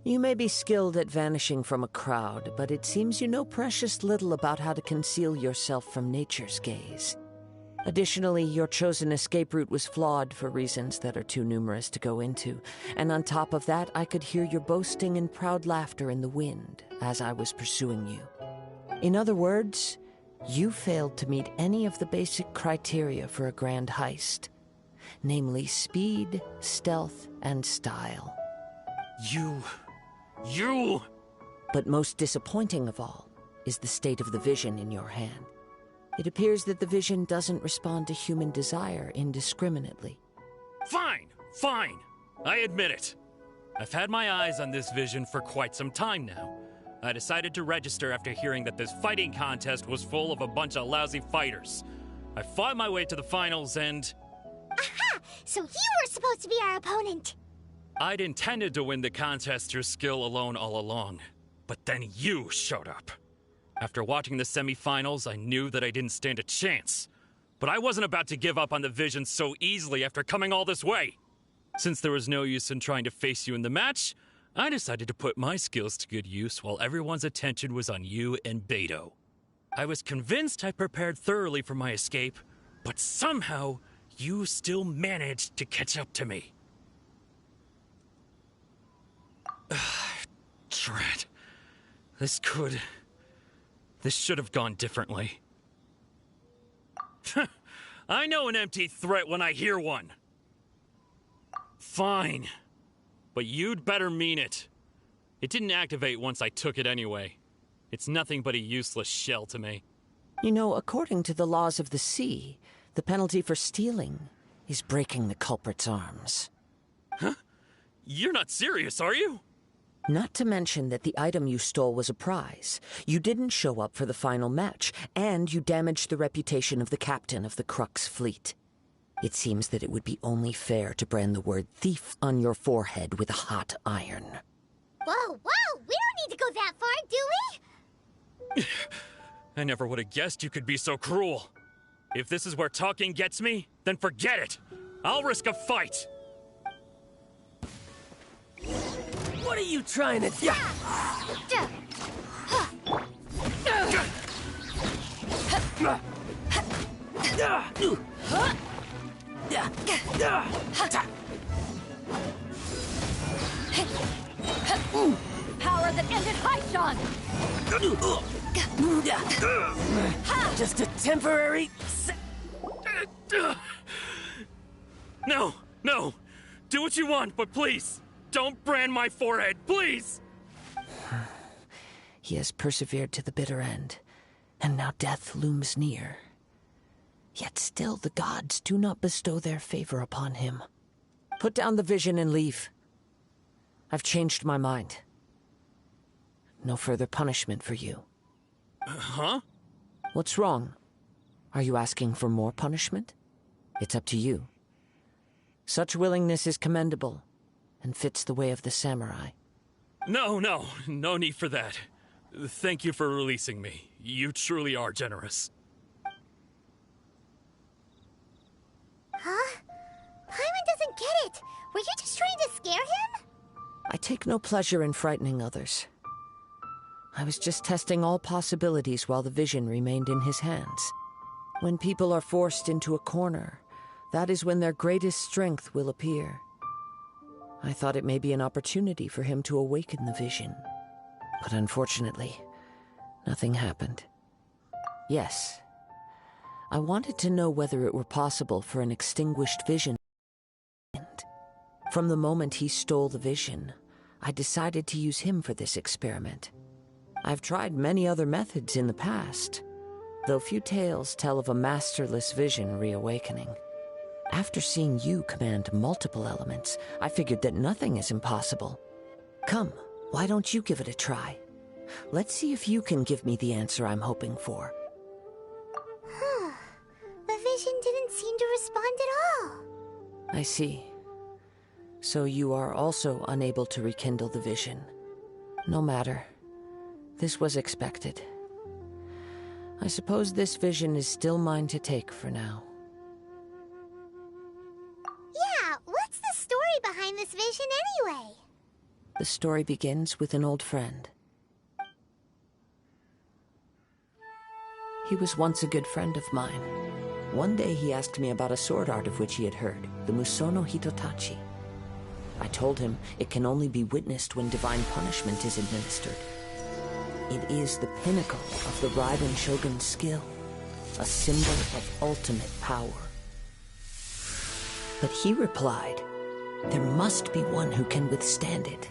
You may be skilled at vanishing from a crowd, but it seems you know precious little about how to conceal yourself from nature's gaze. Additionally, your chosen escape route was flawed for reasons that are too numerous to go into, and on top of that, I could hear your boasting and proud laughter in the wind as I was pursuing you. In other words, you failed to meet any of the basic criteria for a grand heist, namely speed, stealth, and style. You... But most disappointing of all is the state of the vision in your hand. It appears that the vision doesn't respond to human desire indiscriminately. Fine! I admit it. I've had my eyes on this vision for quite some time now. I decided to register after hearing that this fighting contest was full of a bunch of lousy fighters. I fought my way to the finals and... Aha! So you were supposed to be our opponent! I'd intended to win the contest through skill alone all along, but then you showed up. After watching the semifinals, I knew that I didn't stand a chance. But I wasn't about to give up on the vision so easily after coming all this way. Since there was no use in trying to face you in the match, I decided to put my skills to good use while everyone's attention was on you and Beto. I was convinced I prepared thoroughly for my escape, but somehow you still managed to catch up to me. Drat. This should have gone differently. I know an empty threat when I hear one. Fine. But you'd better mean it. It didn't activate once I took it anyway. It's nothing but a useless shell to me. You know, according to the laws of the sea, the penalty for stealing is breaking the culprit's arms. Huh? You're not serious, are you? Not to mention that the item you stole was a prize. You didn't show up for the final match, and you damaged the reputation of the captain of the Crux fleet. It seems that it would be only fair to brand the word thief on your forehead with a hot iron. Whoa! We don't need to go that far, do we? I never would have guessed you could be so cruel. If this is where talking gets me, then forget it. I'll risk a fight. What are you trying to do? Power that ended Haishan! Just a temporary... No, no! Do what you want, but please, don't brand my forehead, please! He has persevered to the bitter end, and now death looms near. Yet still the gods do not bestow their favor upon him. Put down the vision and leave. I've changed my mind. No further punishment for you. Huh? What's wrong? Are you asking for more punishment? It's up to you. Such willingness is commendable, and fits the way of the samurai. No need for that. Thank you for releasing me. You truly are generous. Huh? Paimon doesn't get it. Were you just trying to scare him? I take no pleasure in frightening others. I was just testing all possibilities while the vision remained in his hands. When people are forced into a corner, that is when their greatest strength will appear. I thought it may be an opportunity for him to awaken the vision. But unfortunately, nothing happened. Yes, I wanted to know whether it were possible for an extinguished vision. From the moment he stole the vision, I decided to use him for this experiment. I've tried many other methods in the past, though few tales tell of a masterless vision reawakening. After seeing you command multiple elements, I figured that nothing is impossible. Come, why don't you give it a try? Let's see if you can give me the answer I'm hoping for. The vision didn't seem to respond at all. I see. So you are also unable to rekindle the vision. No matter. This was expected. I suppose this vision is still mine to take for now. Yeah, what's the story behind this vision anyway? The story begins with an old friend. He was once a good friend of mine. One day he asked me about a sword art of which he had heard, the Musono Hitotachi. I told him it can only be witnessed when divine punishment is administered. It is the pinnacle of the Raiden Shogun's skill, a symbol of ultimate power. But he replied, there must be one who can withstand it.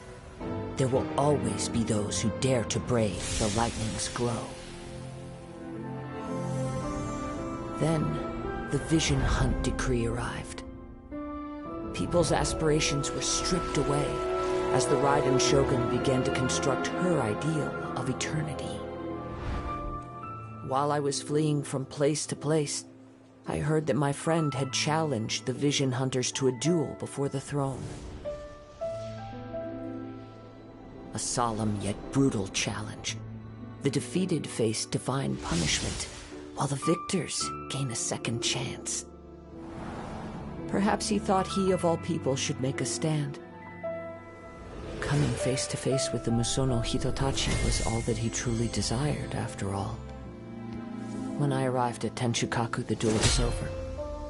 There will always be those who dare to brave the lightning's glow. Then, the Vision Hunt decree arrived. People's aspirations were stripped away as the Raiden Shogun began to construct her ideal of eternity. While I was fleeing from place to place, I heard that my friend had challenged the Vision Hunters to a duel before the throne. A solemn yet brutal challenge. The defeated face divine punishment, while the victors gain a second chance. Perhaps he thought he of all people should make a stand. Coming face to face with the Musono Hitotachi was all that he truly desired, after all. When I arrived at Tenshukaku, the duel was over.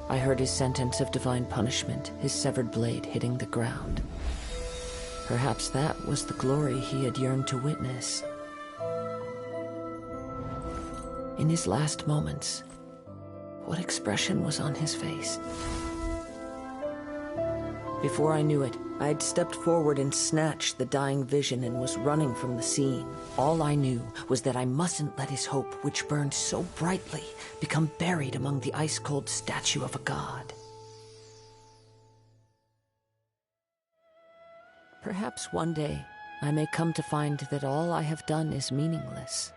I heard his sentence of divine punishment, his severed blade hitting the ground. Perhaps that was the glory he had yearned to witness. In his last moments, what expression was on his face? Before I knew it, I had stepped forward and snatched the dying vision and was running from the scene. All I knew was that I mustn't let his hope, which burned so brightly, become buried among the ice-cold statue of a god. Perhaps one day, I may come to find that all I have done is meaningless.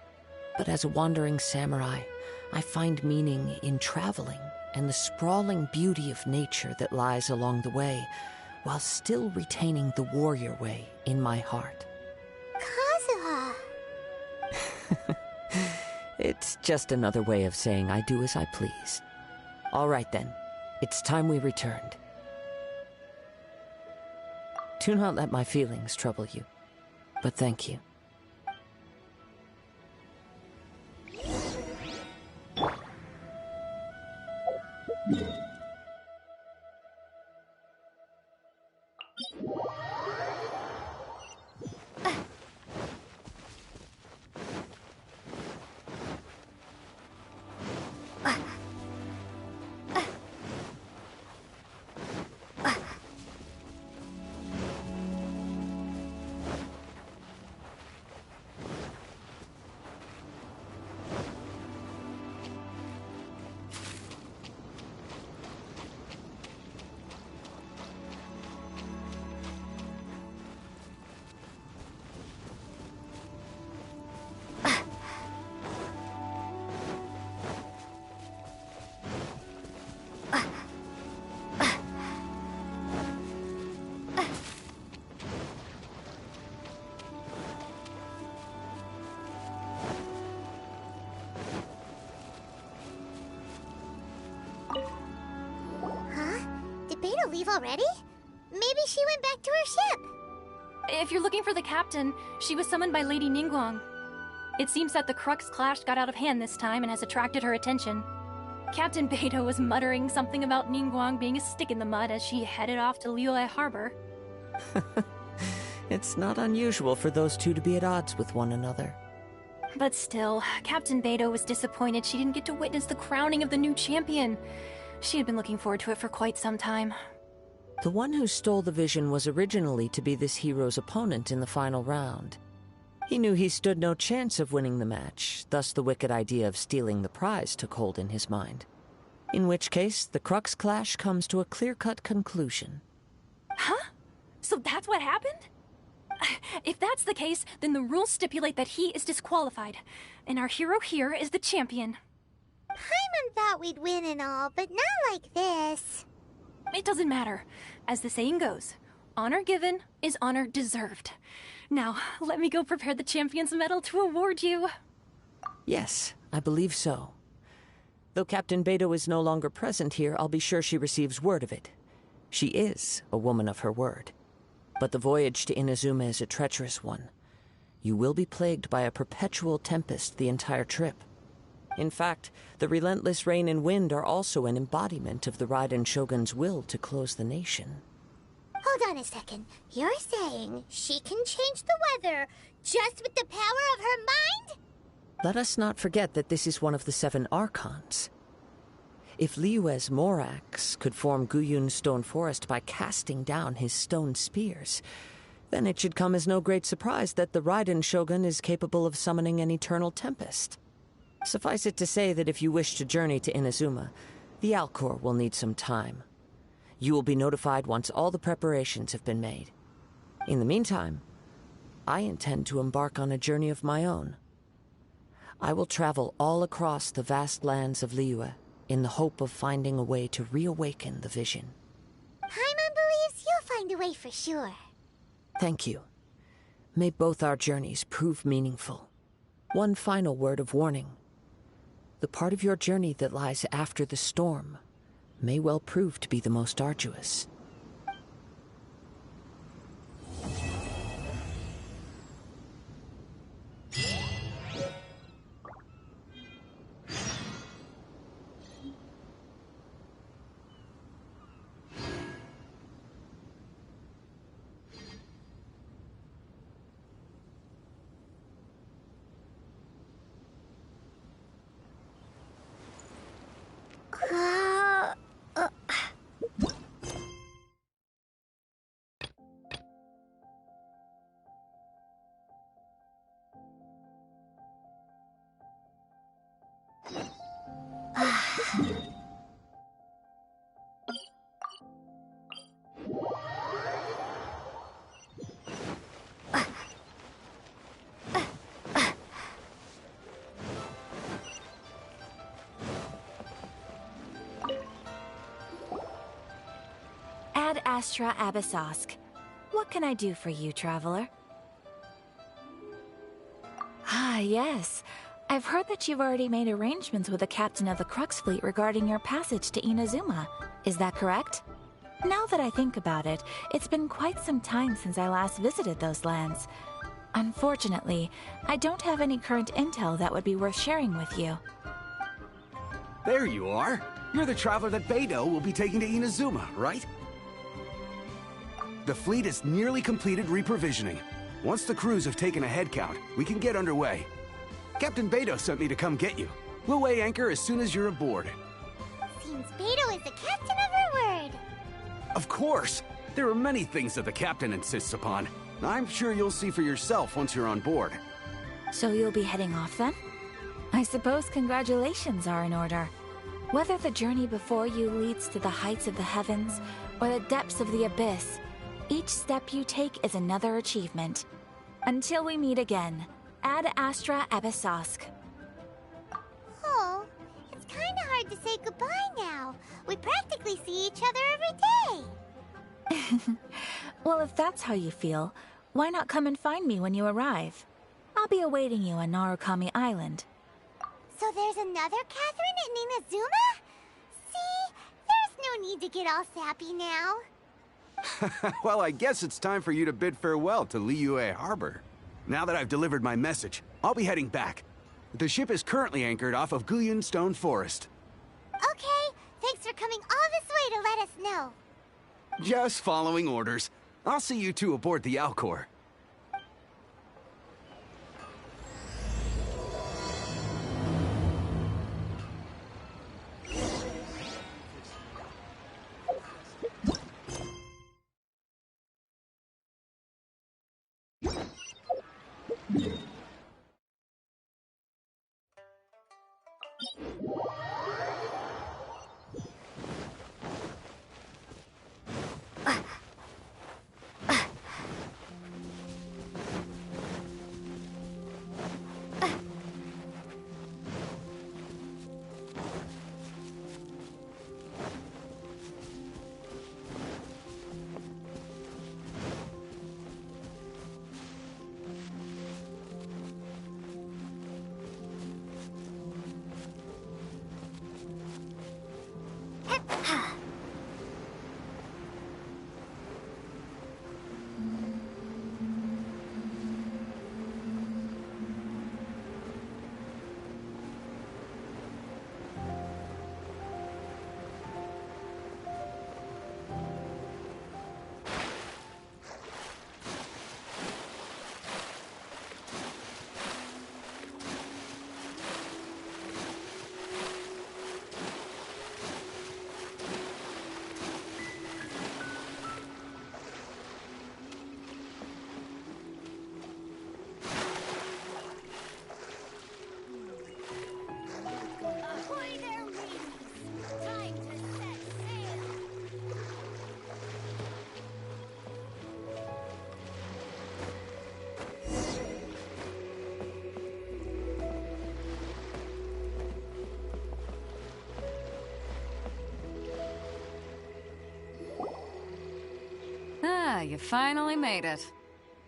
But as a wandering samurai, I find meaning in traveling and the sprawling beauty of nature that lies along the way, while still retaining the warrior way in my heart. Kazuha! It's just another way of saying I do as I please. All right then, it's time we returned. Do not let my feelings trouble you, but thank you. to leave already? Maybe she went back to her ship. If you're looking for the captain, she was summoned by Lady Ningguang. It seems that the Crux clash got out of hand this time and has attracted her attention. Captain Beidou was muttering something about Ningguang being a stick in the mud as she headed off to Liyue Harbor. It's not unusual for those two to be at odds with one another. But still, Captain Beidou was disappointed she didn't get to witness the crowning of the new champion. She had been looking forward to it for quite some time. The one who stole the vision was originally to be this hero's opponent in the final round. He knew he stood no chance of winning the match, thus the wicked idea of stealing the prize took hold in his mind. In which case, the Crux clash comes to a clear-cut conclusion. Huh? So that's what happened? If that's the case, then the rules stipulate that he is disqualified, and our hero here is the champion. Paimon thought we'd win and all, but not like this. It doesn't matter. As the saying goes, honor given is honor deserved. Now, let me go prepare the champion's medal to award you. Yes, I believe so. Though Captain Beidou is no longer present here, I'll be sure she receives word of it. She is a woman of her word. But the voyage to Inazuma is a treacherous one. You will be plagued by a perpetual tempest the entire trip. In fact, the relentless rain and wind are also an embodiment of the Raiden Shogun's will to close the nation. Hold on a second. You're saying she can change the weather just with the power of her mind? Let us not forget that this is one of the 7 Archons. If Liyue's Morax could form Guyun's stone forest by casting down his stone spears, then it should come as no great surprise that the Raiden Shogun is capable of summoning an eternal tempest. Suffice it to say that if you wish to journey to Inazuma, the Alcor will need some time. You will be notified once all the preparations have been made. In the meantime, I intend to embark on a journey of my own. I will travel all across the vast lands of Liyue in the hope of finding a way to reawaken the vision. Paimon believes you'll find a way for sure. Thank you. May both our journeys prove meaningful. One final word of warning. The part of your journey that lies after the storm may well prove to be the most arduous. Ad Astra Abyssosk. What can I do for you, traveler? Ah, yes. I've heard that you've already made arrangements with the captain of the Crux fleet regarding your passage to Inazuma. Is that correct? Now that I think about it, it's been quite some time since I last visited those lands. Unfortunately, I don't have any current intel that would be worth sharing with you. There you are. You're the traveler that Beidou will be taking to Inazuma, right? The fleet is nearly completed reprovisioning. Once the crews have taken a head count, we can get underway. Captain Beidou sent me to come get you. We'll weigh anchor as soon as you're aboard. Seems Beidou is the captain of her word. Of course! There are many things that the captain insists upon. I'm sure you'll see for yourself once you're on board. So you'll be heading off then? I suppose congratulations are in order. Whether the journey before you leads to the heights of the heavens or the depths of the abyss, each step you take is another achievement. Until we meet again, Ad Astra Abyssosk. Oh, it's kinda hard to say goodbye now. We practically see each other every day. Well, if that's how you feel, why not come and find me when you arrive? I'll be awaiting you on Narukami Island. So there's another Catherine in Inazuma? See, there's no need to get all sappy now. Well, I guess it's time for you to bid farewell to Liyue Harbor. Now that I've delivered my message, I'll be heading back. The ship is currently anchored off of Guyan Stone Forest. Okay, thanks for coming all this way to let us know. Just following orders. I'll see you two aboard the Alcor. Ah, you finally made it.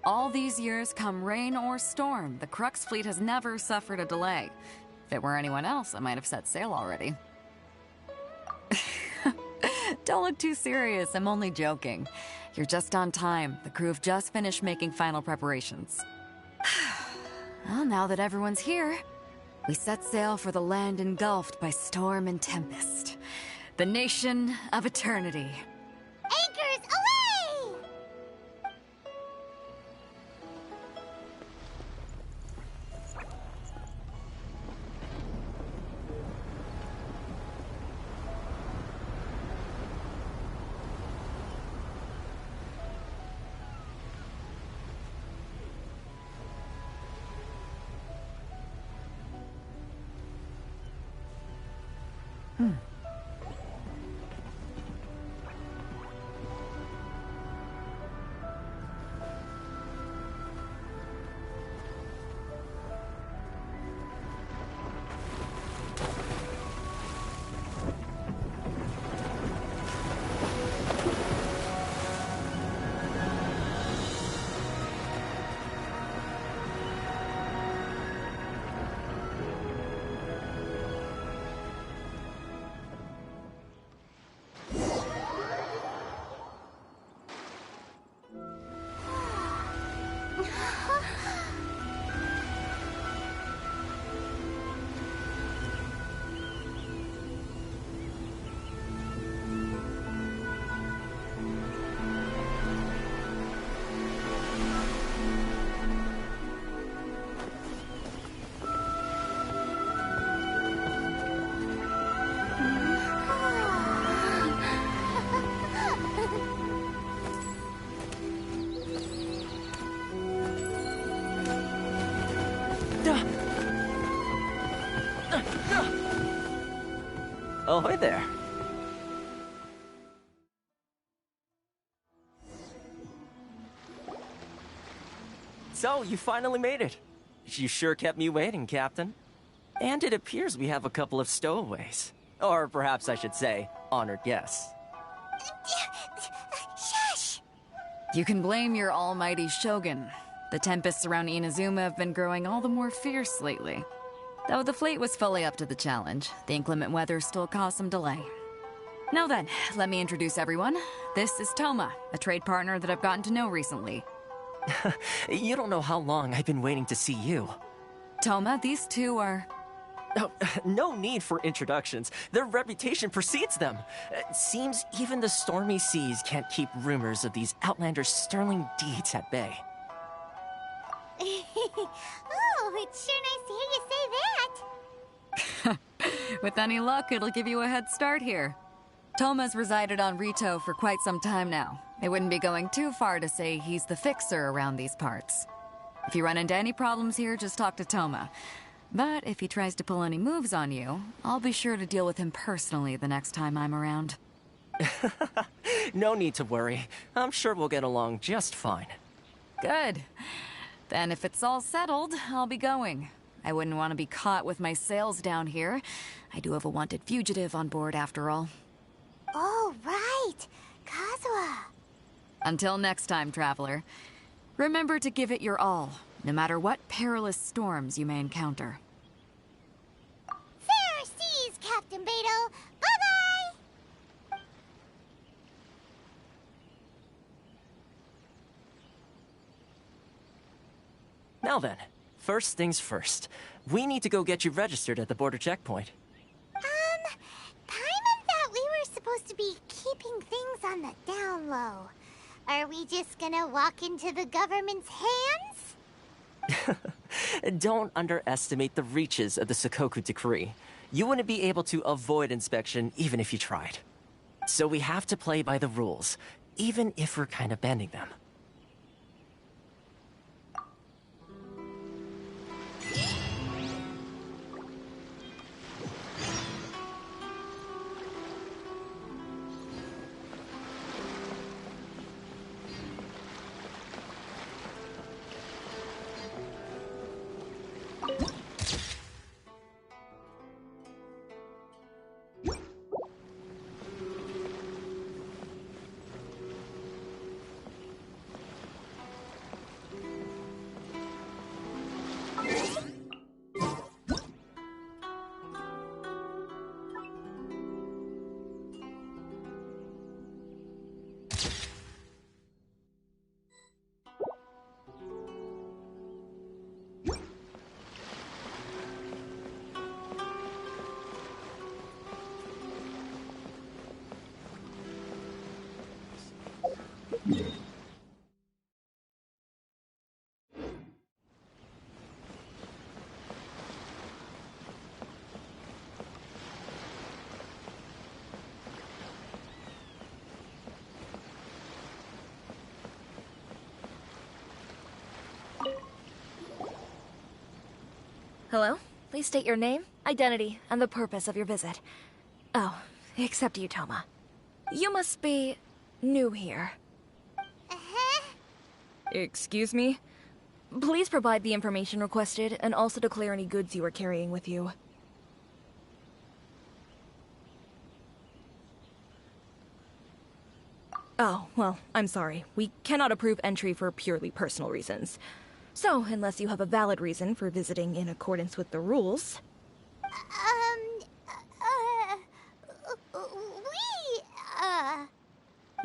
All these years, come rain or storm, the Crux fleet has never suffered a delay. If it were anyone else, I might have set sail already. Don't look too serious, I'm only joking. You're just on time. The crew have just finished making final preparations. Well, now that everyone's here, we set sail for the land engulfed by storm and tempest. The nation of eternity. Anchors away! Ahoy there. So, you finally made it. You sure kept me waiting, Captain. And it appears we have a couple of stowaways. Or perhaps I should say, honored guests. Shush! You can blame your almighty Shogun. The tempests around Inazuma have been growing all the more fierce lately. Though the fleet was fully up to the challenge, the inclement weather still caused some delay. Now then, let me introduce everyone. This is Toma, a trade partner that I've gotten to know recently. You don't know how long I've been waiting to see you. Toma, these two are... Oh, no need for introductions. Their reputation precedes them. Seems even the stormy seas can't keep rumors of these Outlanders' sterling deeds at bay. Oh, it's sure nice to hear you say that. With any luck, it'll give you a head start here. Toma's resided on Rito for quite some time now. It wouldn't be going too far to say he's the fixer around these parts. If you run into any problems here, just talk to Toma. But if he tries to pull any moves on you, I'll be sure to deal with him personally the next time I'm around. No need to worry. I'm sure we'll get along just fine. Good. Then if it's all settled, I'll be going. I wouldn't want to be caught with my sails down here. I do have a wanted fugitive on board after all. Oh, right. Kazuha. Until next time, traveler. Remember to give it your all, no matter what perilous storms you may encounter. Fair seas, Captain Beto. Bye-bye! Now then, first things first. We need to go get you registered at the border checkpoint. Paimon thought we were supposed to be keeping things on the down low. Are we just gonna walk into the government's hands? Don't underestimate the reaches of the Sakoku Decree. You wouldn't be able to avoid inspection even if you tried. So we have to play by the rules, even if we're kind of bending them. Hello? Please state your name, identity, and the purpose of your visit. Oh, except you, Toma. You must be new here. Excuse me? Please provide the information requested and also declare any goods you are carrying with you. Oh, well, I'm sorry. We cannot approve entry for purely personal reasons. So, unless you have a valid reason for visiting in accordance with the rules...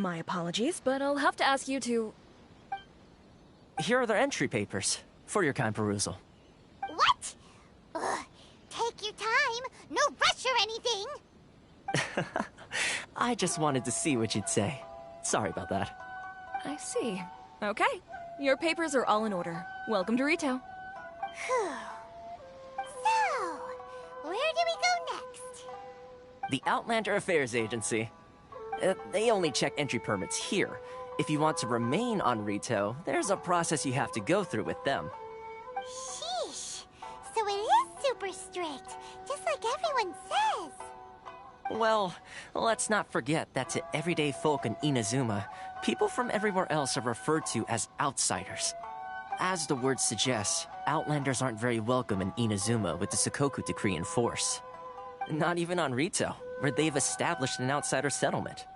My apologies, but I'll have to ask you to... Here are their entry papers, for your kind perusal. What? Take your time. No rush or anything. I just wanted to see what you'd say. Sorry about that. I see. Okay. Your papers are all in order. Welcome to Rito. So, where do we go next? The Outlander Affairs Agency. They only check entry permits here. If you want to remain on Rito, there's a process you have to go through with them. Sheesh. So it is super strict, just like everyone says. Well, let's not forget that to everyday folk in Inazuma, people from everywhere else are referred to as outsiders. As the word suggests, Outlanders aren't very welcome in Inazuma with the Sakoku Decree in force. Not even on Rito, where they've established an outsider settlement.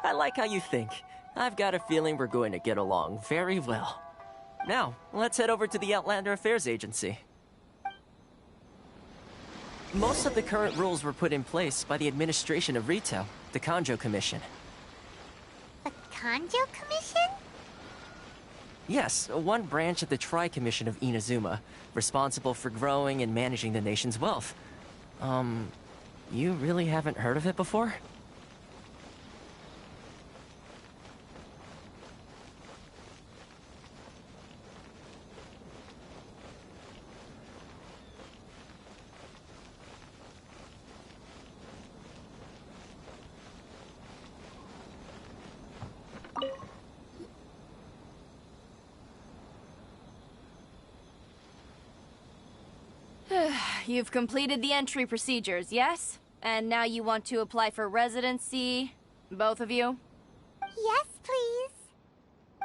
I like how you think. I've got a feeling we're going to get along very well. Now, let's head over to the Outlander Affairs Agency. Most of the current rules were put in place by the administration of Rito, the Kanjo Commission. The Kanjo Commission? Yes, one branch of the Tri-Commission of Inazuma, responsible for growing and managing the nation's wealth. You really haven't heard of it before? You've completed the entry procedures, yes? And now you want to apply for residency? Both of you? Yes, please.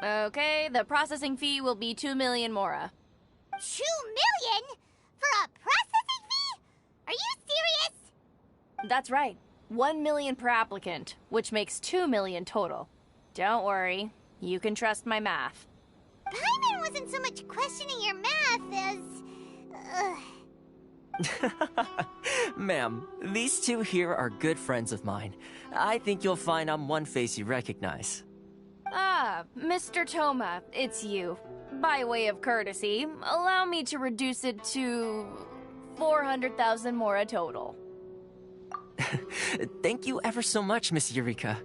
Okay, the processing fee will be 2 million mora. 2 million? For a processing fee? Are you serious? That's right. 1 million per applicant, which makes 2 million total. Don't worry, you can trust my math. Paimon wasn't so much questioning your math as... Ma'am, these two here are good friends of mine. I think you'll find I'm one face you recognize. Ah, Mr. Toma, it's you. By way of courtesy, allow me to reduce it to 400,000 mora total. Thank you ever so much, Miss Eureka.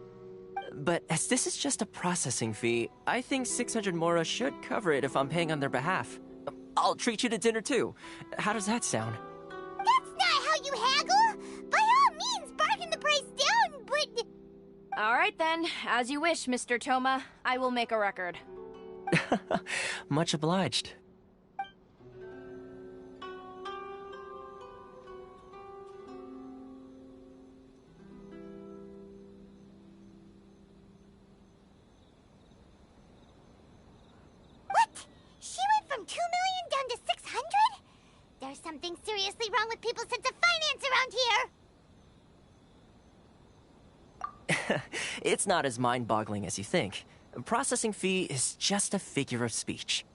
But as this is just a processing fee, I think 600 mora should cover it if I'm paying on their behalf. I'll treat you to dinner too. How does that sound? That's not how you haggle! By all means, bargain the price down, but... Alright then, as you wish, Mr. Toma. I will make a record. Much obliged. What? She went from 2 million down to 600? There's something seriously wrong with people's sense of finance around here! It's not as mind-boggling as you think. Processing fee is just a figure of speech.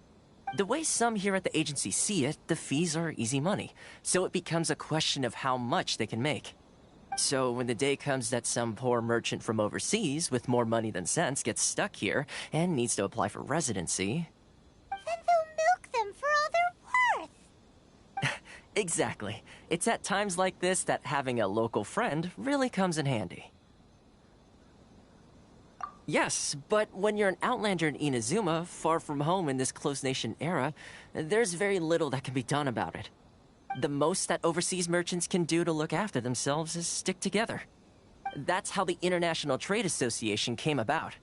The way some here at the agency see it, the fees are easy money, so it becomes a question of how much they can make. So when the day comes that some poor merchant from overseas with more money than sense gets stuck here and needs to apply for residency... Then they'll milk them for all they're worth! Exactly. It's at times like this that having a local friend really comes in handy. Yes, but when you're an outlander in Inazuma, far from home in this closed nation era, there's very little that can be done about it. The most that overseas merchants can do to look after themselves is stick together. That's how the International Trade Association came about.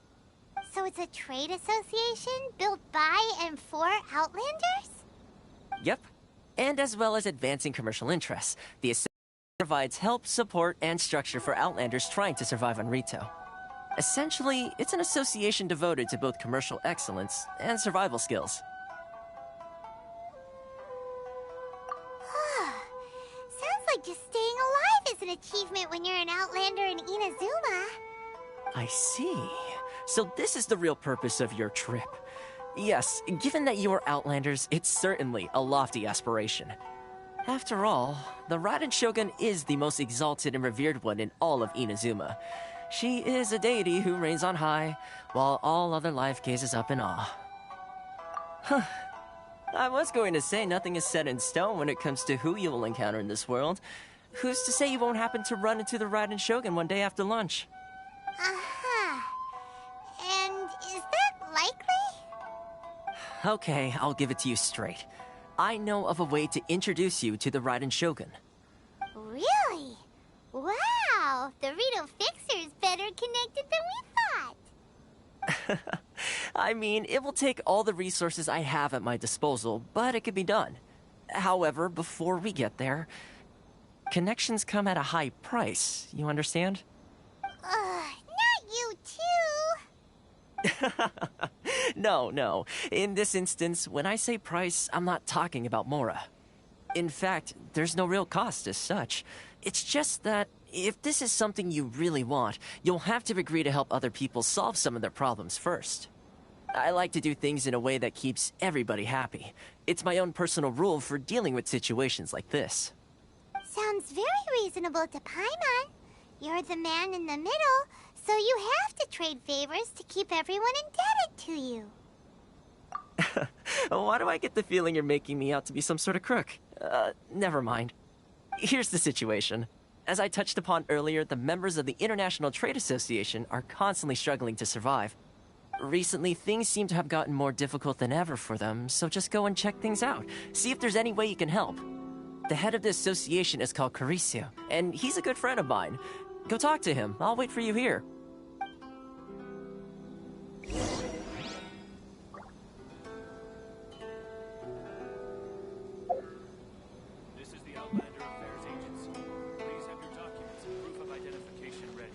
So it's a trade association built by and for Outlanders? Yep. And as well as advancing commercial interests, the association provides help, support, and structure for Outlanders trying to survive on Rito. Essentially, it's an association devoted to both commercial excellence and survival skills. Sounds like just staying alive is an achievement when you're an Outlander in Inazuma. I see. So this is the real purpose of your trip. Yes, given that you are Outlanders, it's certainly a lofty aspiration. After all, the Raiden Shogun is the most exalted and revered one in all of Inazuma. She is a deity who reigns on high, while all other life gazes up in awe. Huh. I was going to say nothing is set in stone when it comes to who you will encounter in this world. Who's to say you won't happen to run into the Raiden Shogun one day after lunch? Uh-huh. And is that likely? Okay, I'll give it to you straight. I know of a way to introduce you to the Raiden Shogun. Really? Wow! The Rito Fixer's better connected than we thought! I mean, it will take all the resources I have at my disposal, but it can be done. However, before we get there, connections come at a high price, you understand? Not you too! No. In this instance, when I say price, I'm not talking about Mora. In fact, there's no real cost as such. It's just that if this is something you really want, you'll have to agree to help other people solve some of their problems first. I like to do things in a way that keeps everybody happy. It's my own personal rule for dealing with situations like this. sounds very reasonable to Paimon. You're the man in the middle, so you have to trade favors to keep everyone indebted to you. Why do I get the feeling you're making me out to be some sort of crook? Never mind. Here's the situation. As I touched upon earlier, the members of the International Trade Association are constantly struggling to survive. Recently, things seem to have gotten more difficult than ever for them, so just go and check things out. See if there's any way you can help. The head of the association is called Caricio, and he's a good friend of mine. Go talk to him. I'll wait for you here. This is the Outlander Affairs Agency. Please have your documents and proof of identification ready.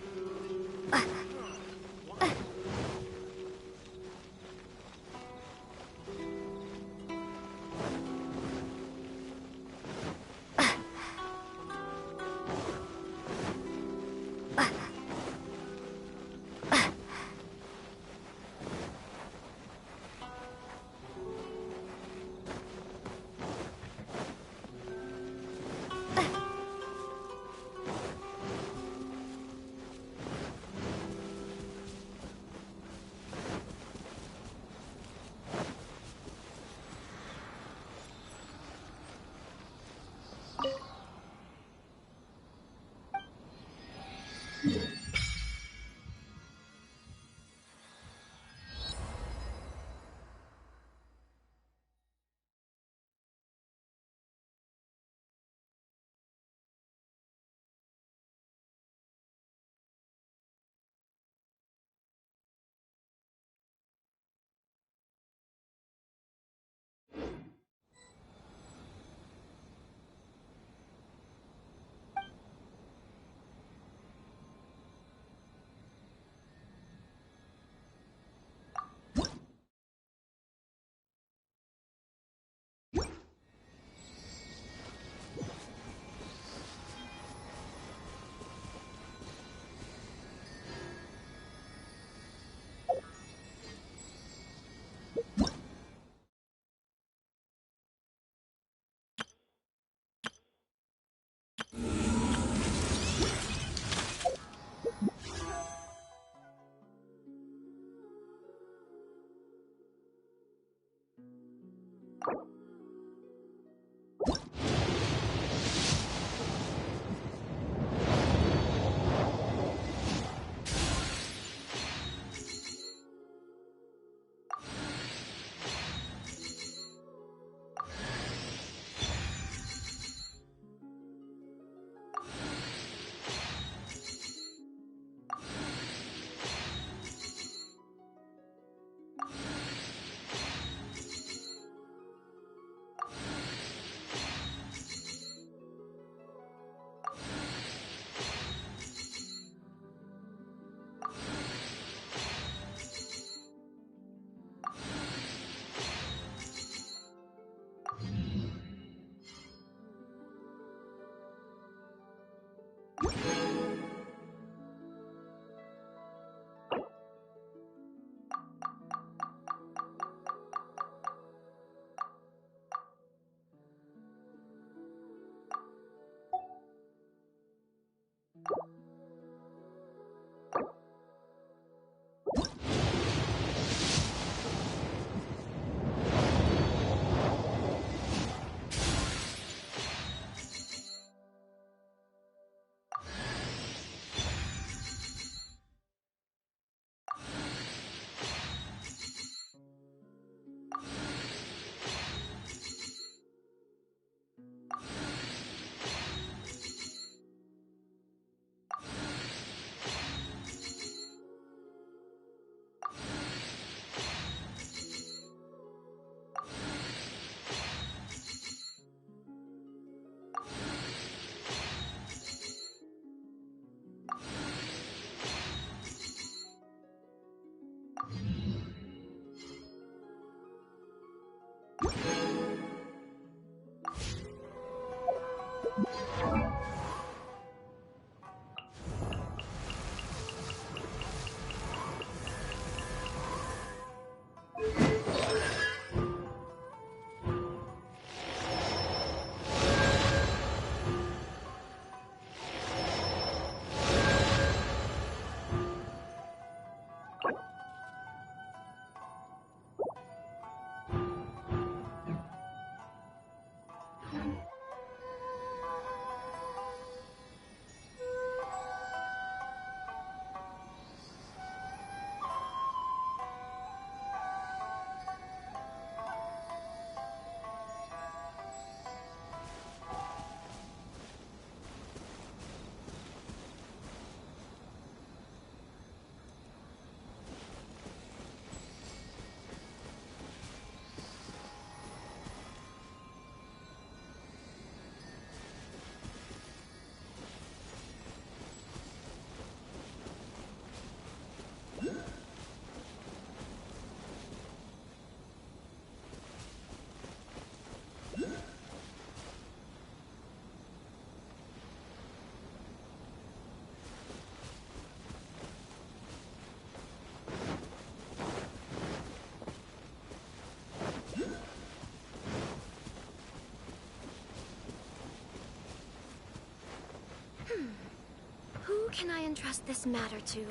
can I entrust this matter to?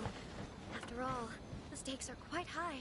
After all, the stakes are quite high.